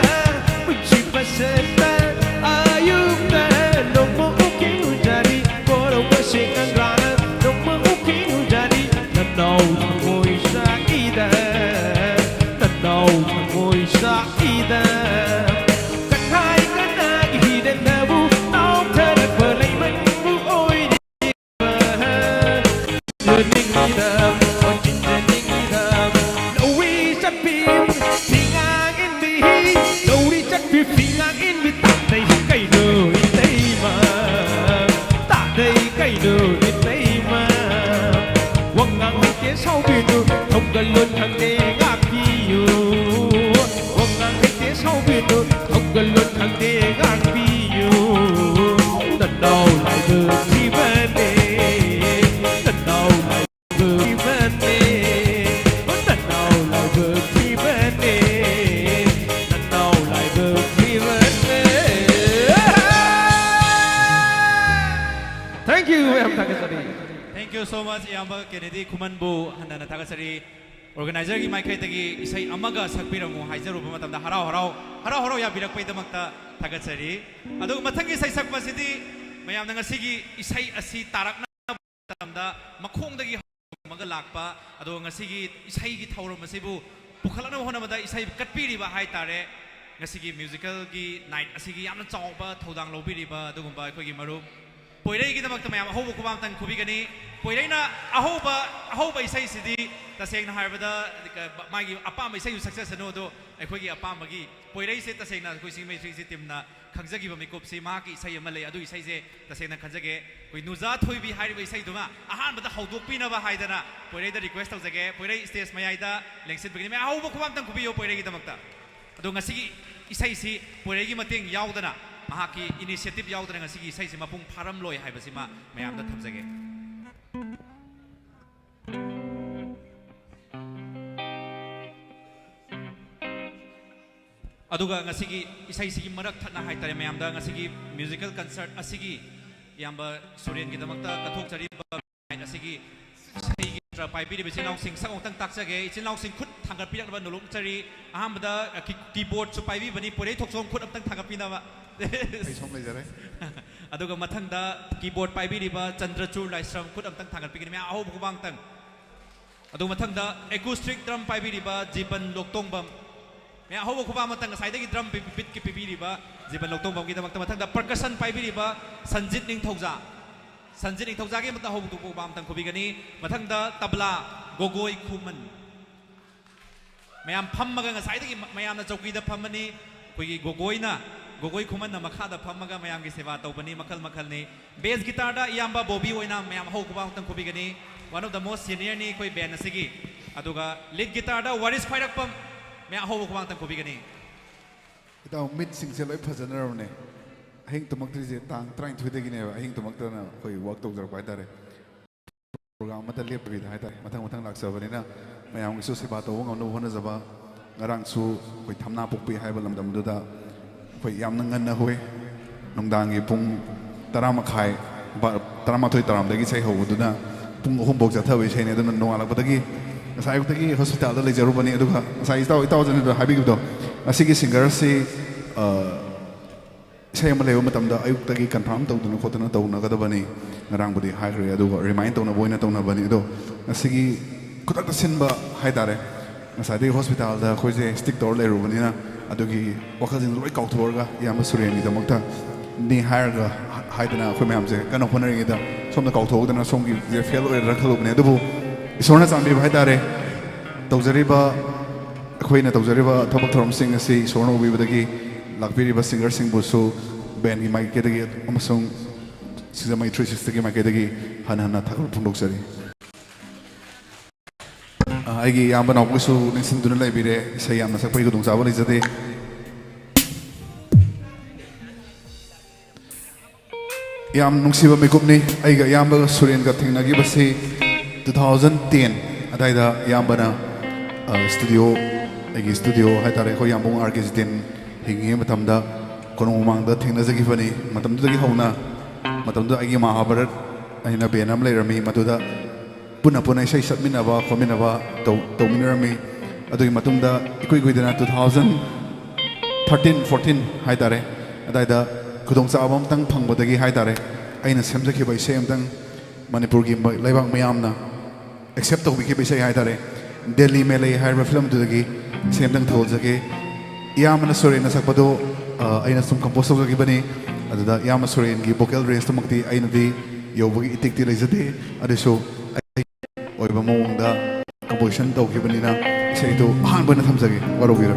Speaker 12: when she seta ayuda nongmo uking ujari koro masing ang rana nongmo uking ujari nanaw tangoy sa ida nanaw tangoy sa ida kanhay ka na ihiden na bu naong tanak balay man bu oy di ba learning idam on jinjaning idam nawi sa pim pingang indi nawi sa pim pingang indi tatay kay no itay ma tatay kay no itay ma wang ngang ke sau binu thong galon thang de ngak piu wang ngang ke sau binu thong galon thang de ngak piu tận đầu lại được đi bên đi tận đầu lại được đi bên đi tận đầu lại được đi bên đi tận đầu lại được đi bên đi. Thank you em Takasari.
Speaker 1: Thank you so much Iyamba Kennedy Khuman bu hanana Takasari organizer gi Maikai tagi isai amaga sakpiramu haijaruba matamda harau ya birakpai damakta Takasari adu mathangi isai sakpasidi mayamna ngasigi isai asi tarakna matamda makhongdagi maga lakpa adu ngasigi isai gi thauram asibu pukhalana honamada isai katpiriba haitare ngasigi musical gi night asigi yamna chawba thodang lobiriba adugumba akhoi marup Poirei gidamak mayam ahoba kubam tan khubigani Poirei na ahoba isai sidi taseng na harbada magi apam isai success no do akhoi gi apam magi Poirei se taseng na koi Singjamei 360 team na khangjagi ba mikop se ma ki isai amale adu isai se taseng na khanjage koi nuza thoibi hariba isai duma ahan bada hodok pina ba haidana Poirei da request tawjage Poirei stage mayai da lengsit bigini me ahoba kubam tan khubiyo Poirei gidamak ta adu ngasigi isai si Poirei gi mateng yaudana mahaki initiative yaudana ngasigi isai si mapung pharam loi haibasima mayamda thamjage aduga ngasigi isai sigi marak thana haitare mayamda ngasigi musical concert asigi yamba Suren gidamakta kathokchari asigi isai gi tra paibiri bichinau sing sang ongtang takjage ichinau sing khut thangar pirak ba nolongchari ahambada keyboard chu paibi bani Poirei Thokchom khut amtang thangar pinaba aduga mathangda keyboard paibiriba Chandrachur Laishram khut amtang thangar pigini me aho bukubang tang aduga mathangda acoustic drum paibiriba Jiban Loktongbam me aho bukubang matang saidagi drum beat ki pibiriba Jiban Loktongbam gi damakta mathangda percussion paibiriba Sanjit Ningthouja gi matang aho bukubang tang khubigani mathangda Tabla Gogoi Khuman mayam phammaga saidagi mayamna chauki da phammani koi Gogoi Khuman na makhada phammaga mayam gi seva tawbani makhal ni bass guitar da Iyamba Bobby Oinam mayam ho kuba tang khubigani one of the most senior ni koi band asigi aduga lead guitar da Warish Khwairakpam mayam ho kuba tang khubigani
Speaker 13: itaw mid sing se loi phajana rawne ahing tumak tri je tang train thuidegi ne ahing tumak ta na koi work tok jar pai tare program mata lep bi dai tare mathang lak sabani na mayam gi su seva taw ngam no hona jaba ngarang su koi thamna pokpi haiba lamdam du da koi yamna nganna hoi nongdangi pung 10 makhai 10 taramdagi sai hobuduna pung 3 bok jathawi chaine dun nongalakpatagi ngasai utagi hospital da lejarubani aduga ngasai itaw jane do habigibdo asigi singer si sai amale matamda ayuktagi confirm tawduna khotana tawna gadabani ngarang budi haigre aduga remind tawna boina tawna bani do asigi kutak sinba haidare ngasai de hospital da khoje stick tor lerubani na adugi wakajin loi kauthorga Iyamba Suren gi damakta ni hairga haidana khoi mayamse kana honari da somna kauthogdana somgi je fail oi rakhalubne adubu isorna chambi haidare tawjariba khoina tawjariba thabak thorom sing asi isorna ubibadagi lakpiriba singer sing busu band gi mai kedagi amasung Singjamei 360 gi mai kedagi hanana thakul phundoksari aigi Iyamba naw busu ninsin duna laibire sai yamna sakpai gudung chaba leijade yam nungsiba mikupni aiga Iyamba Suren ga thingnagi basi 2010 adaida Iyambana studio aigi studio haitare ko yambung argesitin hingi matamda kono mangda thingnajagi fani matamdagi hauna matamda aigi Mahabharat aina benam leirami matuda puna sai satminaba khominaba tawminarami adugi matungda ikoi goidana 2000 13, 14 hai tare adaida khudong cha abam tang phangbadagi hai tare aina semjaki bai sem tang Manipur gi laibang mayamna accept to biki bai hai tare Delhi me lai hai film tu dagi sem tang thol jage yamna Suren na sakpado aina sum compose jagi bani adada yamna Suren gi vocal range tamakti aina di yobagi itik ti leizate adeso oiba mawngda composition tawkibanina isai to ahanbana thamjage warobira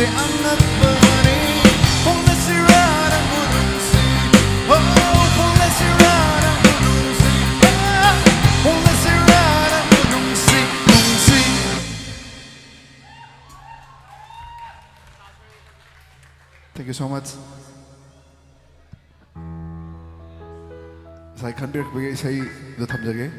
Speaker 13: angakbani Pulasiran ang gulungsi Oh, pulasiran ang gulungsi Pulasiran ang gulungsi Gulungsi Thank you so much. Sai khanbir bagi sai do thamjage.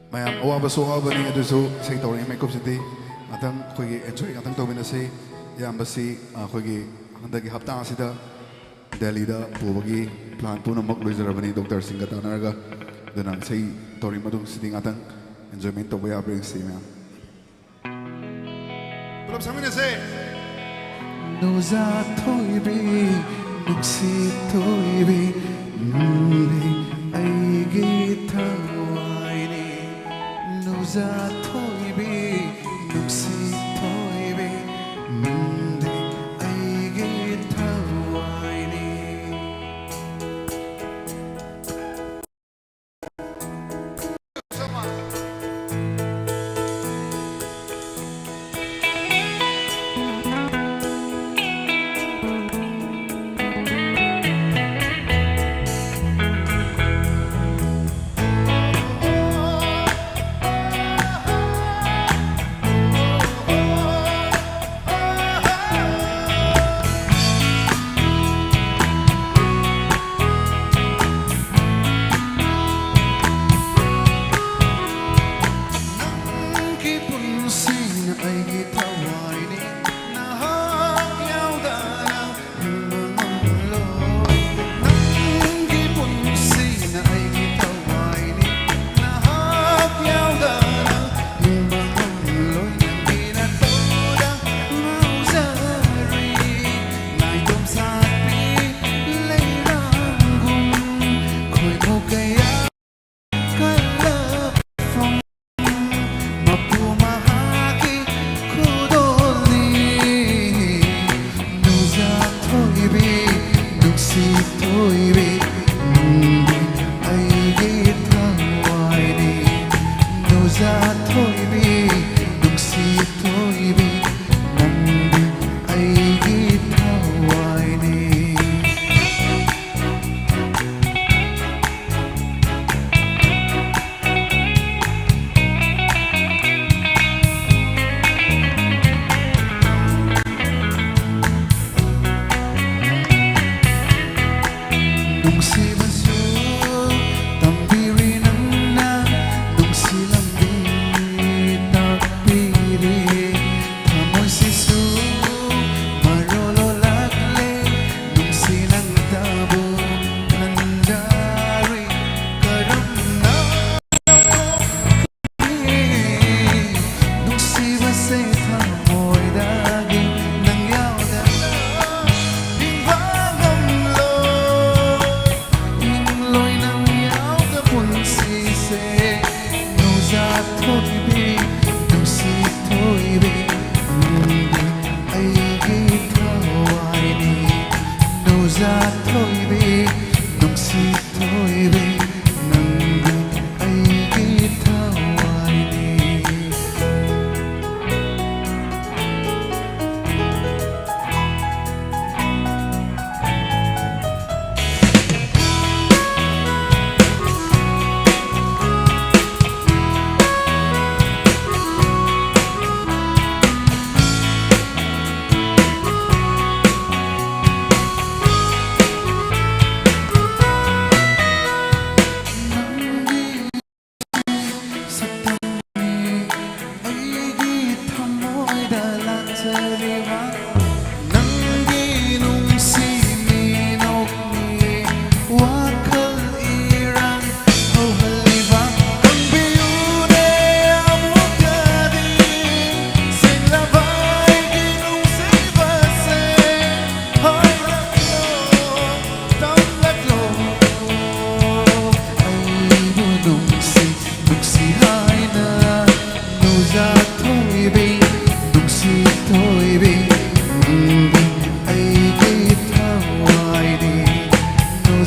Speaker 13: Mayam awa baso abani adusu sai tawri mai kopsiti atang khogi enjoy atang tawbina sei yam basi khogi handagi hapta asida Delhi da pubagi plan puna mak loizarabani Dr. Singh tanaraga danang sei tawri madung sitting atang enjoyment to baya bring sei ma'am Pulap samina sei Noza toibi nuksi toibi aigi thawaini Noza toibi nuksi toibi aigi thawaini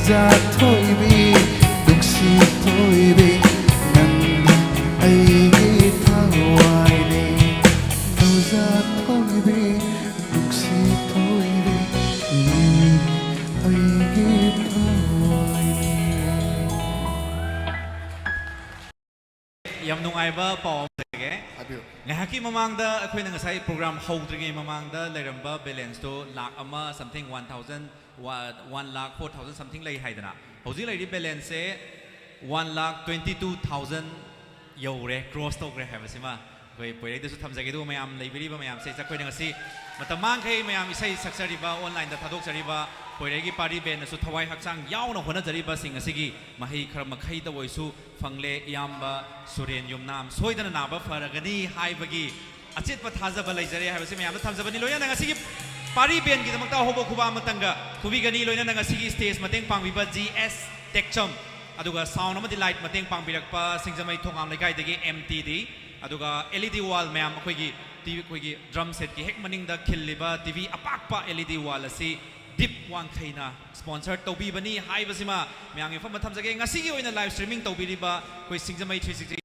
Speaker 13: Nuza Toibi Duksi Toibi Nanda Aigi Tawaini Nuza Toibi Duksi Toibi Aigi Tawaini
Speaker 1: Yam nungaiba pom ge ngahaki mamangda akhoi nang sai program howdringe mamangda leiramba balance to lakh ama something 1000 1 lakh 4000 something lei haidana hoji lei balance se 1 lakh 22000 yore cross to gre habasima koi poirei da su thamjage du mayam leibiri ba mayam sei sakhoi nang si matamang khai mayam isai saksari ba online da thadok sari ba poirei gi PARI band su thawai hakchang yauna hona jari ba sing asigi mahi khar makhai da woisu fangle yamba Suren yumnam soidana naba faragani haibagi achit pa thajaba leijare haibase mayam thamjabani loina nang asigi PARI band gi damakta hobo khuba matanga khubigani loina nang asigi stage mateng pangbiba GS Tekcham aduga sound amadi light mateng pangbirakpa Singjamei thongam Leikai dagi MTD aduga LED wall mayam akhoi gi drum set gi hek maning da khilliba TV apakpa LED wall asi Deep Wangkhei na sponsor tobi bani hai basima myang ifam thamjage ngasigi oina live streaming tobi ba koi Singjamei 360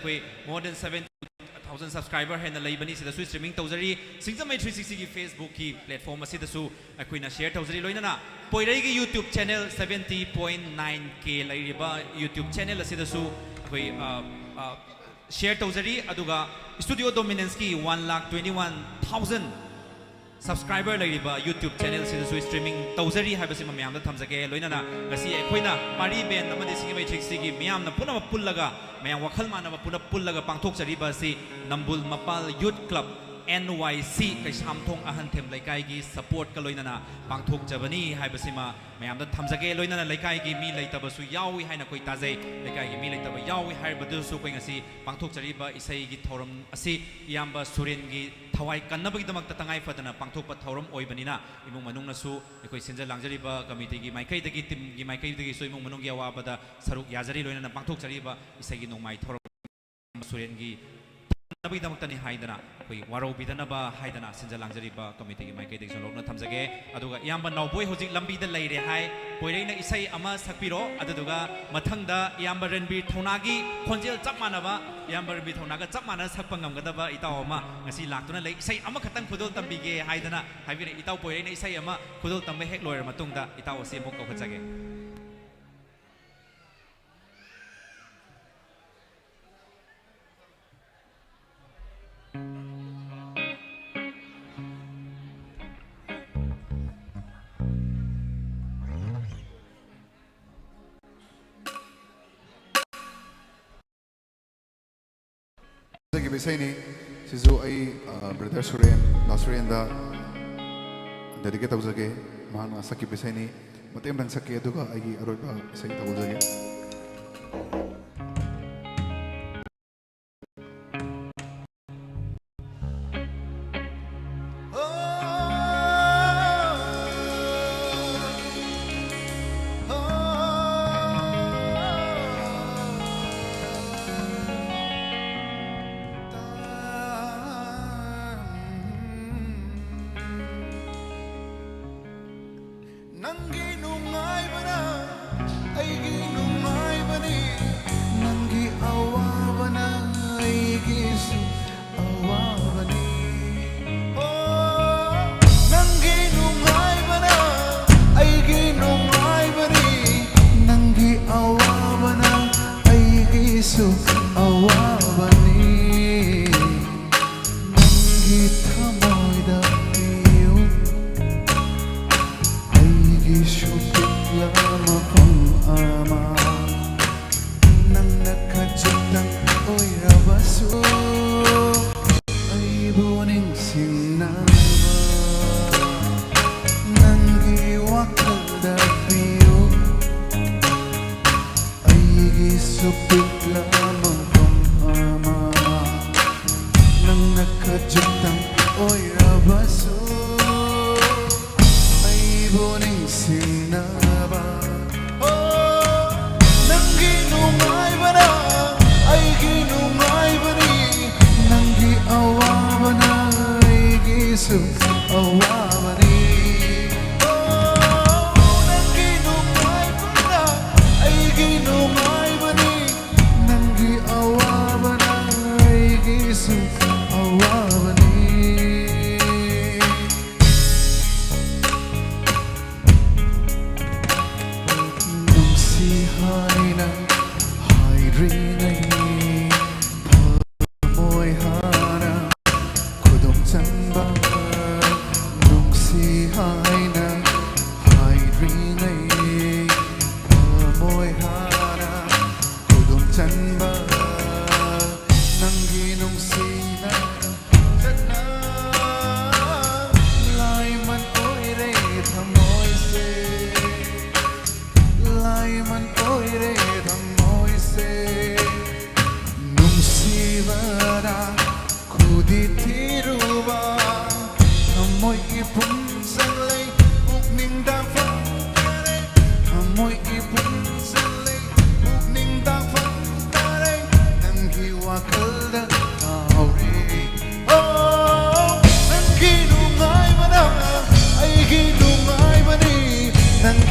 Speaker 1: koi more than 7000 subscriber hen lei bani sida su streaming tawjari Singjamei 360 ki Facebook ki platform asida su akoi na share tawjari loina na Poirei gi YouTube channel 70.9k lei ba YouTube channel asida su akoi share tawjari aduga Studio Dominance ki 1,21,000 subscriber lariba YouTube channel sidasu streaming tawjari haibasima mayam da thamjage loinana ngasi ekhoina PARI band amadi Singjamei 360 gi mayam na punama pullaga mayam wakhal manaba puna pullaga pangthokjari ba si NAMBUL MAPAL Youth Club NYC Keishamthong Ahanthem Leikai gi support ka loinana pangthokjabani haibasima mayam da thamjage loinana Leikai gi mi leitabasu yawi haina koi tajai Leikai gi mi leitaba yawi haibadu su koi ngasi pangthokjari ba isai gi thoram asi yamba Suren gi thawai kannabagi damakta tangai fadana pangthokpa thoram oibanina imung manungna su ekoi sinja langjari ba committee gi maikai dagi team gi maikai dagi so imung manung gi awabada saruk yazari loinana pangthokjari ba isai gi nongmai thoram Suren gi nabagi damakta ni haidana koi waro bidana ba haidana sinja langjari ba committee gi maikai dagi so lokna thamjage aduga yamba nawboi hojik lambi da leire hai Poirei na isai ama sakpiro aduga mathangda yamba Renbir Thonagi khonjel chap manaba yamba Renbir Thonaga chap mana sakpa ngamgadaba itaw ama ngasi laktuna lei isai ama khatang khudol tambige haidana haibire itaw Poirei na isai ama khudol tambe hek loira matungda itaw ase mok ko khajage
Speaker 13: Bisayni sizu ay brother Suren Suren da dedicate tawjage mahang sakki bisayni matem dang sakki aduga ay aroi ba sai tawjage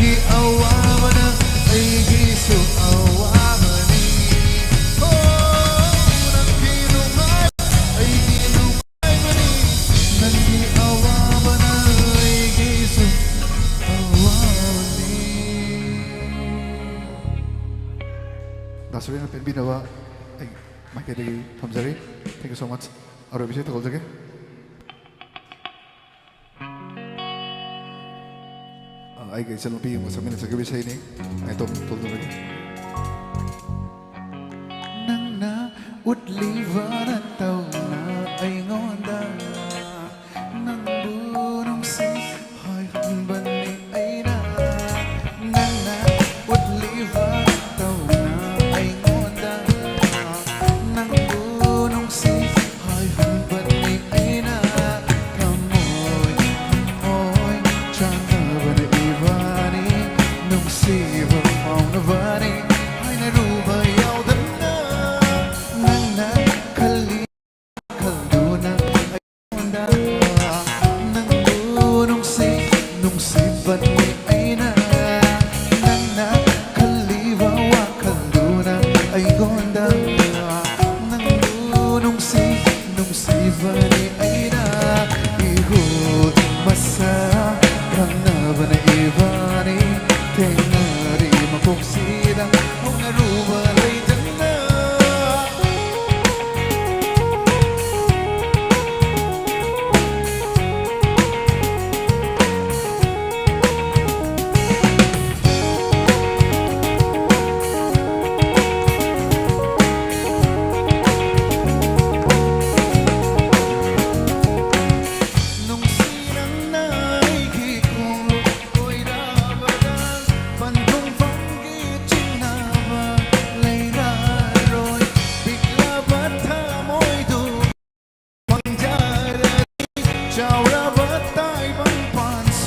Speaker 13: ꯅꯪꯒꯤ ꯑꯋꯥꯕꯅ ꯑꯩꯒꯤꯁꯨ ꯑꯋꯥꯕꯅꯤ ꯅꯪꯒꯤ ꯅꯨꯡꯉꯥꯏ ꯑꯩꯒꯤ ꯅꯨꯡꯉꯥꯏꯕꯅꯤ ꯅꯪꯒꯤ ꯑꯋꯥꯕꯅ ꯑꯩꯒꯤꯁꯨ ꯑꯋꯥꯕꯅꯤ ꯗꯥꯁꯨꯔꯦꯟꯅ ꯄꯦꯟꯕꯤꯅꯕ ꯑꯩ ꯃꯥꯏꯀꯩꯗꯒꯤ ꯊꯝꯖꯔꯤ. Thank you so much. ꯑꯔꯣꯏꯕ ꯏꯁꯩ ꯇꯧꯖꯒꯦ. ꯑꯩꯒ ꯏꯆꯟꯅꯨꯄꯤ ꯑꯃ ꯁꯛꯃꯤꯟꯅꯖꯈꯤꯕ ꯏꯁꯩꯅꯤ. ꯑꯩ ꯇꯧꯖꯔꯒꯦ. ꯅꯪꯅ ꯎꯠꯂꯤꯕ ꯅꯠꯇꯧꯅ ꯑꯩꯉꯣꯟꯗ ꯅꯪꯕꯨ ꯅꯨꯡꯁꯤ ꯍꯥꯏꯍꯟꯕꯅꯤ ꯑꯩꯅ ꯅꯪꯅ ꯎꯠꯂꯤꯕ ꯅꯠꯇꯧꯅ ꯑꯩꯉꯣꯟꯗ ꯅꯪꯕꯨ ꯅꯨꯡꯁꯤ ꯍꯥꯏꯍꯟꯕꯅꯤ ꯑꯩꯅ ꯊꯝꯃꯣꯏ ꯊꯝꯃꯣꯏ ꯆꯥꯟꯅꯕꯅ 이번이 눈시버 마음나바니 하이나루바 야우단나 낭나 칼리 칼두나 아이온다 낭부 눈시 눈시바니 아이나 낭나 칼리와 와 칼두나 아이곤다 낭부 눈시 눈시바니 아이나 이후 마사 강나바나 이번이 탱나리 마폭시다 홍나루바 레이잖아 농시랑 나에게 고이라바다 반동방기 찡나바 레이라로이 빅라바타 모이도 왕자라리 자우라바타 이방 판수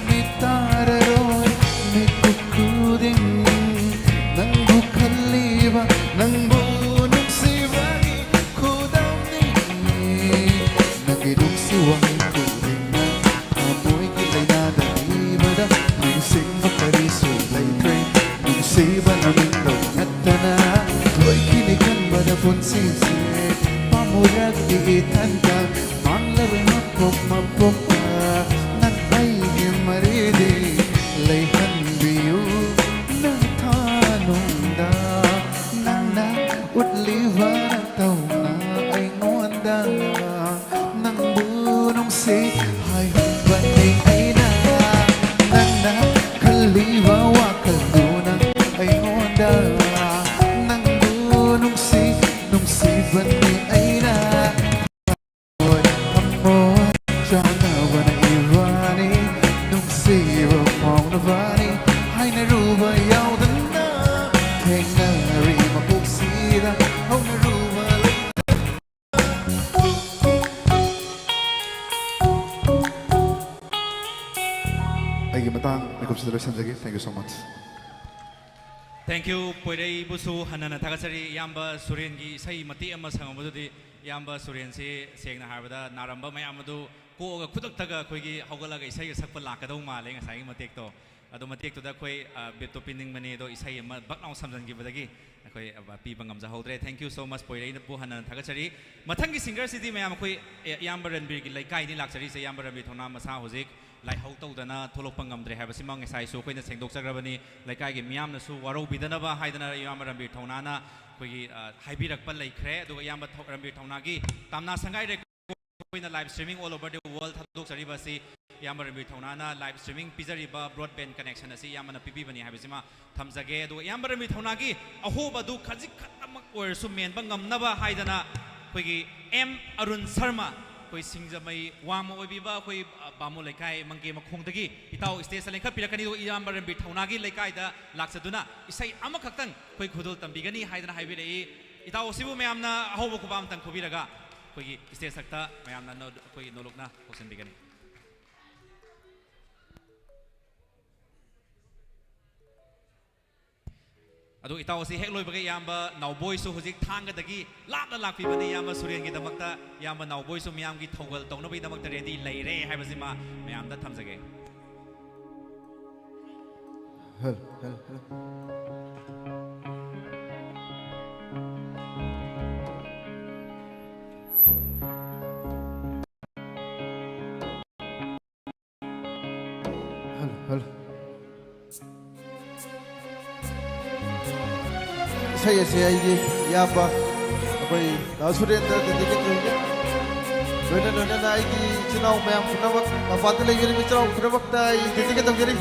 Speaker 13: 니따라로이 니꾸꾸딩 낭부 칼리바 낭부 눅시바니 고담니 나게 눅시와니 고딩나 아모이 길라이나다 이바다 닝싱바 카리수 레이kai 눅시바 나민도 나타나 거이키니 간바다 본시세 파무락 이탄가 망라베 마폭 난 아이게 말이디 레이한비유 나타논다 낭나 웃리바 나타오나 아이노안다 낭부 농시 하이바니 아이나 낭나 칼리바 와 칼두나 아이노안다 낭부 농시 농시바니 아이나 Ôi, amor, chanabana ivani Nungsiba maunavani Hainaruba yaudana Tengnari mapuksida Haunaruba ꯑꯩꯒꯤ ꯃꯇꯥꯡ ꯃꯤꯀꯨꯞꯁꯤꯗ ꯂꯣꯏꯁꯤꯟꯖꯒꯦ. Thank you so much.
Speaker 1: Thank you Poirei busu hanana thagatsari yamba Suren gi sai mati ama sangamududi yamba Suren se sengna harbada naramba mayam adu ko ga khudak taga khoi gi hogalaga isai ga sakpa lakadau male ngasai gi matek to adu matek to da khoi beto pining mane do isai ama baknaw samjan gi badagi khoi pi bangam ja hodre. Thank you so much Poirei bu hanana thagatsari mathangi singer sidi mayam khoi yamba Ranbir gi Leikai ni laksari se yamba Ranbir thona masa hozik lai hau tawdana tholokpa ngamdre habasi mang ngai su khoina sengdokjagrabani Leikai gi miyamna su waro bidanaba haidana yamba Ranbir thonana khoi haibirakpa laikhre aduga yamba Ranbir thonagi tamna sangai re khoina live streaming all over the world thadokjariba si yamba Ranbir thonana live streaming pizariba broadband connection asi yamana pibibani habasi ma thamjage aduga yamba Ranbir thonagi ahoba du khajik khatamak oirsu menba ngamnaba haidana khoi gi M Arun Sharma koi Singjamei wama oibiba koi bamu Leikai mangge makhongdagi itau stage lengkha pirakani do iyamba Ranbir thonagi Leikai da laksaduna isai ama khaktang koi khudul tambigani haidana haibirei itau sibu mayamna ahobo kubam tang khubiraga koi stage sakta mayamna no koi nolokna hosenbigani. Adu itaw si hekloi bagai yamba nauboi su hujik thangadagi lapna lakpibani yamba Suren gi damakta yamba nauboi su miyam gi thogal tongnabai damakta ready leire haibasima mayamda thamjage.
Speaker 14: Hello, hello, hello. Hello, hello. Saya ini ya apa tahu sudah dedikasi juga. Benar na ini channel memang pernah apa tu lagi ni channel pernah waktu dedikasi tu jadi.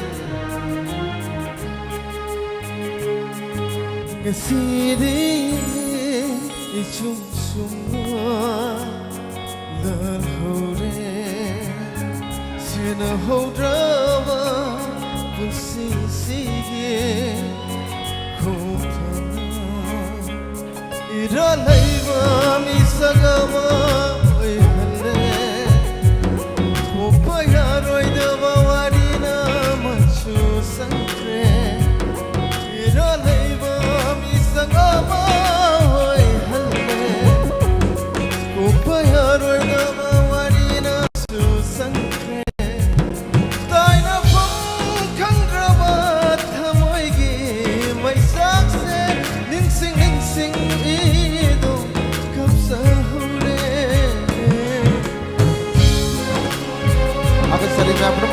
Speaker 14: Ngasih ichum semua lalhore sena hodrawa pulsi sige khotana iralaiwa misagawa oi halle kopaya roidawa warina machu sangre iralaiwa misagawa oi halle kopaya roidawa warina machu sangre taina phong khangraba thamoigi maisak se ningsing ningsing ido kapsa hore agar sering मैं अपना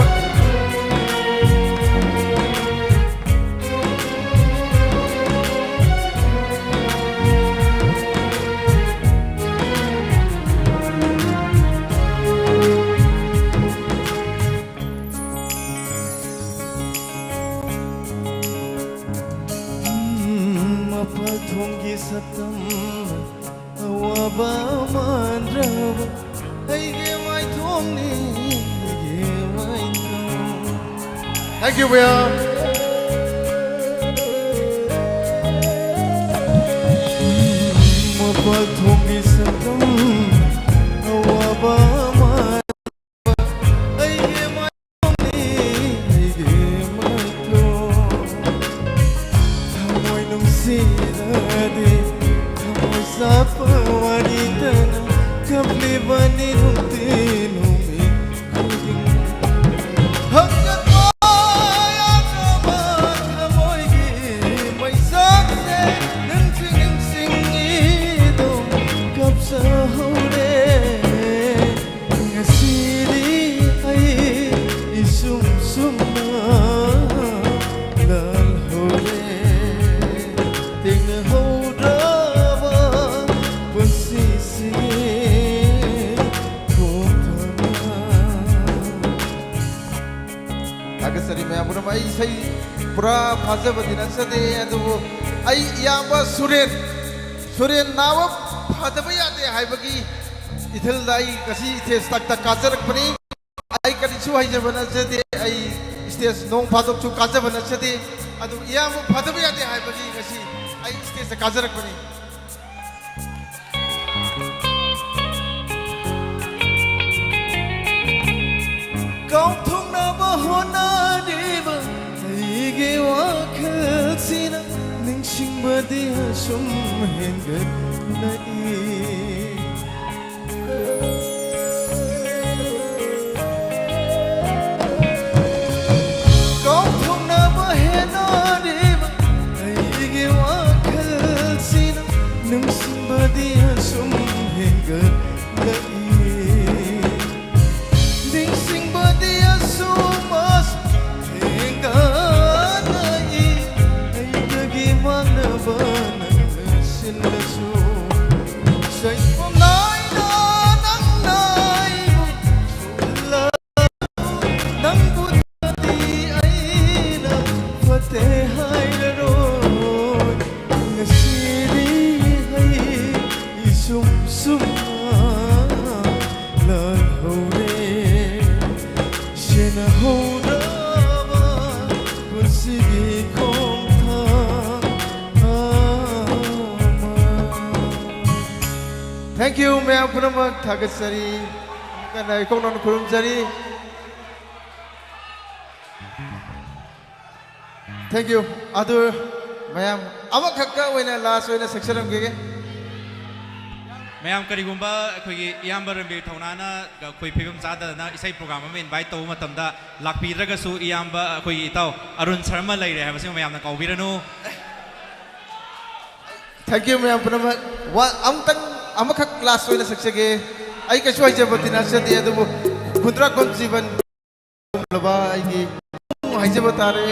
Speaker 14: MAPAL thonggi satam awaba mandraba aige mai thongni aige mai thong. Thank you, भैया. MAPAL thonggi satam awaba mandraba aige mai thongni aige mai thong. Oinam sirade thamoi sapa waritana kapli bani nukti numi kuding hakat maya kaba thamoi gi maisak se nansing sing ido kapsa hore ngasiri ai isum summa lal hore Agasari मैं अपना भाई सही पूरा फाज़े बदिना सदे अदुबो आई याबा सुरेन नाव फाज़े बयाते हाय बगी इथल दाई कसी इथे तक काजरक पनी आई करिसु हाय जबना सदे आई स्टेज नों फादक चु काजर बना सदे अदु याबा फाज़े बयाते हाय बगी कसी आई स्टेज काजरक पनी Kau thong na bahona deva, aige wakhel sina, ningsing badia sum hengat nai. Kau thong na bahona deva, aige wakhel sina, ningsing badia sum hengat nai. Thank you, मैं अपना मग थागत सरी करना एक कौन कुरुम सरी. Thank you. Adur, मैं अब खक्का वैना last वैना section हम के
Speaker 1: mayam karigumba khoi iyamba rambi thaunana khoi phibam chada na isai program ama invite to matamda lakpiraga su iyamba khoi itaw Arun Sharma laire ha basing mayam na kaubiranu.
Speaker 14: Thank you mayam punama amtang amakak class oina saksege ai kasu ai jabatina sadi adu kundra kon jiban laba ai gi ai jabatare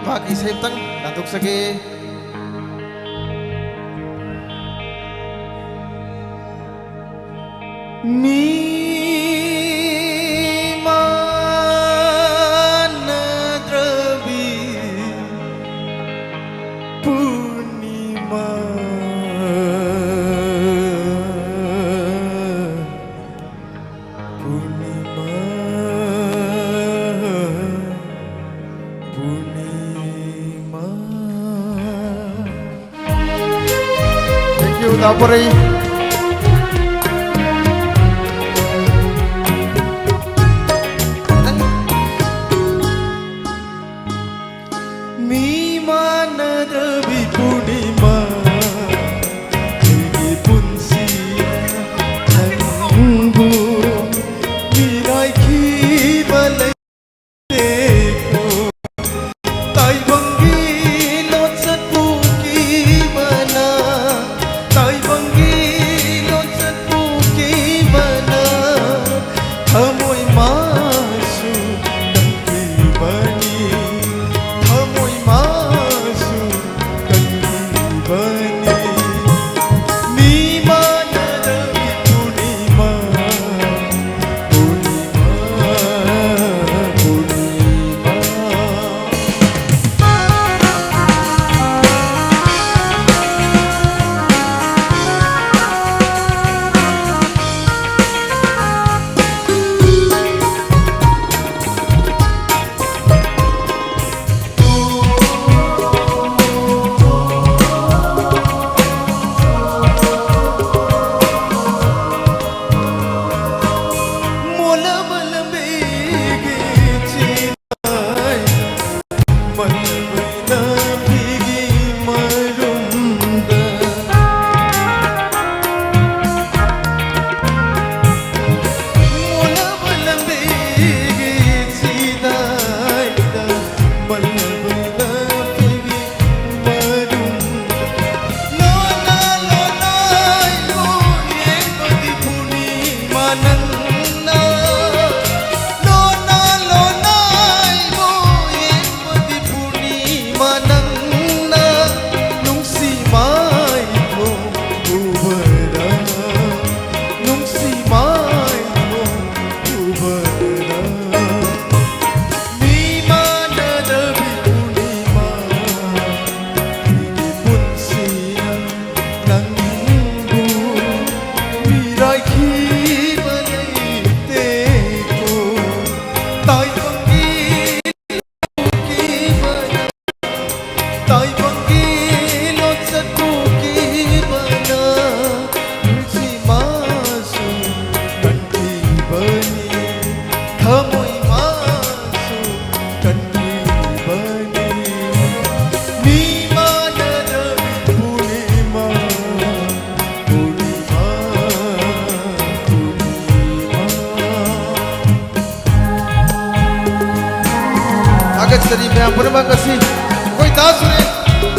Speaker 14: ma ki septang naduk sage
Speaker 12: Mi mana drabi Purnima Purnima Purnima.
Speaker 14: Thank you Poirei. Agad-sari mayam punama kasi koi da Suren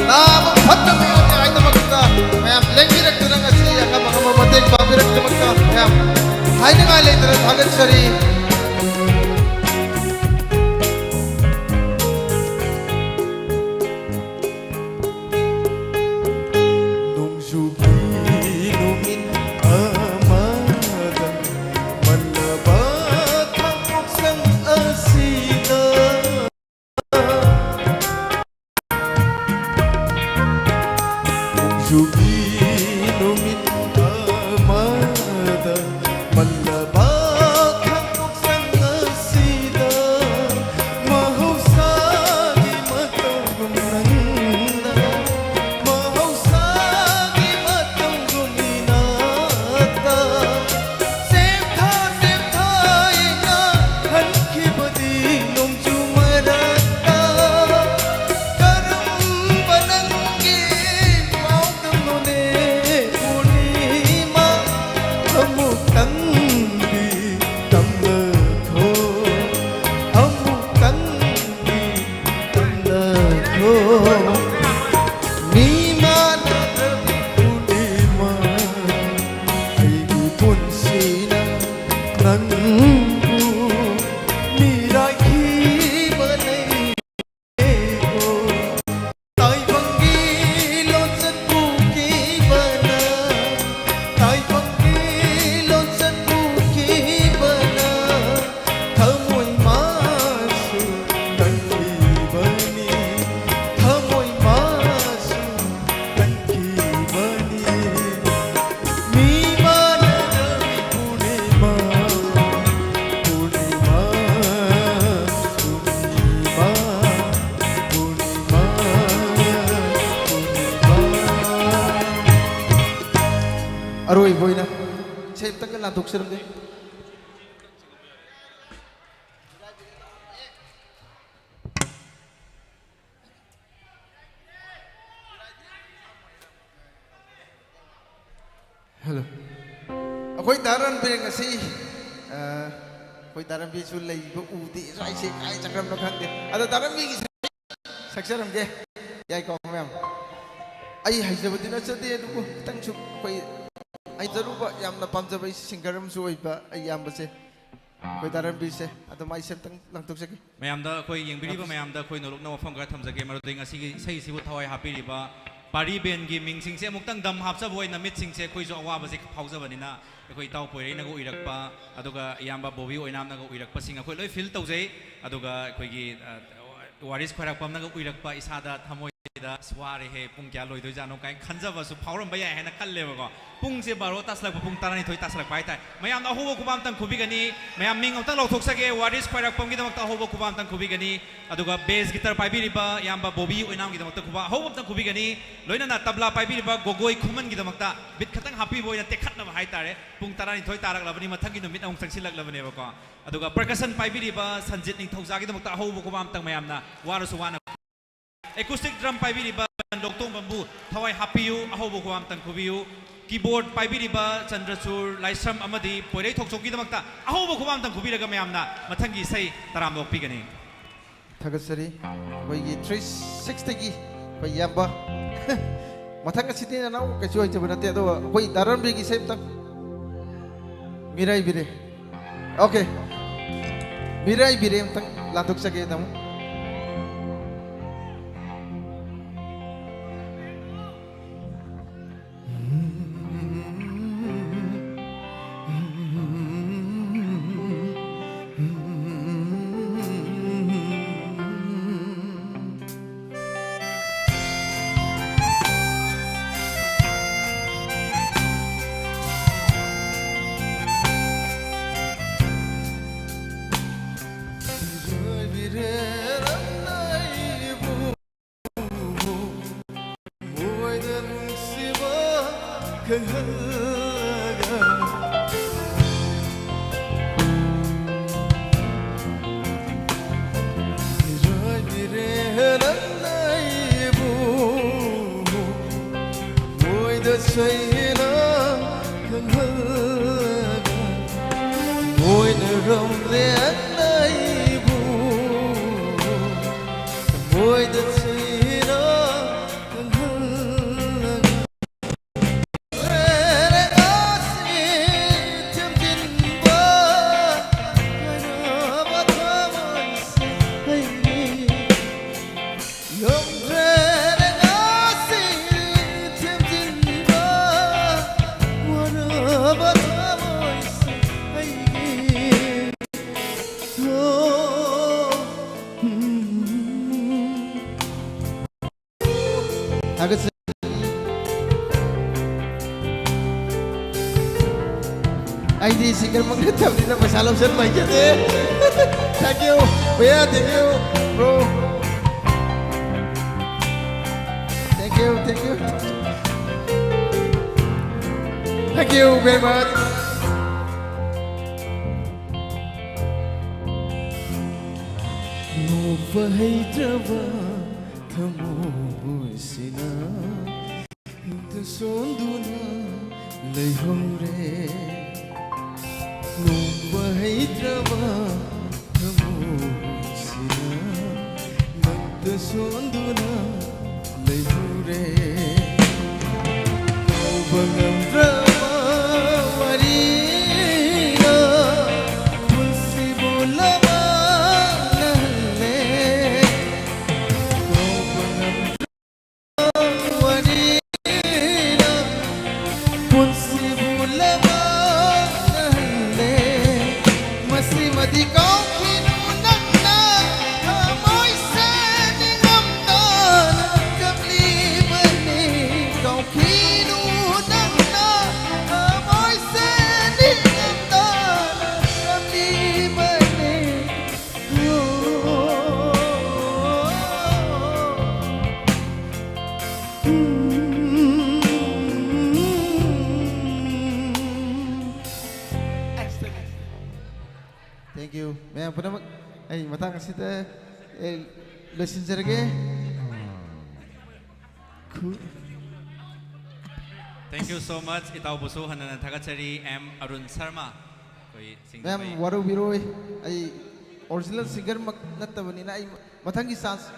Speaker 14: naam phatta mayam ne aina makta mayam lengi rak tunang asi akam akam matek babi rak makta mayam haina ngai le tara agad-sari boina sai tak lan tuk seram de hello akoi daran beng asi akoi daran bi sul lei bu uti sai se kai chakram no khan de ada daran bi saksaram ge yai ko mem ai hai jabadina chade du tang chu koi ai zaruba yamna pamjaba singaram su oiba ai yamba se koi daran bi se ada mai sem tang lang tuk saki
Speaker 1: mayam da koi yeng biri ba mayam da koi nolok na wafam ga thamjage maruding asi sei sibu thawai hapi riba PARI Ben gi ming sing se muktang dam hapsa boy na mit sing se koi jo awa ba se phauja banina koi taw Poirei na go irakpa aduga yamba bobi Oinam na go irakpa singa koi loi feel tawjai aduga koi gi Warish Khwairakpam na go irakpa isada thamoi da sware he pung kya loi doi jano kai khanjaba su phauram ba ya he na khalle ba ko pung se baro taslak pung tarani thoi taslak pai tai mayam da hobo kubam tang khubi gani mayam ming amtang lothok sake Warish Khwairakpam gi damak ta hobo kubam tang khubi gani aduga bass guitar pai bi riba yamba bobi Oinam gi damak ta khuba hobo tang khubi gani loina na tabla pai bi riba Gogoi Khuman gi damak ta bit khatang happy boy na tekhat na hai tare pung tarani thoi tarak labani mathang gi numit ang tangsilak labane ba ko aduga percussion pai bi riba Sanjit Ningthouja gi damak ta hobo kubam tang mayam na warasu wana Acoustic drum paibiriba Loktongbam thawai hapiyu ahobo ko amtang kubiyu keyboard paibiriba Chandrachur Laishram amadi Poirei Thokchom ki damakta ahobo ko amtang kubiraga mayamna mathangi sei taram lok pigani
Speaker 14: thagasari koi gi 360 gi koi yamba mathang siti na nau ka choi jabana te do koi daran bi gi sem tang mirai bire okay mirai bire tang latuk sake namu ID single magnetam din na masalam sir may jade. Thank you. Kuya, thank you. Bro. Thank you, thank you. Thank you very much. Novahaitrava thamoisina tasonduna leihore Novahaitrava thamoisina tasonduna leihore Novagamdrava warina pulsibulava मैं पुनः ऐ Matang असिते लसिन जरगे
Speaker 1: Thank you so much. Itaw buso hanan thagachari M Arun Sharma. Koi
Speaker 14: ma'am वारू बिरोई ऐ original singer मक नत्तबनी ना ऐ मतंगी सांस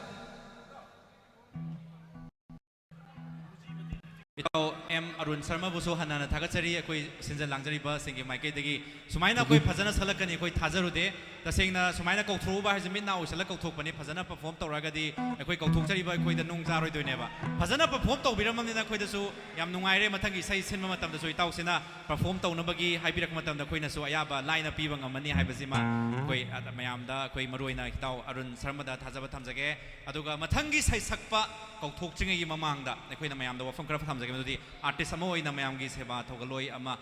Speaker 1: Itaw M Arun Sharma buso hanan thagachari koi sinjan langjari ba singi maike degi sumaina koi phajana salakani koi thajarude tasengna sumaina kauthru ba hajmin na usala kauthokpani phajana perform tawragadi koi kauthokchari ba koi da nung jaroi doineba phajana perform tawbiramamni na koi da su yam nungaire mathangi sai sinma matam da su itaw sina perform tawnabagi haibirak matam da koi na su ayaba line pi bang amani haibasima koi mayam da koi maroina itaw Arun Sharma da thajaba thamjage aduga mathangi sai sakpa kauthokchingai gi mamang da koi na mayam da wafam kra thamjage madudi artist ama oina mayam gi seba thogaloi ama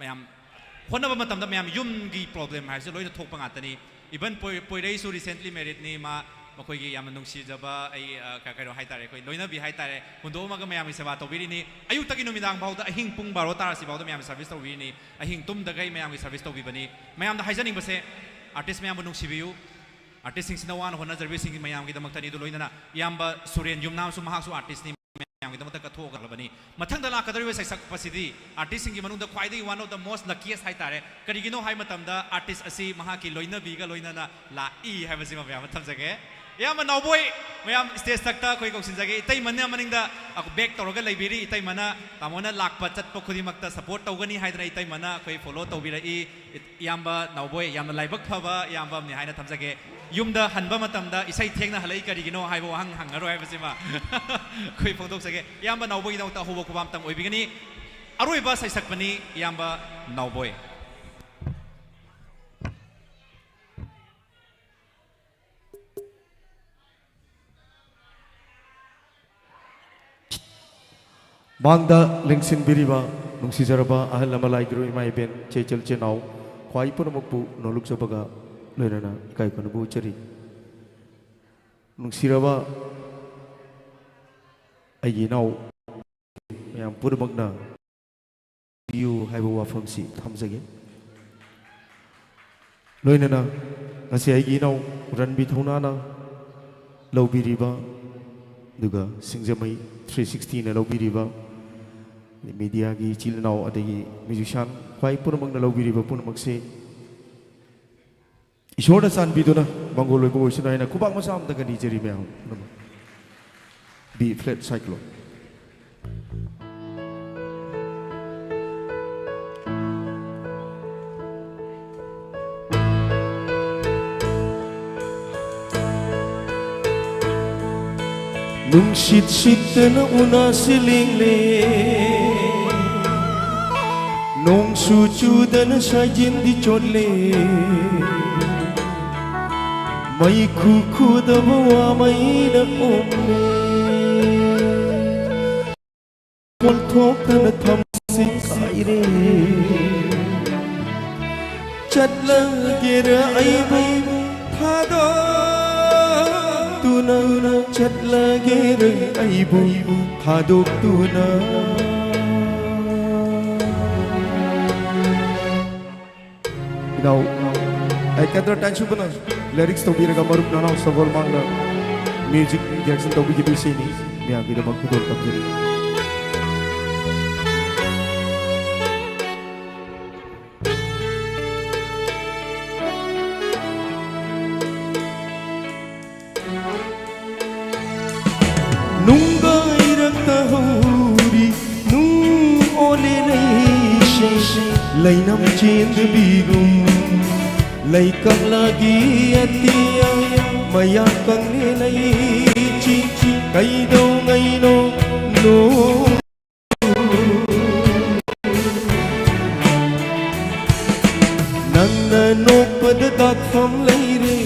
Speaker 1: mayam honaba matam da mayam yum gi problem haise loina thokpa ngatani even Poirei su recently married ni ma makoi gi yam nungsi jaba ai ka haitare koi loina bi haitare hundo ma ga mayam seba tobiri ni ayuk taki numidang bauda ahing pung baro tarasi bauda mayam service tobiri ni ahing tum da gai mayam gi service tobi bani mayam da haijaning base artist mayam nungsi biu artist sing sinawan hona service sing mayam gi damak tani do loina na yamba Suren yumnam su mahak su artist ni Mathang Kadari was a capacity, artist in Gimanunda Kwai, one of the most luckiest Haitare, Karigino Haimatamda, artist Asi, Mahaki, Loina Biga, Loina, La E, have a sim of Yamatamzage. Yama no boy, Mayam stays Takta, Koiko Sinzage, Taimana Maninda, a back Toroga Liberi, Taimana, Tamona Lakpatat Pokudimakta, support Togani Hydra, Taimana, Koi follow Tobira E, Yamba, no boy, Yama Libak Pava, Yamba, Nihana Tamzage. Yumda Hanba Matamda, Isai Tena Halaka, Rigino, Haibo Hang Hangaro, Havasima, Koi Photoxage, Yamba no boy, Dota Hobokam, Oibigani, Aruiba Sakpani, Yamba no boy.
Speaker 4: Mangda Lingsin Biriba, Nungsijaraba, Ahalamalai Guru, my ben, Chechel Chenau, Kwaipunamupu, no looks of Baga, Lerana, Kaikunabu Cheri. Nungsiraba Ayinau, Yam Purmagna, you have a wafam seat, comes again. Loinana, Nasi Ayinau, Ranbit Hunana, Lobi Riba, Duga, Singjamei, 316, Lobi Riba. The media gi chil now at the musician, quite put among the lobby river Punamaxi. Ishora San Biduna, Mongolo Boshina, and a Kubamasam, the Ganijeri Mel. B flat cyclone. Nung shit na una siling le. Nong sucu dan sajin di chole, mai kuku da bawa mai na omle, kol thok na tham sing aire, chatla gera ai bai thado, tu na chatla gera ai bai thado tu na. Now, I can't attach to the lyrics to be a Gamaruk now, Savor Manga, music, Jackson to be given singing, yeah, with a Makudo Kapuri. Nunga irakta hori, nu ole leishe, lainam chind bigum. Laikang lagi atia maya kang nilay chi kay daw ngay no nang nanok padadak from layre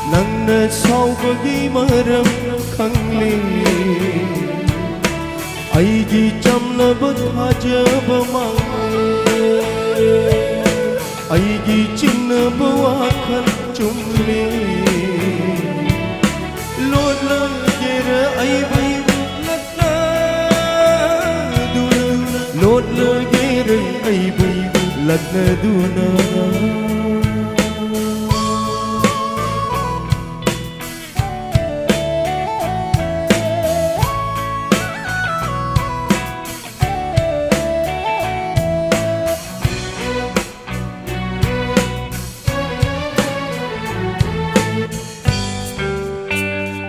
Speaker 4: nang nasaw pagi maram kang le ay gi cham na bat hajab mang Aigi chinna bawakan chumle Lord la gera ai bai latna duna Lord la gera ai bai
Speaker 12: laknaduna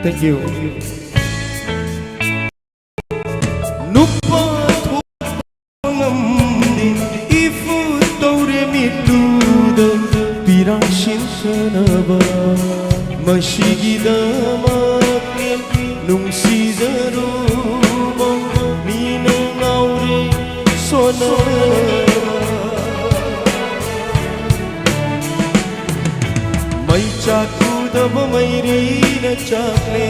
Speaker 12: Thank you. Nupa thongamdi ifu tore mituda pirang shinsanaba Gidamak nung sizaruba ninang aure sona may chakudaba mayrina chakle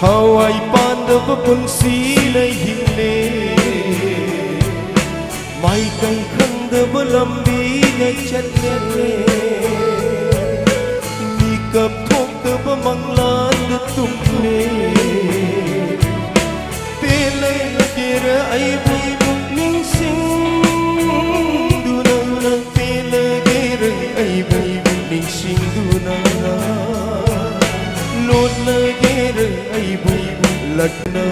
Speaker 12: Hawaii pandaba punsi na himne may kay khandaba lambi na chatle Nikap thokdaba manglan na tumne Pelay na kira ay buibuk ning sing Dunang pelay kira ay buibuk ning sing Dunang Lord na kira ay buibuk lagna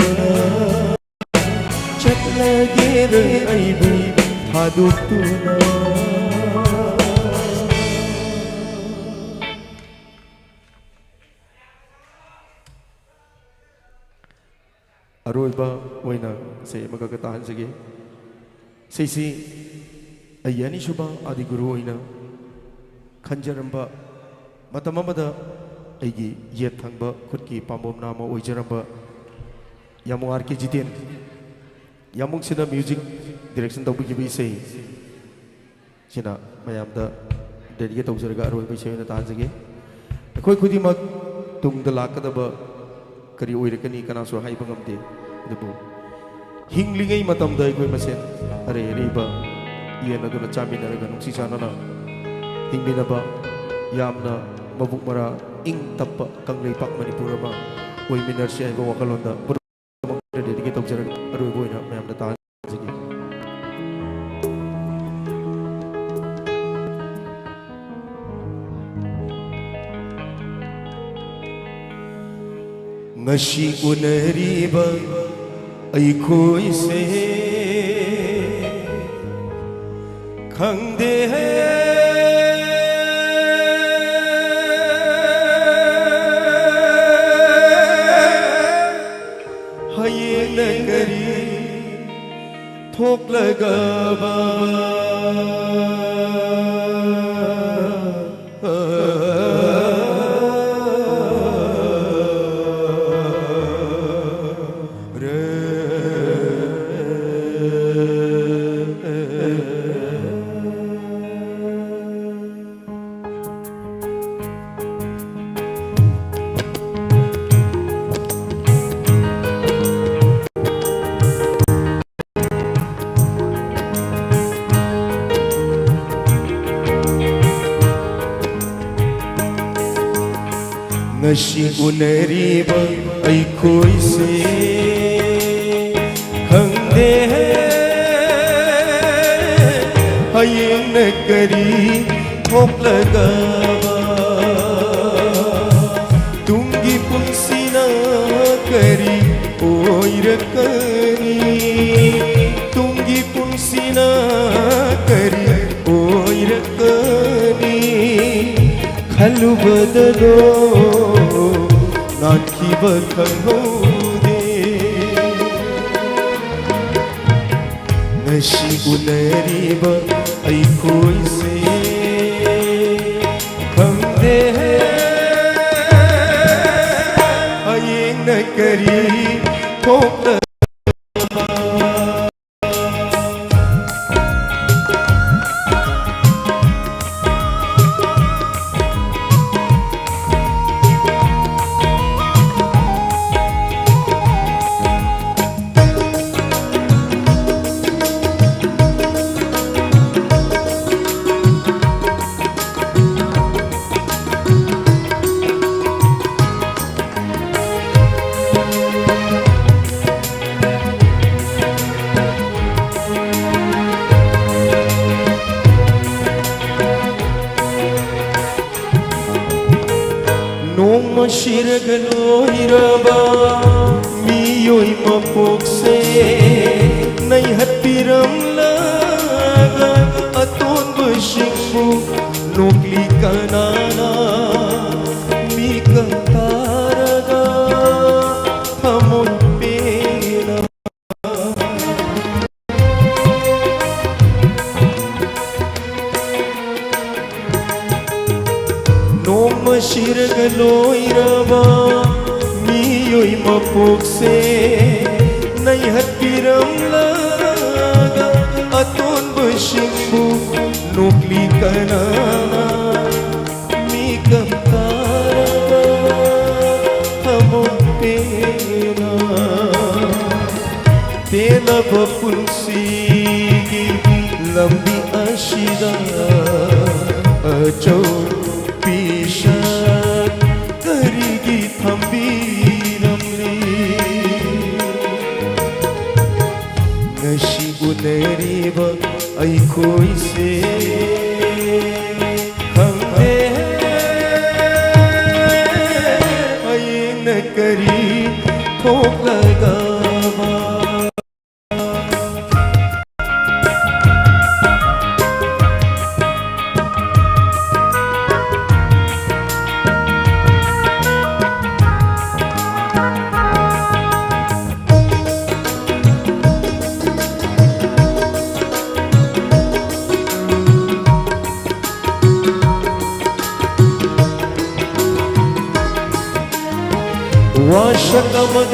Speaker 12: Chat na kira ay buibuk haduk tunang Aroiba Oinam say magagatahan sige say si ayani shuba adi guru Oinam kanjaramba matamamada aigi yet thangba khutki pambom nama oijaramba yamung arke jiten yamung sina music direction tawbi gibi say sina mayamda dedicate tawjaraga aroiba sayna tahan sige khoi khudimak tungda lakadaba kari oirakani kanaso haiba ngamde debu hinglingai matamda ikoi masen are reiba iyan aduna chaminaraga nungsi chanana hingminaba yamna mabuk mara ing tappa kangleipak Manipur ma oiminar siya iba wakalonda dedicate tawjaraga aroiba oina mayamda tahan sige Ngasi unariba aikoi se khangde haye nagari thok lagaba Ngasi unariba aikoi se khangde hayeng nagari thok lagaba tungi punsina kari oirakani tungi punsina kari oirakani khalu badalo Nakhiba khangode Nashi unariba aikoi se khangde hayeng nakari thokla Noma shiragaloiraba miyoy mapokse nay hatiram laga aton bashingbu nokli kanana mi kantaraga thamon pena Noma shiragaloiraba miyoy mapokse nay hatiram laga aton bashingbu nokli kanana mi kantaraga thamon pena tela bapunsigi lambi ashida achau pishat karigi thambiramri ngashi uneriba aikoi se khangde aina kari thok lagava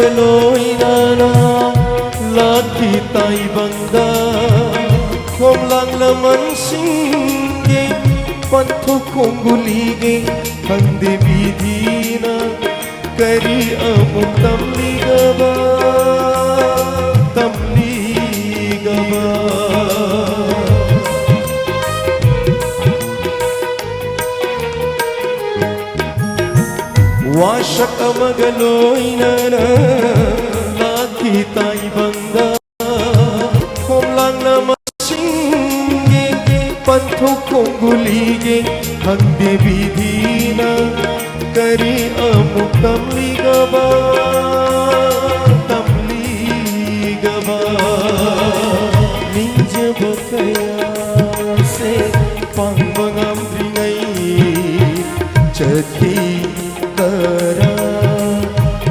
Speaker 12: Washakamadaloinana Lati taibanda Komlang laman singge Panto kongulige Hande bidina Kari amuk tamligaba Tamligaba Washakamadaloinana Lati taibanda Komlang laman singge Panto kongulige Hande bidina Kari amuk tamligaba Tamligaba Ninjaba kaya se Pangmangam ringai Chati Tara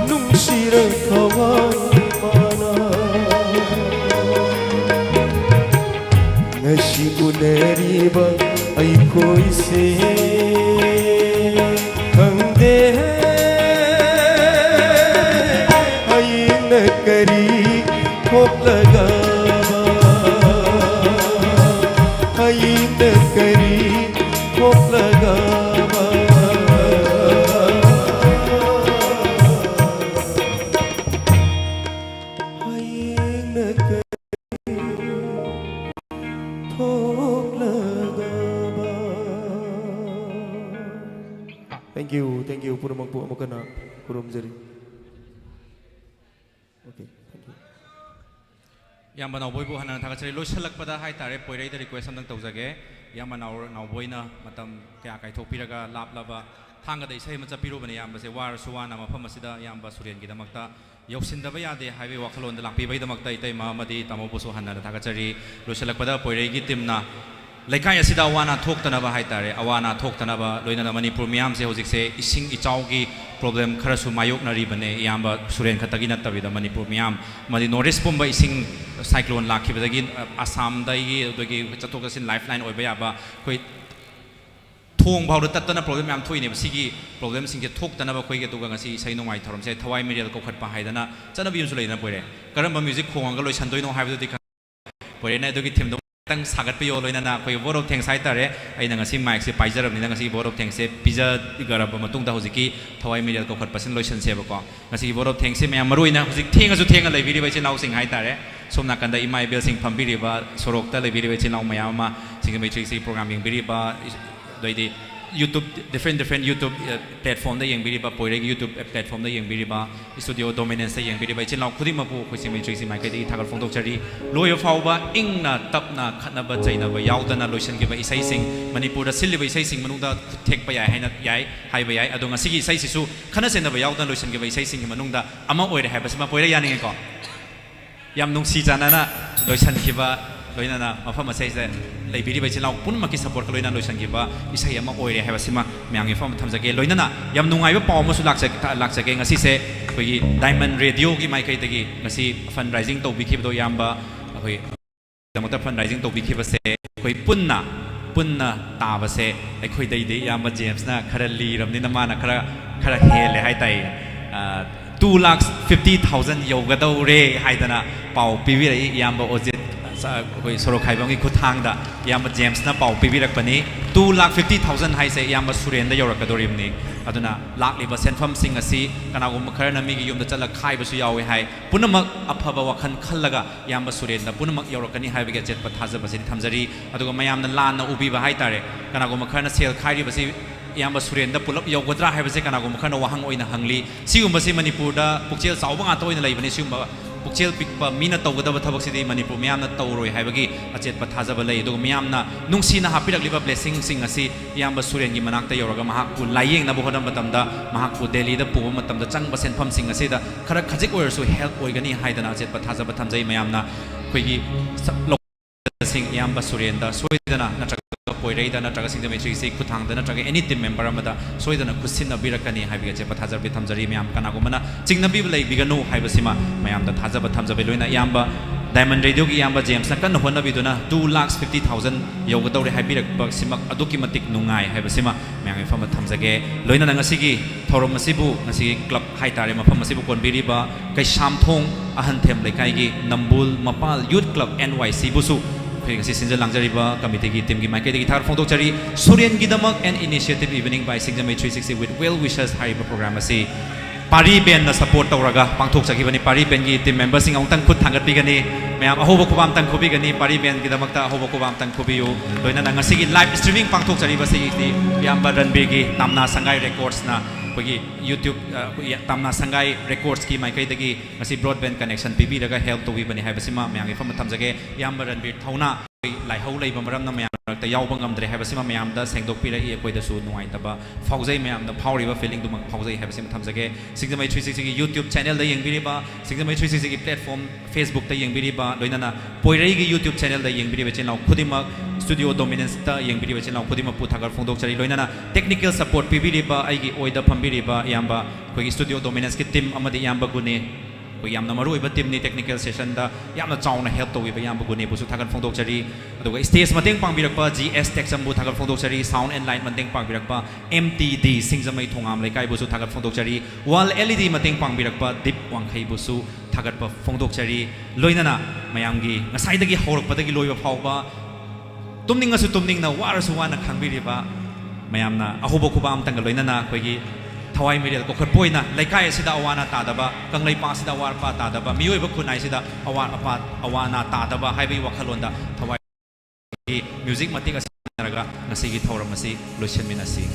Speaker 12: Nungsira kawan mana Ngashi uneriba ay koi se khangde ay nakari khop lagava ay nakari khop lagava Thank you, pura magpo mo kana kurom jari. Okay, thank you.
Speaker 1: Yamba nauboy bu hanan thakachari loisalak pada hai tare poirei da request amdang tawjage yamba nauboy na matam kya kai thokpiraga lap laba thanga da isai macha piru bani yamba se war suwana mafam asida yamba Suren gidamakta yausindaba yade highway wakhalon da lakpi bai damakta itai ma amadi tamo busu hanan thakachari loisalak pada poirei gi timna Leikai asida awana thoktanaba haitare awana thoktanaba loinana Manipur miyam se hojik se ising ichaugi problem kharasu mayok nari bane yamba Suren khatagi natabida Manipur miyam madi northeast pumba ising cyclone lakhibadagi Assam dai dogi chatokasin lifeline oiba yaba koi thong bhau tatana problem yam thoine sigi problem singje thoktanaba koi ge tuga ngasi sai nongai thorom se thawai medial ko khatpa haidana chanabi yunsu leina poire karamba music khonga loi sandoino haibadu dikha poire na dogi thim tang sagat pe yo loina na koi board of thanks hai tare ai na ngasi mic se paijar ni ngasi board of thanks se pizza garab matung da hojiki thawai medial ko khat pasin loisan se ba ko ngasi board of thanks se me maruina hojik thenga ju thenga lai biri bai se nausing hai tare somna kanda imai bel sing pham biri ba sorok ta lai biri bai se nau mayama Singjamei 360 programming biri ba doidi YouTube different YouTube platform ได้ยังบิริบะปอยได้ YouTube platform ได้ยังบิริบะ Studio Dominance ได้ยังบิริบะเช่นเราคุยมาพูดคุยสิไม่ช่วยสิไม่ก็ได้ทางการฟงตกจรีลอยฟ้าว่าอิงน่ะตับน่ะขัดน่ะบัดใจน่ะว่ายาวแต่น่ะลอยฉันเก็บไว้อิสัยสิงมณีปูร์สิลล์ไว้อิสัยสิงมนุษย์เทคไปใหญ่ให้น่ะใหญ่ให้ไปใหญ่อดงสิกิอิสัยสิสุขณะเส้นน่ะว่ายาวแต่ลอยฉันเก็บไว้อิสัยสิงมนุษย์อามาอวยได้ให้ภาษามาปอยได้ยังไงก่อนยามนุ่งสีจานะน่ะลอยฉันคิดว่าลอยนั่นน่ะมาฟังมาใส่ใจเลยบิริบะเช่นเราปุ่นมาคิด support กันลอยนั่นลอยฉันคิดว่าอิสัยอามาอวยได้ให้ภาษามาไม่ยังไงฟังทำจากเกลลอยนั่นน่ะยามนุ่งไงว่าปอมาสุดหลักจากเกงสิเสคุย Diamond Radio กี่ไม่เคยตะกี้งั้นสิ fundraising ตัววิคิบตัวยามบะคุยแต่มาแต่ fundraising ตัววิคิบเสคุยปุ่นน่ะตาบเสไอ้คุยได้ยามบะเจมส์น่ะคาราลีรำนี่น้ำมันน่ะคาราเฮเลยให้ไต250,000โยกระโดดเร่ให้ตนะเป่าปีวิริยามบะโอเจคุยสโลไข่บางทีคุดทางด่ายามบะเจมส์น่ะเป่าปีวิรักปนี้250,000ให้เสยามบะสุเรนได้ยอร์กระโดดริมนี้อันนั้นลักลิบเซนฟัมสิงห์สีกันเอามาคาร์นามีกิยมจะละไข่บะสุยาวให้ปุ่นมักอัพบะวะคันขันละกะยามบะสุเรนนะปุ่นมักยอร์กันนี่ให้ไปเก็บเจ็ดปัทธาจะบะสิทำจรีอันนั้นก็มายามนั้นลานนะอุบีบะให้ตาเรกันเอามาคาร์นาเซลไข่ดิบะสิยามบะสุเรนได้ปุ่นยาวกว่าให้ไปเสกันเอามาคาร์นาวะหังโอยนะหังลีซิวมาสิมณีปูร์ได้ปุกเชลสาวบังอาตัวนี่เลยบันนี้ซิวมาปุกเชลปิกปะมีน่ะโตก็ได้บัตรบักสิดีมณีปูร์มียามน่ะโตรวยให้ไปกี่อาเจ็ดปัทธาจะบะเลยดูมียามน่ะนุ่งสีน่ะฮับปี้ดักลิบะ blessing สิงห์สิยามบะสุเรนกิมันักแต่ยอร์กมหากุลไลยิงนะบุคคลนั้นมาทำได้มหากุลเดลีได้ปูมาทำได้จังบะเซนพัมสิงห์สิได้ขณะขจิกอวยสุ help อวยกันนี่ให้แต่น่ะเจ็ดปัทธาจะบัตรทำใจมียามน่ะคุยกี่ลกสิงห์ยามบะสุเรนได้สวยแต่น่ะปอยได้แต่นั่นจากสิ่งที่ไม่ใช่สิ่งคุดทางแต่นั่นจาก any team member มาได้สวยแต่นั่นคุดสินนบีรักกันนี่ให้บิกเจ็บปัทจารบิทำจารีไม่ยามกันนะกูมันนะจริงนบีเลยบิกานูให้บสิมาไม่ยามแต่ทัจารบิทำจารีเลยนะยามบะ Diamond Radio กี่ยามบะเจมส์นักกันหัวนบีตัวนะ250,000โยกตัวเลยให้บิรักบสิมาอดุกิมาติกนุ่งไงให้บสิมาไม่ยามฟังมาทำจารีเลยนั่นงั้นสิกีทอรมาสิบุงั้นสิคลับให้ตาเรมาฟังมาสิบุคนบิริบะไก่ชามทงอาหันเทมเลยไก่กี่นัมบุลมาปาลยูทคลับ NYC บุสุkasi Singjamei lang jari ba kami tegi team ki mai ke tegi thar phone tok jari Suren Gidamak and initiative evening by Singjamei 360 with well wishes hari program asi PARI band na support tawraga pangthok jagi bani PARI band ki team members sing ong tang khut thangat pi gani mayam ahoba khubam tang khubi gani PARI band Gidamak ta ahoba khubam tang khubi yu loina na ngasi ki live streaming pangthok jari ba si ti yamba ranbir ki tamna sangai records na pagi YouTube tamna sangai records ki mai kai dagi ngasi broadband connection pibi daga help to wi bani hai basima mayang ifam tham jage yamba ranbir thauna lai hau lai bamaram na mayam ta yaw bangam dre hai basima mayam da sengdok pi rai koi da su nuai ta ba fauzai mayam da phawri ba feeling du mak fauzai hai basima tham jage Singjamei 360 ki YouTube channel da yeng biri ba Singjamei 360 ki platform Facebook ta yeng biri ba loina na Poirei ki YouTube channel da yeng biri ba chen law khudima Studio Dominance ta yeng biri ba chen law khudima pu thagar phongdok chari loina na technical support pi biri ba ai gi oida pham biri ba yamba koi ki Studio Dominance ki team amadi yamba Gune koi yamna maru iba team ni technical session da yamna chauna help to iba yamba Gune bu su thagar phongdok chari aduga stage mateng pangbirak pa GS Tekcham bu thagar phongdok chari sound and light mateng pangbirak pa MTD Singjamei thongam Leikai bu su thagar phongdok chari wall LED mateng pangbirak pa Dip Wangkhei bu su thagar pa phongdok chari loina na mayam gi ngasai dagi horok pa dagi loiba phawba tumning asu tumning na warasu wana khangbiri ba mayamna ahobo khubam tang loina na koi gi thawai merial ko khot poina Leikai sida awana ta daba kanglei pa sida war pa ta daba miyoi ba khunai sida awan apat awana ta daba haibai wakhalonda thawai music matik asaraga ngasigi thoram asi lotion minasi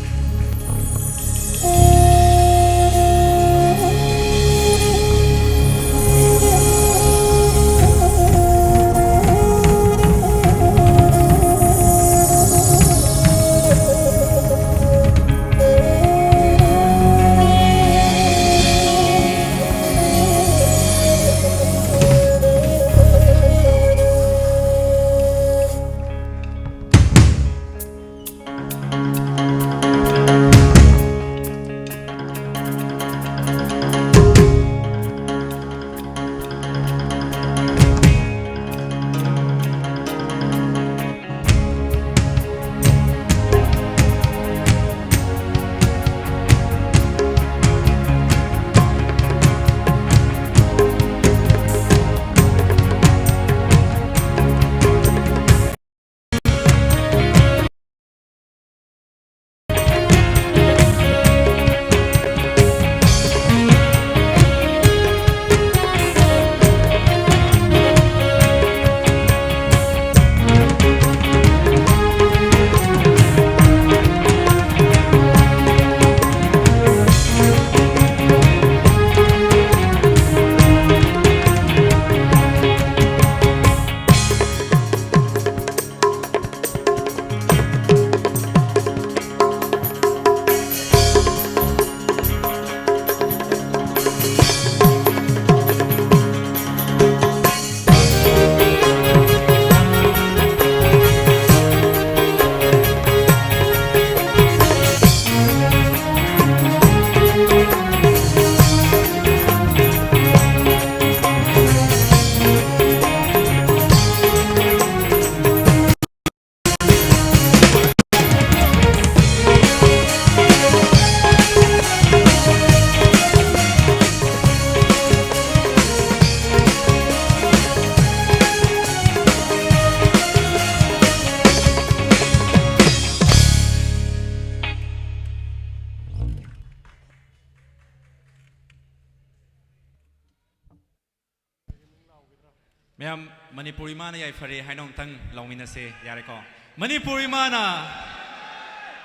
Speaker 1: ma'am Manipuri माना याई फरे हाइनों तंग लौमिना से यारे को मणिपुरी माना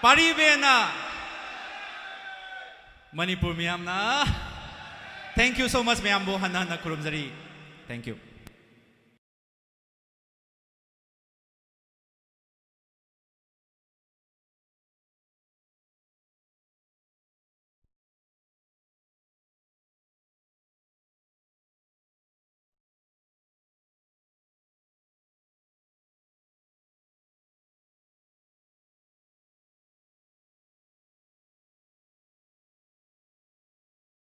Speaker 1: पारी बेना मणिपुर मैम ना thank you so much ma'am बो हन्ना हन्ना खुरुमजरी थैंक यू